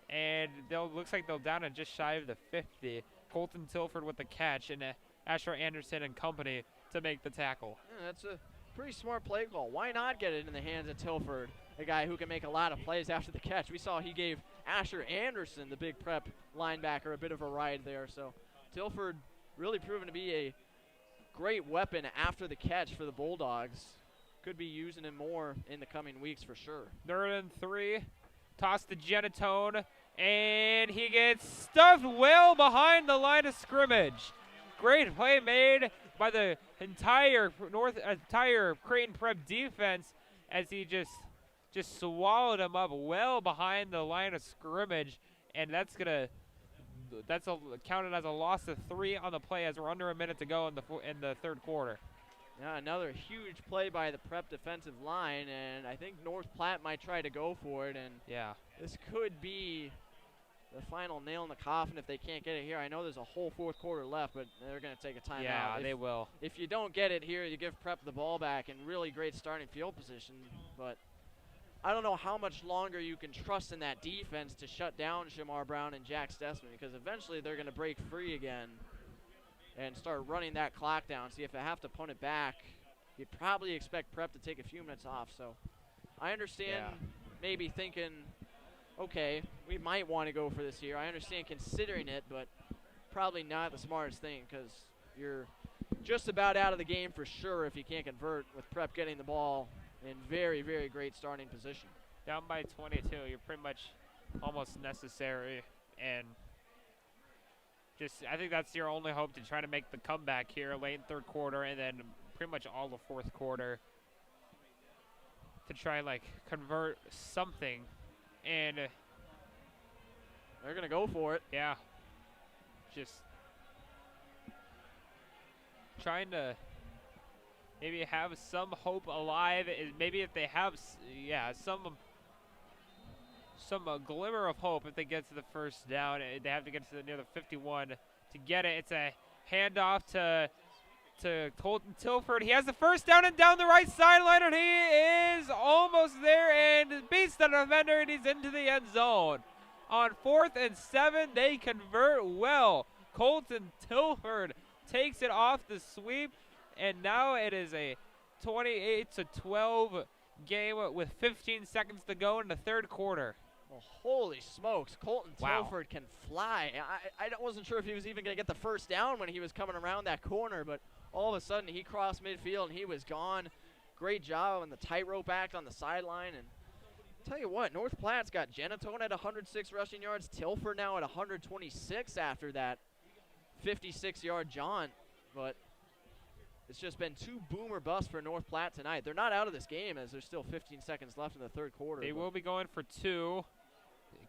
Speaker 1: And looks like they'll down it just shy of the 50. Colton Tilford with the catch, and Asher Anderson and company to make the tackle.
Speaker 2: Yeah, that's a pretty smart play call. Why not get it in the hands of Tilford, a guy who can make a lot of plays after the catch? We saw he gave Asher Anderson, the big Prep linebacker, a bit of a ride there. So Tilford really proven to be a great weapon after the catch for the Bulldogs. Could be using him more in the coming weeks for sure.
Speaker 1: 3rd and 3. Toss to Genatone, and he gets stuffed well behind the line of scrimmage. Great play made by the entire Creighton Prep defense as he just swallowed him up well behind the line of scrimmage, and that's counted as a loss of 3 on the play as we're under a minute to go in the third quarter.
Speaker 2: Yeah, another huge play by the Prep defensive line, and I think North Platte might try to go for it, and
Speaker 1: yeah,
Speaker 2: this could be the final nail in the coffin if they can't get it here. I know there's a whole fourth quarter left, but they're going to take a timeout.
Speaker 1: Yeah, they will.
Speaker 2: If you don't get it here, you give Prep the ball back in really great starting field position, but I don't know how much longer you can trust in that defense to shut down Shamar Brown and Jack Stessman, because eventually they're going to break free again and start running that clock down. See, if they have to punt it back, you'd probably expect Prep to take a few minutes off. So I understand maybe thinking, okay, we might want to go for this here. I understand considering it, but probably not the smartest thing, because you're just about out of the game for sure if you can't convert, with Prep getting the ball in very, very great starting position.
Speaker 1: Down by 22, you're pretty much almost necessary, and I think that's your only hope to try to make the comeback here late in third quarter, and then pretty much all the fourth quarter to try and convert something. And
Speaker 2: they're gonna go for it.
Speaker 1: Yeah, just trying to maybe have some hope alive. Maybe if they have some glimmer of hope, if they get to the first down, they have to get to near the 51 to get it. It's a handoff to Colton Tilford. He has the first down and down the right sideline, and he is almost there and beats the defender, and he's into the end zone. On 4th and 7, they convert well. Colton Tilford takes it off the sweep, and now it is a 28-12 game with 15 seconds to go in the third quarter.
Speaker 2: Well, holy smokes, Colton Tilford can fly. I wasn't sure if he was even going to get the first down when he was coming around that corner, but all of a sudden he crossed midfield and he was gone. Great job on the tightrope act on the sideline. And tell you what, North Platte's got Genatone at 106 rushing yards, Tilford now at 126 after that 56-yard jaunt. But it's just been 2 boom or bust for North Platte tonight. They're not out of this game as there's still 15 seconds left in the third quarter.
Speaker 1: They will be going for 2.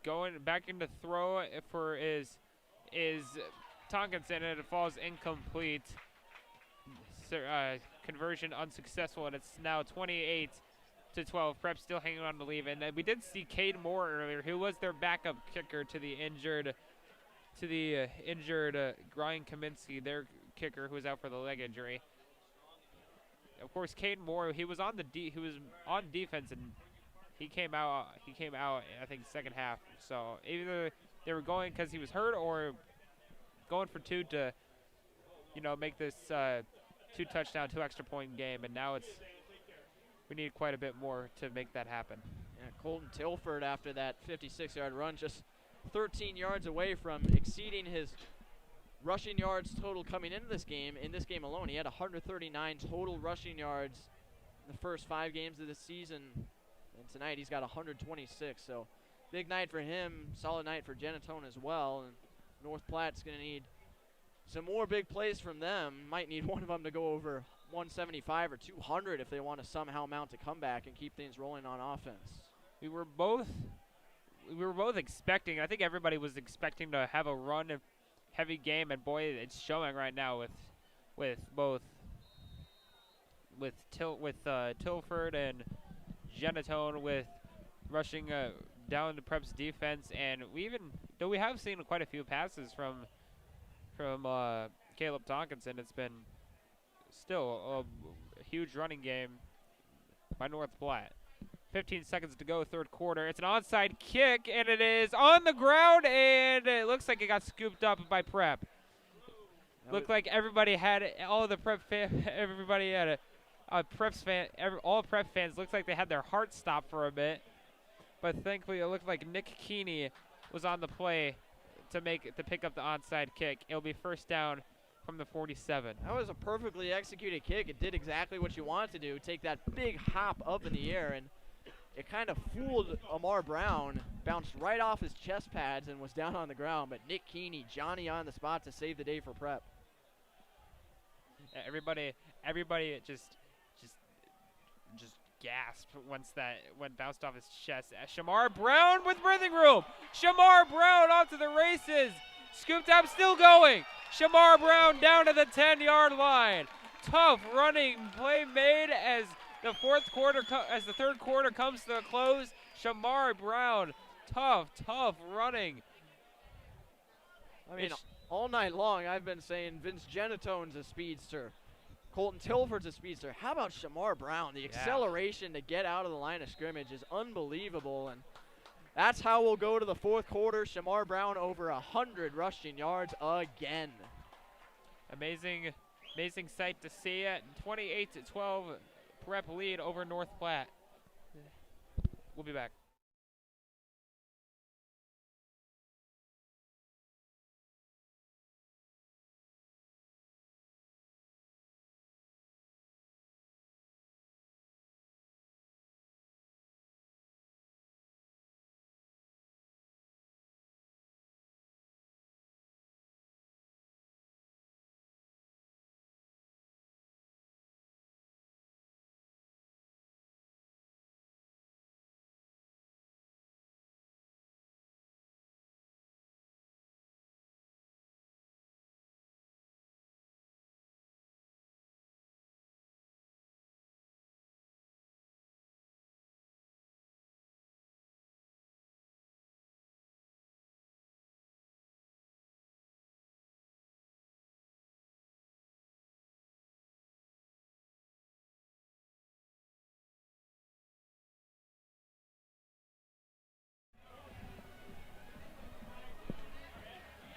Speaker 1: Going back into throw for is Tonkinson, and it falls incomplete. Conversion unsuccessful, and it's now 28-12. Prep still hanging on to leave, and we did see Cade Moore earlier, who was their backup kicker to the injured Ryan Kaminsky, their kicker, who was out for the leg injury. of course, Caden Moore, he was on defense, and he came out. I think second half. So either they were going because he was hurt, or going for two to, make this 2 touchdown, 2 extra point game. And now we need quite a bit more to make that happen.
Speaker 2: Yeah, Colton Tilford, after that 56-yard run, just 13 yards away from exceeding his rushing yards total coming into this game. In this game alone, he had 139 total rushing yards in the first 5 games of the season. And tonight he's got 126. So big night for him, solid night for Genatone as well. And North Platte's going to need some more big plays from them. Might need one of them to go over 175 or 200 if they want to somehow mount a comeback and keep things rolling on offense.
Speaker 1: We were both expecting. I think everybody was expecting to have a run of heavy game, and boy, it's showing right now with Tilford and Genatone with rushing down the Prep's defense, and we have seen quite a few passes from Caleb Tonkinson. It's been still a huge running game by North Platte. 15 seconds to go, third quarter. It's an onside kick, and it is on the ground, and it looks like it got scooped up by Prep. Looked like everybody had all the Prep everybody had a Prep fan. All Prep fans looked like they had their heart stopped for a bit, but thankfully it looked like Nick Keeney was on the play to pick up the onside kick. It'll be first down from the 47.
Speaker 2: That was a perfectly executed kick. It did exactly what you want to do, take that big hop up in the air, and it kind of fooled Amar Brown, bounced right off his chest pads and was down on the ground, but Nick Keeney, Johnny on the spot to save the day for Prep.
Speaker 1: Everybody just gasped once that bounced off his chest. Shamar Brown with breathing room. Shamar Brown off to the races. Scooped up, still going. Shamar Brown down to the 10-yard line. Tough running play made as the third quarter comes to a close. Shamar Brown, tough running.
Speaker 2: I mean, all night long I've been saying Vince Genatone's a speedster. Colton Tilford's a speedster. How about Shamar Brown? The acceleration to get out of the line of scrimmage is unbelievable, and that's how we'll go to the fourth quarter. Shamar Brown over 100 rushing yards again.
Speaker 1: Amazing sight to see it. 28-12 Prep lead over North Platte. We'll be back.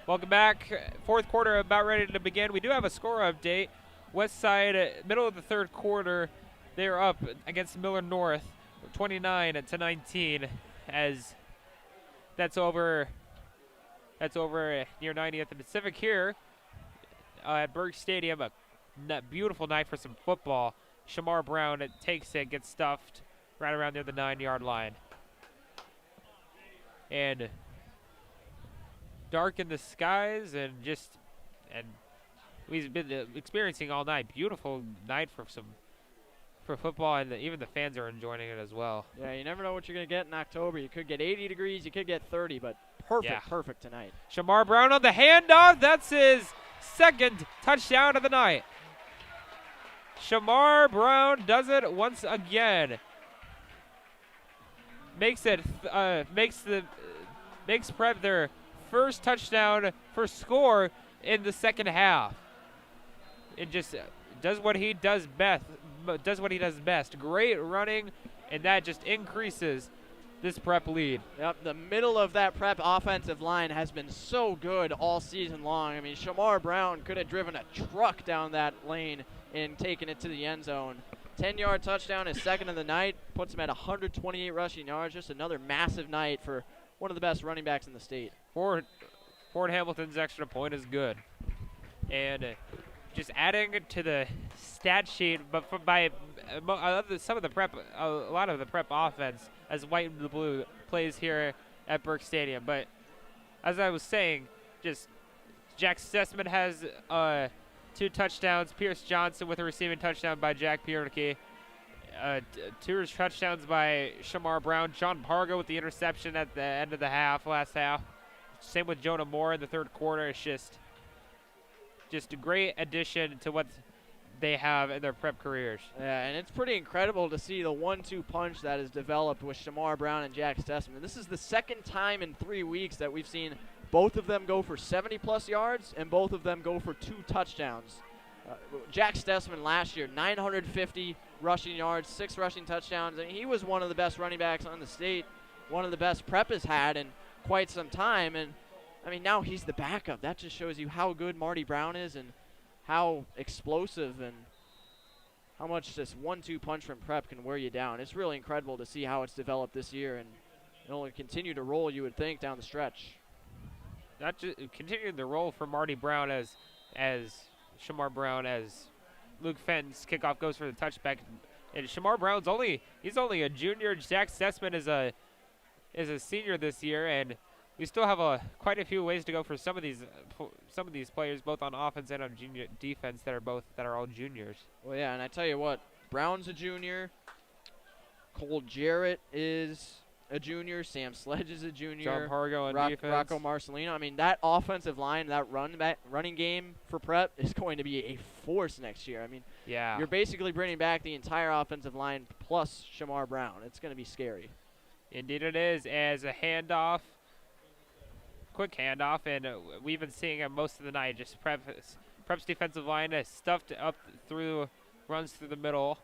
Speaker 1: Welcome back. Fourth quarter about ready to begin. We do have a score update. West Side, middle of the third quarter, they are up against Miller North, 29-19, as that's over near 90th and Pacific here at Berg Stadium. A beautiful night for some football. Shamar Brown takes it, gets stuffed right around near the 9-yard line. And dark in the skies, and we've been experiencing all night. Beautiful night for football, and even the fans are enjoying it as well.
Speaker 2: Yeah, you never know what you're going to get in October. You could get 80 degrees, you could get 30, but perfect tonight.
Speaker 1: Shamar Brown on the handoff. That's his second touchdown of the night. Shamar Brown does it once again. Makes Prep their first touchdown, first score in the second half. And just does what he does best. Great running, and that just increases this Prep lead.
Speaker 2: Yep, the middle of that Prep offensive line has been so good all season long. I mean, Shamar Brown could have driven a truck down that lane and taken it to the end zone. 10-yard touchdown, his second of the night, puts him at 128 rushing yards. Just another massive night for one of the best running backs in the state.
Speaker 1: Ford Hamilton's extra point is good. And just adding to the stat sheet, but by a lot of the Prep offense as white and blue plays here at Burke Stadium. But as I was saying, just Jack Stessman has 2 touchdowns. Pierce Johnson with a receiving touchdown by Jack Piernicki. 2 touchdowns by Shamar Brown. John Pargo with the interception at the end of the last half. Same with Jonah Moore in the third quarter. It's just a great addition to what they have in their Prep careers.
Speaker 2: Yeah, and it's pretty incredible to see the 1-2 punch that has developed with Shamar Brown and Jack Stessman. This is the second time in 3 weeks that we've seen both of them go for 70-plus yards and both of them go for 2 touchdowns. Jack Stessman last year, 950 rushing yards, 6 rushing touchdowns. And he was one of the best running backs on the state, one of the best Prep has had in quite some time. And, I mean, now he's the backup. That just shows you how good Marty Brown is and how explosive and how much this 1-2 punch from Prep can wear you down. It's really incredible to see how it's developed this year, and it'll continue to roll, you would think, down the stretch.
Speaker 1: Not just continuing the roll for Marty Brown as Shamar Brown, as Luke Fenton's kickoff goes for the touchback. And Shamar Brown's only a junior. Jack Stessman is a senior this year, and we still have quite a few ways to go for some of these players, both on offense and on junior defense, that are all juniors.
Speaker 2: Well, yeah, and I tell you what, Brown's a junior. Cole Jarrett is a junior. Sam Sledge is a junior.
Speaker 1: John Pargo on defense.
Speaker 2: Rocco Marcelino. I mean, that offensive line, that running game for Prep is going to be a force next year. I mean,
Speaker 1: yeah,
Speaker 2: you're basically bringing back the entire offensive line plus Shamar Brown. It's going to be scary.
Speaker 1: Indeed it is. As a quick handoff, and we've been seeing it most of the night. Just Prep's defensive line is stuffed up through, runs through the middle.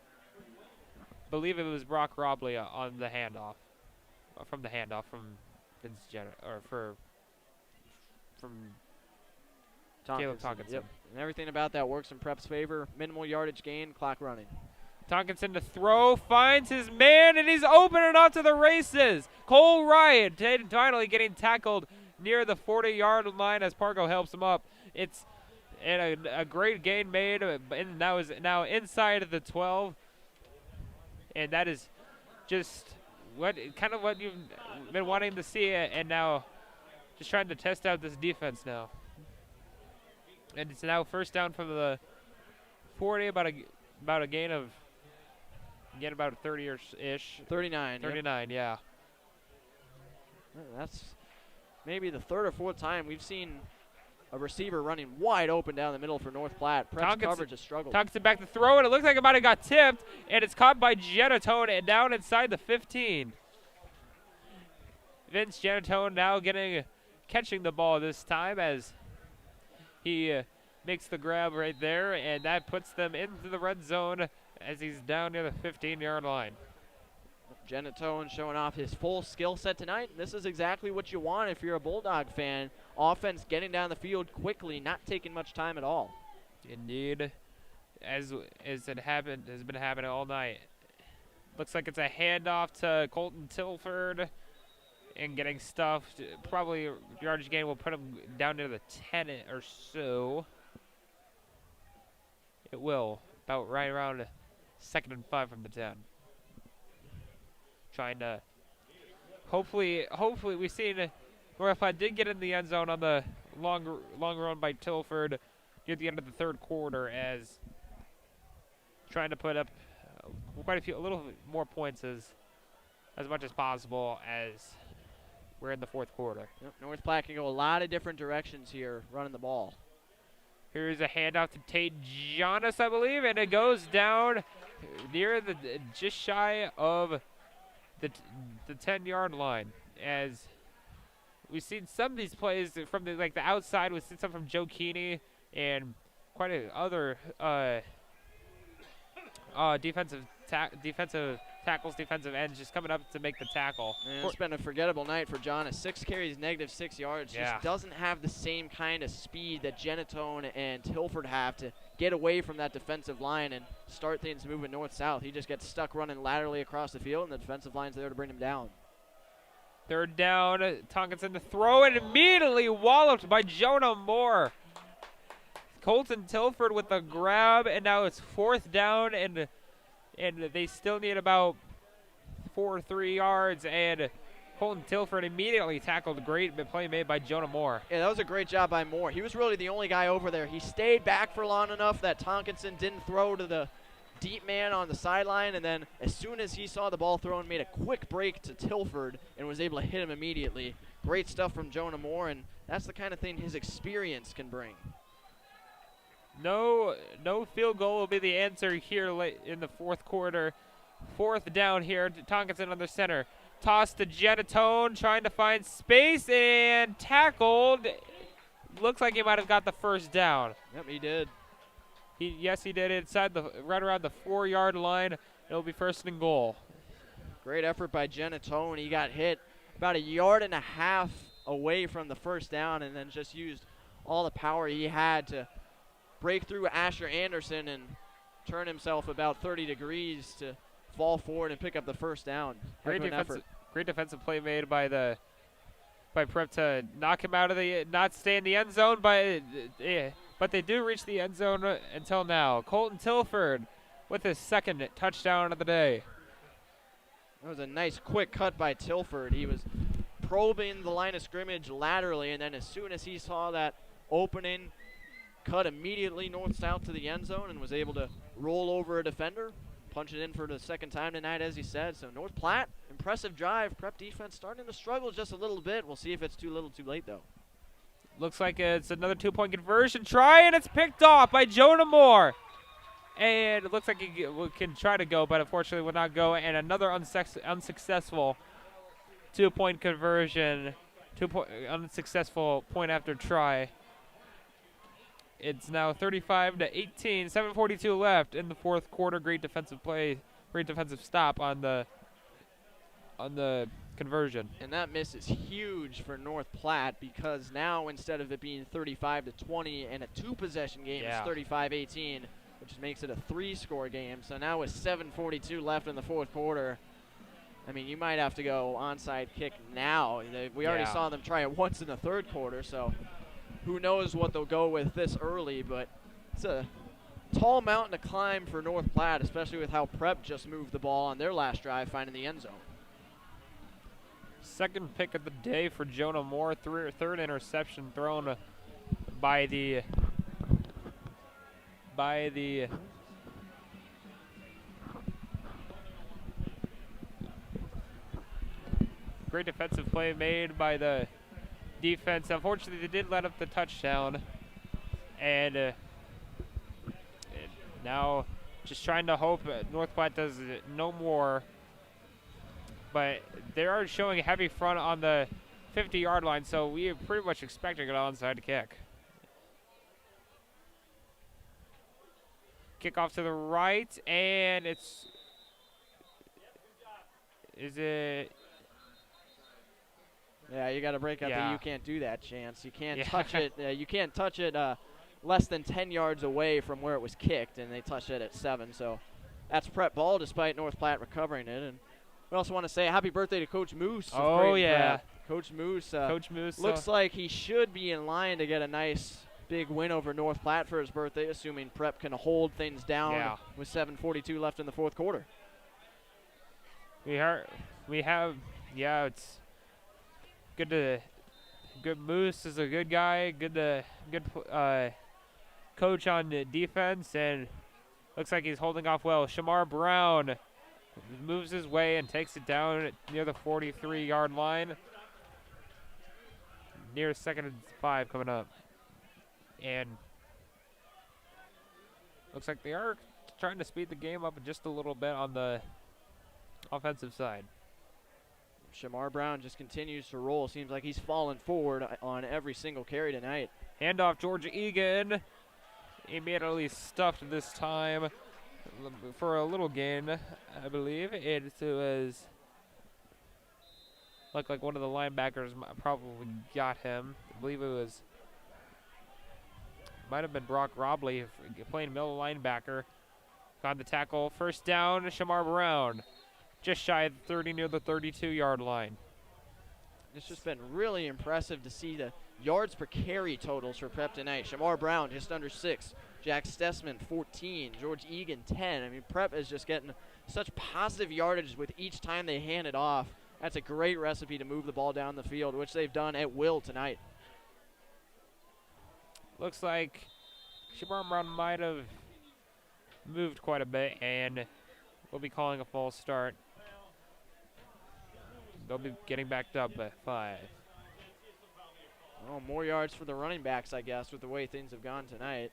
Speaker 1: Believe it was Brock Robley on the handoff, from Vince Jenner, or from Caleb Tonkinson.
Speaker 2: Yep. And everything about that works in Prep's favor. Minimal yardage gain, clock running.
Speaker 1: Tonkinson to throw, finds his man, and he's opening up to the races. Cole Ryan finally getting tackled near the 40-yard line as Pargo helps him up. It's a great gain made, and that was now inside of the 12. And that is just what you've been wanting to see, and now just trying to test out this defense now. And it's now first down from the 40, about a gain of about 30-ish.
Speaker 2: 39.
Speaker 1: 39, yeah.
Speaker 2: That's maybe the third or fourth time we've seen a receiver running wide open down the middle for North Platte. Prep's coverage has struggled.
Speaker 1: Tonkinson back to throw, and it looks like it might have got tipped, and it's caught by Genatone and down inside the 15. Vince Genatone now catching the ball this time as he makes the grab right there, and that puts them into the red zone as he's down near the 15-yard line.
Speaker 2: Genatone showing off his full skill set tonight. This is exactly what you want if you're a Bulldog fan. Offense getting down the field quickly, not taking much time at all.
Speaker 1: Indeed, as it has been happening all night. Looks like it's a handoff to Colton Tilford and getting stuffed. Probably yardage gain will put him down near the 10 or so. It will, about right around 2nd and 5 from the 10. Trying to hopefully we've seen North Platte did get in the end zone on the long run by Tilford near the end of the third quarter, as trying to put up a little more points as much as possible as we're in the fourth quarter.
Speaker 2: Yep, North Platte can go a lot of different directions here running the ball.
Speaker 1: Here's a handoff to Tate Jonas, I believe, and it goes down near just shy of the 10-yard line. As we've seen some of these plays from the outside. We've seen some from Joe Keeney and quite a other defensive tackles, defensive ends just coming up to make the tackle.
Speaker 2: And it's been a forgettable night for John. 6 carries, -6 yards. Just doesn't have the same kind of speed that Genatone and Tilford have to get away from that defensive line and start things moving north-south. He just gets stuck running laterally across the field, and the defensive line's there to bring him down.
Speaker 1: 3rd down, Tonkinson to throw it, immediately walloped by Jonah Moore. Colton Tilford with the grab, and now it's 4th down, and they still need about 3 yards, and Colton Tilford immediately tackled. Great play made by Jonah Moore.
Speaker 2: Yeah, that was a great job by Moore. He was really the only guy over there. He stayed back for long enough that Tonkinson didn't throw to the deep man on the sideline, and then as soon as he saw the ball thrown, made a quick break to Tilford and was able to hit him immediately. Great stuff from Jonah Moore, and that's the kind of thing his experience can bring.
Speaker 1: No field goal will be the answer here late in the 4th quarter. 4th down here. Tonkinson on the center. Toss to Genatone, trying to find space, and tackled. Looks like he might have got the 1st down.
Speaker 2: Yep, he did.
Speaker 1: Yes, he did. Inside right around the 4-yard line. It'll be 1st and goal.
Speaker 2: Great effort by Genatone. He got hit about 1.5 yards away from the 1st down, and then just used all the power he had to break through Asher Anderson and turn himself about 30 degrees to fall forward and pick up the 1st down.
Speaker 1: Great defensive play made by Prep to knock him out of not stay in the end zone, but they do reach the end zone until now. Colton Tilford with his 2nd touchdown of the day.
Speaker 2: That was a nice quick cut by Tilford. He was probing the line of scrimmage laterally, and then as soon as he saw that opening, cut immediately north-south to the end zone and was able to roll over a defender, punch it in for the 2nd time tonight, as he said. So North Platte, impressive drive. Prep defense starting to struggle just a little bit. We'll see if it's too little too late, though.
Speaker 1: Looks like it's another 2-point conversion try, and it's picked off by Jonah Moore. And it looks like he can try to go, but unfortunately will not go. And another unsuccessful 2-point conversion, unsuccessful point after try. It's now 35-18, 7:42 left in the 4th quarter. Great defensive play, great defensive stop on the conversion.
Speaker 2: And that miss is huge for North Platte, because now instead of it being 35-20 and a 2-possession game, it's 35-18, which makes it a 3-score game. So now with 7:42 left in the 4th quarter, I mean, you might have to go onside kick now. We already saw them try it once in the 3rd quarter, so who knows what they'll go with this early, but it's a tall mountain to climb for North Platte, especially with how Prep just moved the ball on their last drive, finding the end zone.
Speaker 1: 2nd pick of the day for Jonah Moore, 3rd interception thrown by the great defensive play made by the defense. Unfortunately, they did let up the touchdown, and now just trying to hope North Platte does no more. But they are showing a heavy front on the 50-yard line, so we are pretty much expecting an onside kick. Kickoff to the right, and is it?
Speaker 2: Yeah, you got to break out the "you can't do that" chance. You can't touch it. You can't touch it less than 10 yards away from where it was kicked, and they touched it at 7. So that's Prep ball, despite North Platte recovering it. And we also want to say happy birthday to Coach Moose.
Speaker 1: Oh yeah,
Speaker 2: Coach Moose.
Speaker 1: Coach Moose
Speaker 2: looks like he should be in line to get a nice big win over North Platte for his birthday, assuming Prep can hold things down with 7:42 left in the 4th quarter.
Speaker 1: It's good. Moose is a good guy. Good coach on the defense, and looks like he's holding off well. Shamar Brown moves his way and takes it down near the 43-yard line. Near 2nd and 5 coming up. And looks like they are trying to speed the game up just a little bit on the offensive side.
Speaker 2: Shamar Brown just continues to roll. Seems like he's fallen forward on every single carry tonight.
Speaker 1: Handoff, Georgia Egan. Immediately stuffed this time. for a little gain, I believe. It was looked like one of the linebackers probably got him. I believe it was might have been Brock Robley playing middle linebacker. Got the tackle. First down, Shamar Brown. Just shy of 30 near the 32-yard line.
Speaker 2: It's just been really impressive to see the yards per carry totals for Prep tonight. Shamar Brown just under 6. Jack Stessman 14. George Egan 10. I mean, Prep is just getting such positive yardage with each time they hand it off. That's a great recipe to move the ball down the field, which they've done at will tonight.
Speaker 1: Looks like Shamar Brown might have moved quite a bit, and we'll be calling a false start. They'll be getting backed up at 5.
Speaker 2: Oh, more yards for the running backs, I guess, with the way things have gone tonight.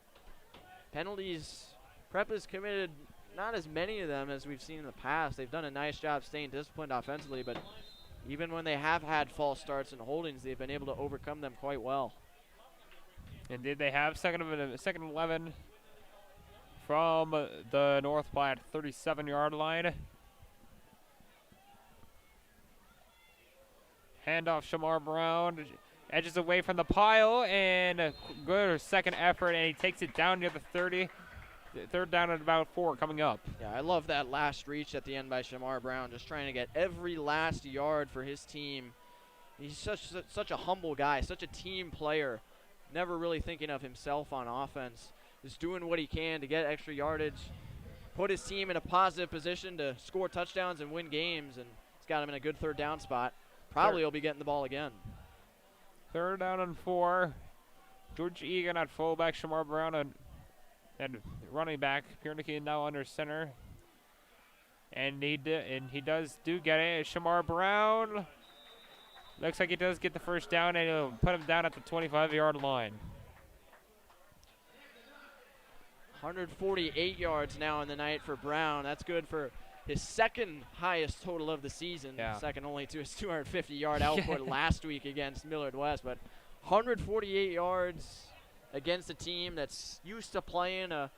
Speaker 2: Penalties, Prep has committed not as many of them as we've seen in the past. They've done a nice job staying disciplined offensively, but even when they have had false starts and holdings, they've been able to overcome them quite well.
Speaker 1: And did they have second and 11 from the North Platte 37-yard line? Handoff Shamar Brown. Edges away from the pile, and a good second effort, and he takes it down near the 30. Third down at about 4 coming up.
Speaker 2: Yeah, I love that last reach at the end by Shamar Brown, just trying to get every last yard for his team. He's such a humble guy, such a team player, never really thinking of himself on offense. Just doing what he can to get extra yardage, put his team in a positive position to score touchdowns and win games, and he's got him in a good third down spot. Probably he'll be getting the ball again.
Speaker 1: Third down and 4. George Egan at fullback, Shamar Brown and running back. Piernicky now under center. And he does get it. Shamar Brown looks like he does get the first down, and he'll put him down at the 25-yard line.
Speaker 2: 148 yards now in the night for Brown. That's good for his second highest total of the season.
Speaker 1: Yeah.
Speaker 2: Second only to his 250-yard output last week against Millard West. But 148 yards against a team that's used to playing a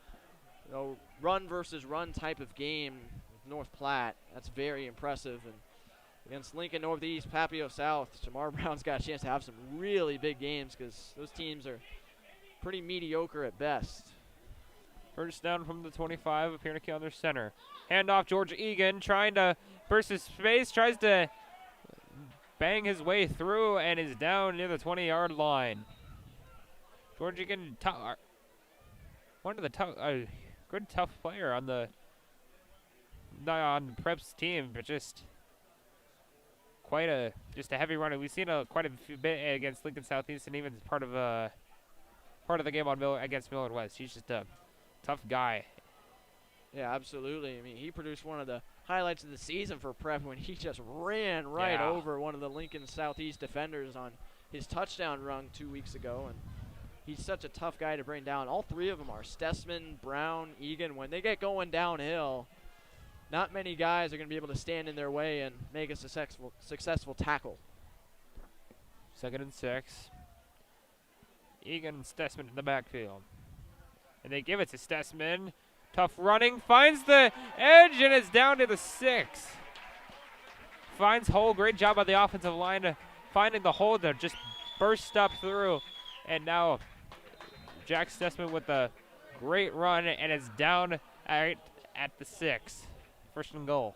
Speaker 2: run versus run type of game with North Platte. That's very impressive. And against Lincoln Northeast, Papio South, Shamar Brown's got a chance to have some really big games because those teams are pretty mediocre at best.
Speaker 1: First down from the 25, Piernicky on their center. Handoff, George Egan trying to burst his space, tries to bang his way through, and is down near the 20-yard line. George Egan, one of the good tough player on the Prep's team, but just a heavy runner. We've seen quite a few bit against Lincoln Southeast, and even part of the game against Millard West. He's just a tough guy.
Speaker 2: Yeah, absolutely. I mean, he produced one of the highlights of the season for Prep when he just ran right over one of the Lincoln Southeast defenders on his touchdown run 2 weeks ago. And he's such a tough guy to bring down. All three of them are Stessman, Brown, Egan. When they get going downhill, not many guys are going to be able to stand in their way and make a successful tackle.
Speaker 1: 2nd and 6. Egan and Stessman in the backfield. And they give it to Stessman. Tough running, finds the edge, and it's down to the 6. Finds hole, great job by the offensive line finding the hole to just burst up through. And now Jack Stessman with a great run, and it's down at the 6. First and goal.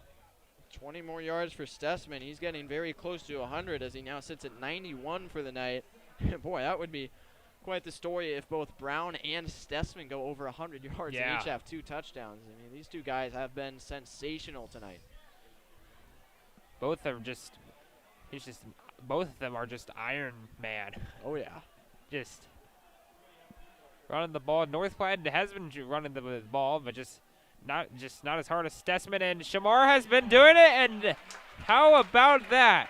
Speaker 2: 20 more yards for Stessman. He's getting very close to 100 as he now sits at 91 for the night. Boy, that would be quite the story if both Brown and Stessman go over 100 yards and each have 2 touchdowns. I mean, these two guys have been sensational tonight.
Speaker 1: Both of them are just Iron Man.
Speaker 2: Oh yeah.
Speaker 1: Just running the ball. North Platte has been running the ball, but just not as hard as Stessman, and Shamar has been doing it. And how about that?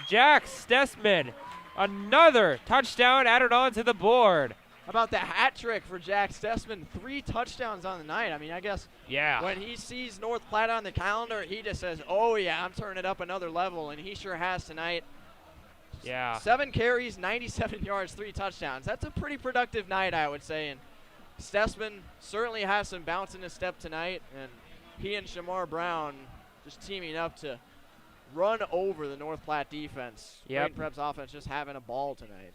Speaker 1: Jack Stessman, another touchdown added on to the board.
Speaker 2: How about the hat trick for Jack Stessman? 3 touchdowns on the night. I mean, I guess when he sees North Platte on the calendar, he just says, oh, yeah, I'm turning it up another level, and he sure has tonight.
Speaker 1: Yeah.
Speaker 2: 7 carries, 97 yards, 3 touchdowns. That's a pretty productive night, I would say. And Stessman certainly has some bounce in his step tonight, and he and Shamar Brown just teaming up to run over the North Platte defense.
Speaker 1: Yep.
Speaker 2: Creighton Prep's offense just having a ball tonight.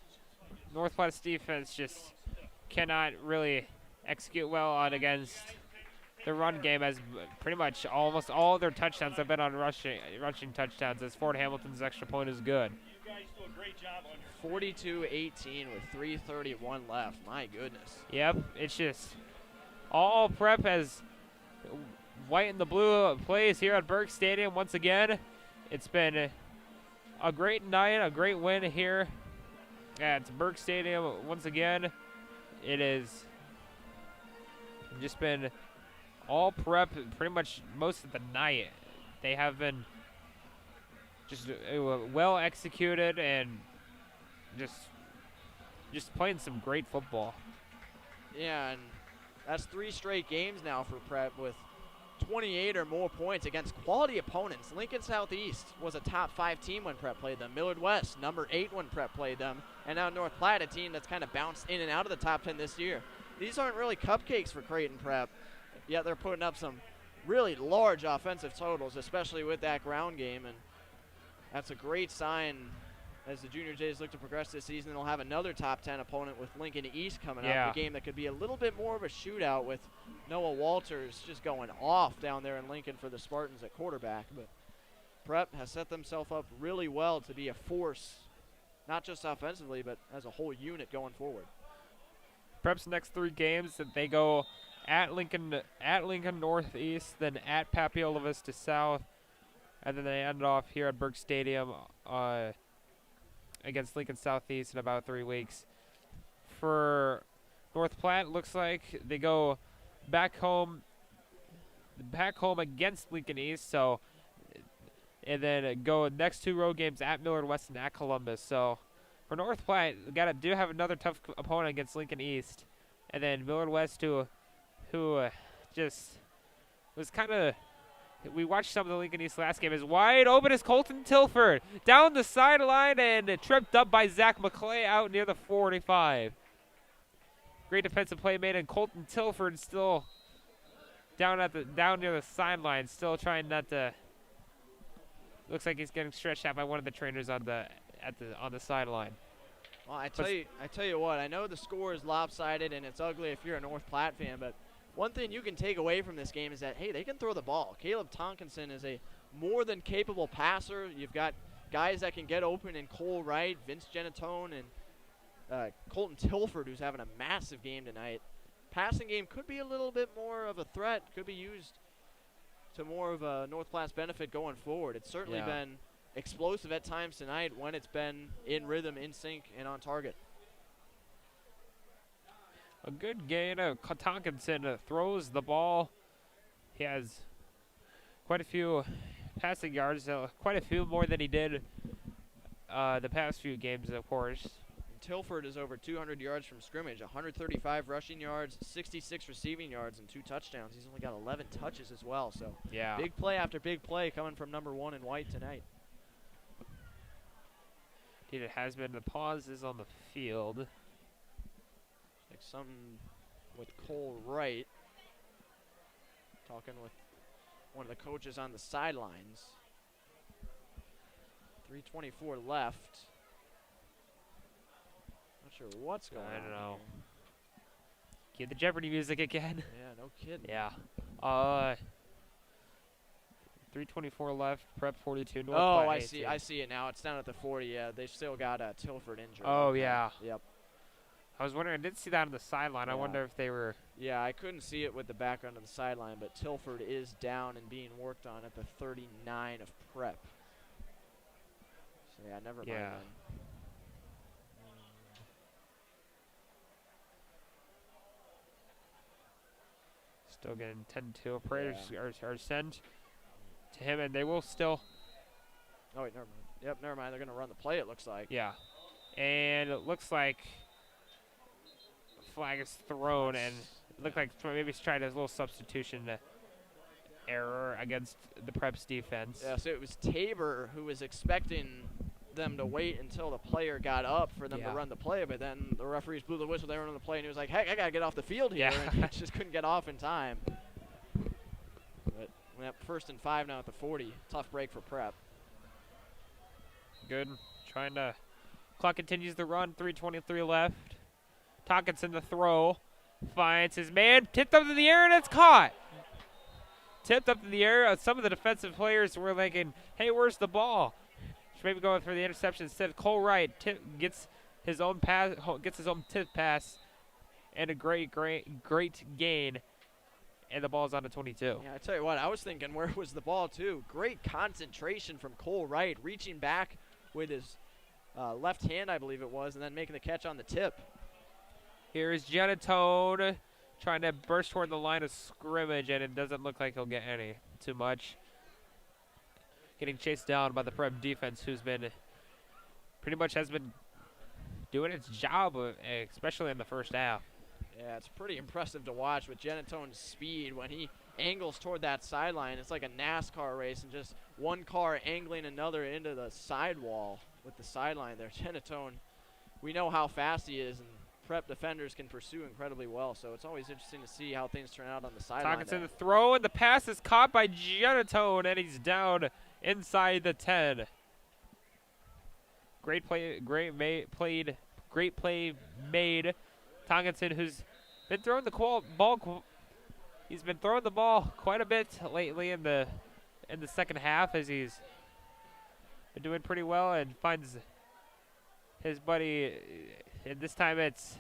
Speaker 1: North Platte's defense just cannot really execute well on against the run game, as pretty much almost all their touchdowns have been on rushing touchdowns, as Fort Hamilton's extra point is good.
Speaker 2: 42-18 with 3:31 left. My goodness.
Speaker 1: Yep, it's just all Prep as white and the blue plays here at Burke Stadium once again. It's been a great night, a great win here at Burke Stadium once again. It has just been all Prep pretty much most of the night. They have been just well executed and just playing some great football.
Speaker 2: Yeah, and that's 3 straight games now for Prep with 28 or more points against quality opponents. Lincoln Southeast was a top 5 team when Prep played them. Millard West, number 8 when Prep played them. And now North Platte, a team that's kind of bounced in and out of the top 10 this year. These aren't really cupcakes for Creighton Prep, yet they're putting up some really large offensive totals, especially with that ground game. And that's a great sign as the Junior Jays look to progress this season. They'll have another top 10 opponent with Lincoln East coming up, a game that could be a little bit more of a shootout with Noah Walters just going off down there in Lincoln for the Spartans at quarterback. But Prep has set themselves up really well to be a force, not just offensively, but as a whole unit going forward.
Speaker 1: Prep's next 3 games, they go at Lincoln Northeast, then at Papiola Vista South, and then they end off here at Burke Stadium against Lincoln Southeast in about 3 weeks. For North Platte, looks like they go back home against Lincoln East, so, and then go next 2 road games at Millard West and at Columbus. So for North Platte, do have another tough opponent against Lincoln East, and then Millard West, who just was kind of. We watched some of the Lincoln East last game. Is wide open as Colton Tilford down the sideline and tripped up by Zach McClay out near the 45. Great defensive play made, and Colton Tilford still down near the sideline, still trying not to. Looks like he's getting stretched out by one of the trainers on the sideline.
Speaker 2: Well, I tell you what. I know the score is lopsided and it's ugly if you're a North Platte fan, but one thing you can take away from this game is that, hey, they can throw the ball. Caleb Tonkinson is a more than capable passer. You've got guys that can get open in Cole Wright, Vince Genatone, and Colton Tilford, who's having a massive game tonight. Passing game could be a little bit more of a threat, could be used to more of a North Platte's benefit going forward. It's certainly been explosive at times tonight when it's been in rhythm, in sync, and on target.
Speaker 1: A good gain. Tonkinson throws the ball. He has quite a few passing yards, quite a few more than he did the past few games, of course.
Speaker 2: Tilford is over 200 yards from scrimmage, 135 rushing yards, 66 receiving yards, and 2 touchdowns. He's only got 11 touches as well. So big play after big play coming from number 1 in white tonight.
Speaker 1: Indeed, it has been. The pause is on the field.
Speaker 2: Like something with Cole Wright, talking with one of the coaches on the sidelines. 3:24 left. Not sure what's going on.
Speaker 1: I don't know.
Speaker 2: Here.
Speaker 1: Get the Jeopardy music again.
Speaker 2: Yeah, no kidding.
Speaker 1: Yeah. 3:24 left. Prep 42. North
Speaker 2: Oh,
Speaker 1: Platte
Speaker 2: I
Speaker 1: 18.
Speaker 2: see. I see it now. It's down at the 40. Yeah, they still got Tilford injured.
Speaker 1: Oh, yeah.
Speaker 2: Yep.
Speaker 1: I was wondering. I did see that on the sideline. I
Speaker 2: Yeah.
Speaker 1: wonder if they were.
Speaker 2: Yeah, I couldn't see it with the background of the sideline, but Tilford is down and being worked on at the 39 of Prep. So yeah, never mind
Speaker 1: Yeah.
Speaker 2: then.
Speaker 1: Still getting 10-2. Prayers are sent to him, and they will still.
Speaker 2: Oh wait, never mind. Yep, never mind. They're gonna run the play. It looks like.
Speaker 1: Yeah. And it looks like a flag is thrown, and it looked like maybe he's tried a little substitution error against the Prep's defense.
Speaker 2: Yeah, so it was Tabor who was expecting them to wait until the player got up for them to run the play, but then the referees blew the whistle, they were on the play, and he was like, heck, I got to get off the field here, and he just couldn't get off in time. But we're at 1st and 5 now at the 40. Tough break for Prep.
Speaker 1: Good. Trying to. Clock continues to run. 3:23 left. Tonkinson the throw. Finds his man. Tipped up in the air, and it's caught. Tipped up in the air. Some of the defensive players were thinking, hey, where's the ball? Should maybe going for the interception instead. Cole Wright gets his own pass, gets his own tip pass, and a great gain. And the ball's on to 22.
Speaker 2: Yeah, I tell you what, I was thinking, where was the ball, too? Great concentration from Cole Wright, reaching back with his left hand, I believe it was, and then making the catch on the tip.
Speaker 1: Here is Genatone trying to burst toward the line of scrimmage, and it doesn't look like he'll get any too much. Getting chased down by the Prep defense, who's been pretty much has been doing its job, especially in the first half.
Speaker 2: Yeah, it's pretty impressive to watch with Genatone's speed when he angles toward that sideline. It's like a NASCAR race, and just one car angling another into the sidewall with the sideline there. Genatone, we know how fast he is, and Prep defenders can pursue incredibly well, so it's always interesting to see how things turn out on the sideline.
Speaker 1: Tonkinson the throw, and the pass is caught by Genatone, and he's down inside the 10. Great play made. Tonkinson, who's been throwing the ball, he's been throwing the ball quite a bit lately in the second half, as he's been doing pretty well, and finds his buddy. And this time it's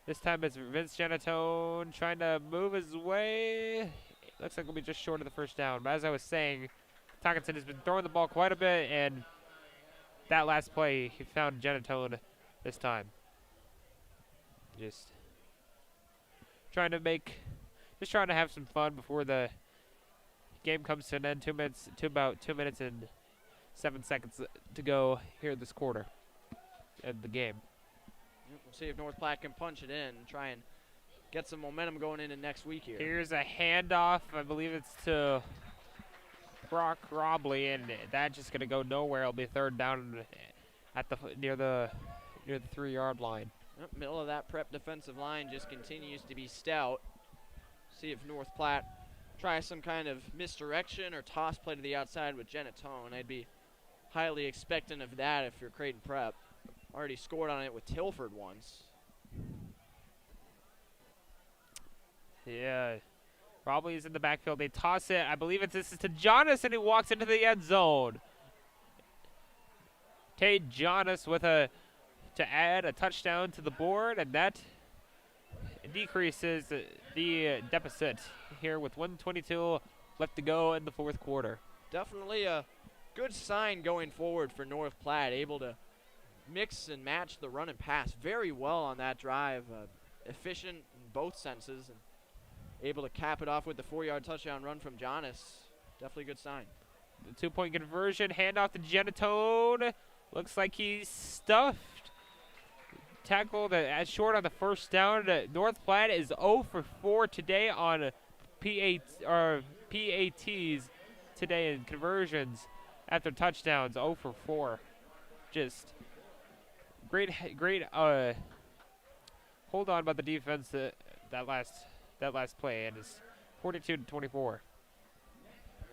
Speaker 1: Vince Genatone trying to move his way. Looks like we'll be just short of the first down. But as I was saying, Tonkinson has been throwing the ball quite a bit, and that last play he found Genatone this time. Just trying to have some fun before the game comes to an end. About 2 minutes and 7 seconds to go here this quarter of the game.
Speaker 2: We'll see if North Platte can punch it in and try and get some momentum going into next week here.
Speaker 1: Here's a handoff. I believe it's to Brock Robley, and that's just gonna go nowhere. It'll be 3rd down at near the 3-yard line.
Speaker 2: Middle of that Prep defensive line just continues to be stout. See if North Platte tries some kind of misdirection or toss play to the outside with Genatone. I'd be highly expectant of that if you're Creighton Prep. Already scored on it with Tilford once.
Speaker 1: Yeah, probably is in the backfield. They toss it. I believe this is to Jonas, and he walks into the end zone. Tate Jonas with to add a touchdown to the board, and that decreases the deficit here with 1:22 left to go in the 4th quarter.
Speaker 2: Definitely a good sign going forward for North Platte, able to mix and match the run and pass very well on that drive. Efficient in both senses, and able to cap it off with the 4-yard touchdown run from Jonas. Definitely a good sign.
Speaker 1: The 2-point conversion, handoff to Genatone. Looks like he's stuffed. Tackled as short on the first down. North Platte is 0 for 4 today on PATs today in conversions after touchdowns. 0 for 4. Just great hold on by the defense that last play, and it's 42-24.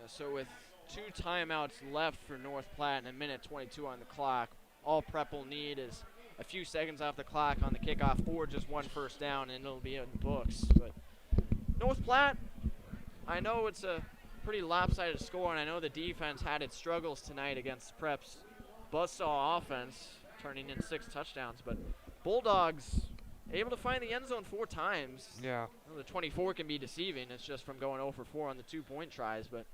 Speaker 2: So with 2 timeouts left for North Platte and 1:22 on the clock, all Prep will need is a few seconds off the clock on the kickoff or just 1 first down, and it'll be in the books. But North Platte, I know it's a pretty lopsided score, and I know the defense had its struggles tonight against Prep's buzzsaw offense, turning in 6 touchdowns. But Bulldogs able to find the end zone 4 times.
Speaker 1: Yeah.
Speaker 2: Well, the 24 can be deceiving. It's just from going 0 for 4 on the 2-point tries. But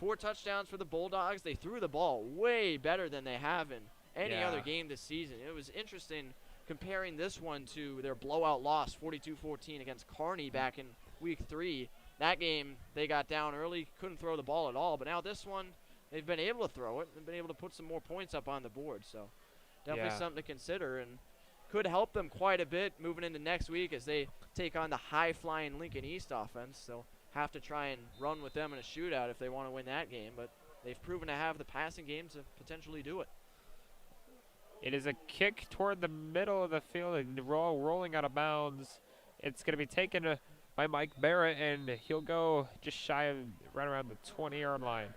Speaker 2: 4 touchdowns for the Bulldogs. They threw the ball way better than they have in any other game this season. It was interesting comparing this one to their blowout loss, 42-14 against Kearney back in week 3. That game, they got down early, couldn't throw the ball at all. But now this one, they've been able to throw it and been able to put some more points up on the board. So definitely something to consider, and could help them quite a bit moving into next week as they take on the high-flying Lincoln East offense. They'll have to try and run with them in a shootout if they want to win that game. But they've proven to have the passing game to potentially do it.
Speaker 1: It is a kick toward the middle of the field, and rolling out of bounds. It's going to be taken by Mike Barrett, and he'll go just shy of right around the 20-yard line.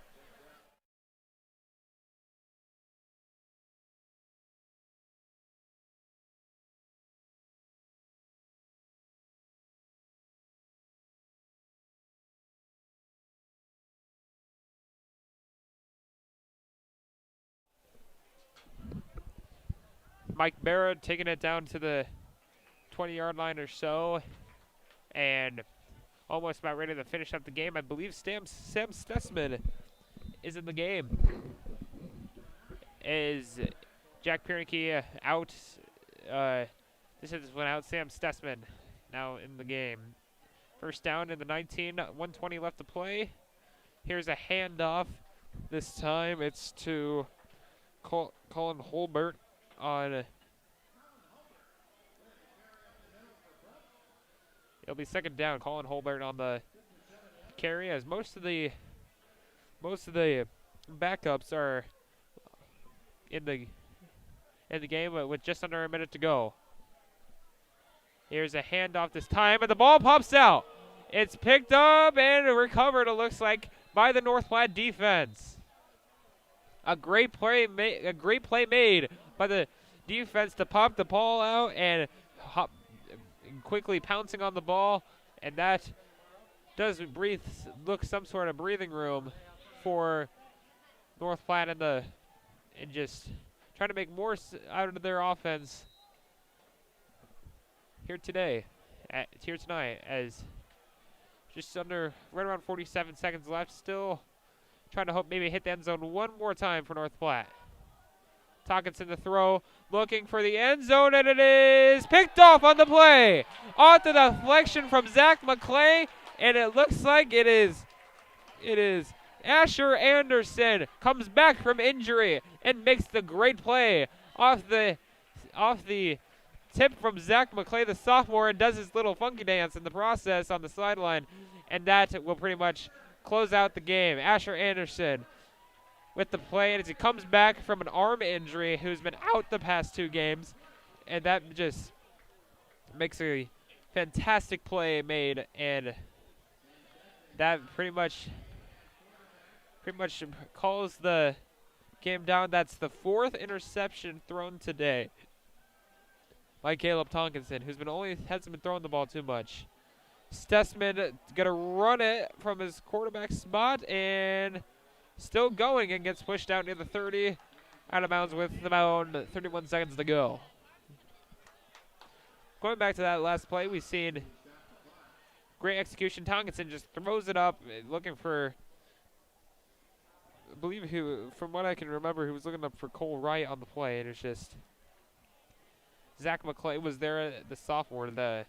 Speaker 1: Mike Barrett taking it down to the 20-yard line or so, and almost about ready to finish up the game. I believe Sam Stessman is in the game. Is Jack Piernke out? This is when out. Sam Stessman now in the game. First down in the 19, 120 left to play. Here's a handoff. This time it's to Colin Holbert on. It'll be second down. Colin Holbert on the carry, as most of the backups are in the game with just under a minute to go. Here's a handoff this time, and the ball pops out. It's picked up and recovered, it looks like, by the North Platte defense. A great play made by the defense to pop the ball out and quickly pouncing on the ball, and that does look some sort of breathing room for North Platte and just trying to make more out of their offense here tonight, as just right around 47 seconds left. Still trying to hope maybe hit the end zone one more time for North Platte. Tonkinson to throw, looking for the end zone, and it is picked off on the play. Off the deflection from Zach McClay, and it looks like it is Asher Anderson comes back from injury and makes the great play off the tip from Zach McClay, the sophomore, and does his little funky dance in the process on the sideline, and that will pretty much close out the game. Asher Anderson with the play, and as he comes back from an arm injury, who's been out the past 2 games, and that just makes a fantastic play made, and that pretty much calls the game down. That's the 4th interception thrown today by Caleb Tonkinson, who's hasn't been throwing the ball too much. Stessman gonna run it from his quarterback spot, and still going, and gets pushed out near the 30, out of bounds with about 31 seconds to go. Going back to that last play, we've seen great execution. Tonkinson just throws it up, looking for, I believe from what I can remember, he was looking up for Cole Wright on the play, and it's just Zach McClay was there, the sophomore, to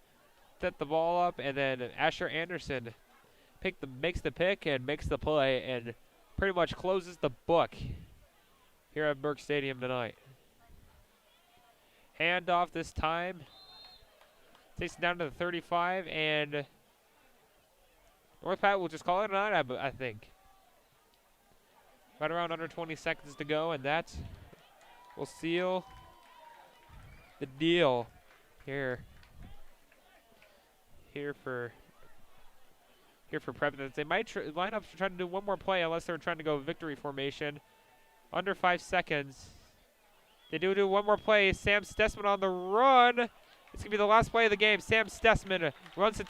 Speaker 1: set the ball up, and then Asher Anderson makes the pick and makes the play, and pretty much closes the book here at Burke Stadium tonight. Handoff this time. Takes it down to the 35, and North Platte will just call it a night, I think. Right around under 20 seconds to go, and that will seal the deal here for Providence. They might line up to try to do one more play, unless they're trying to go victory formation. Under 5 seconds. They do one more play. Sam Stessman on the run. It's going to be the last play of the game. Sam Stessman runs it to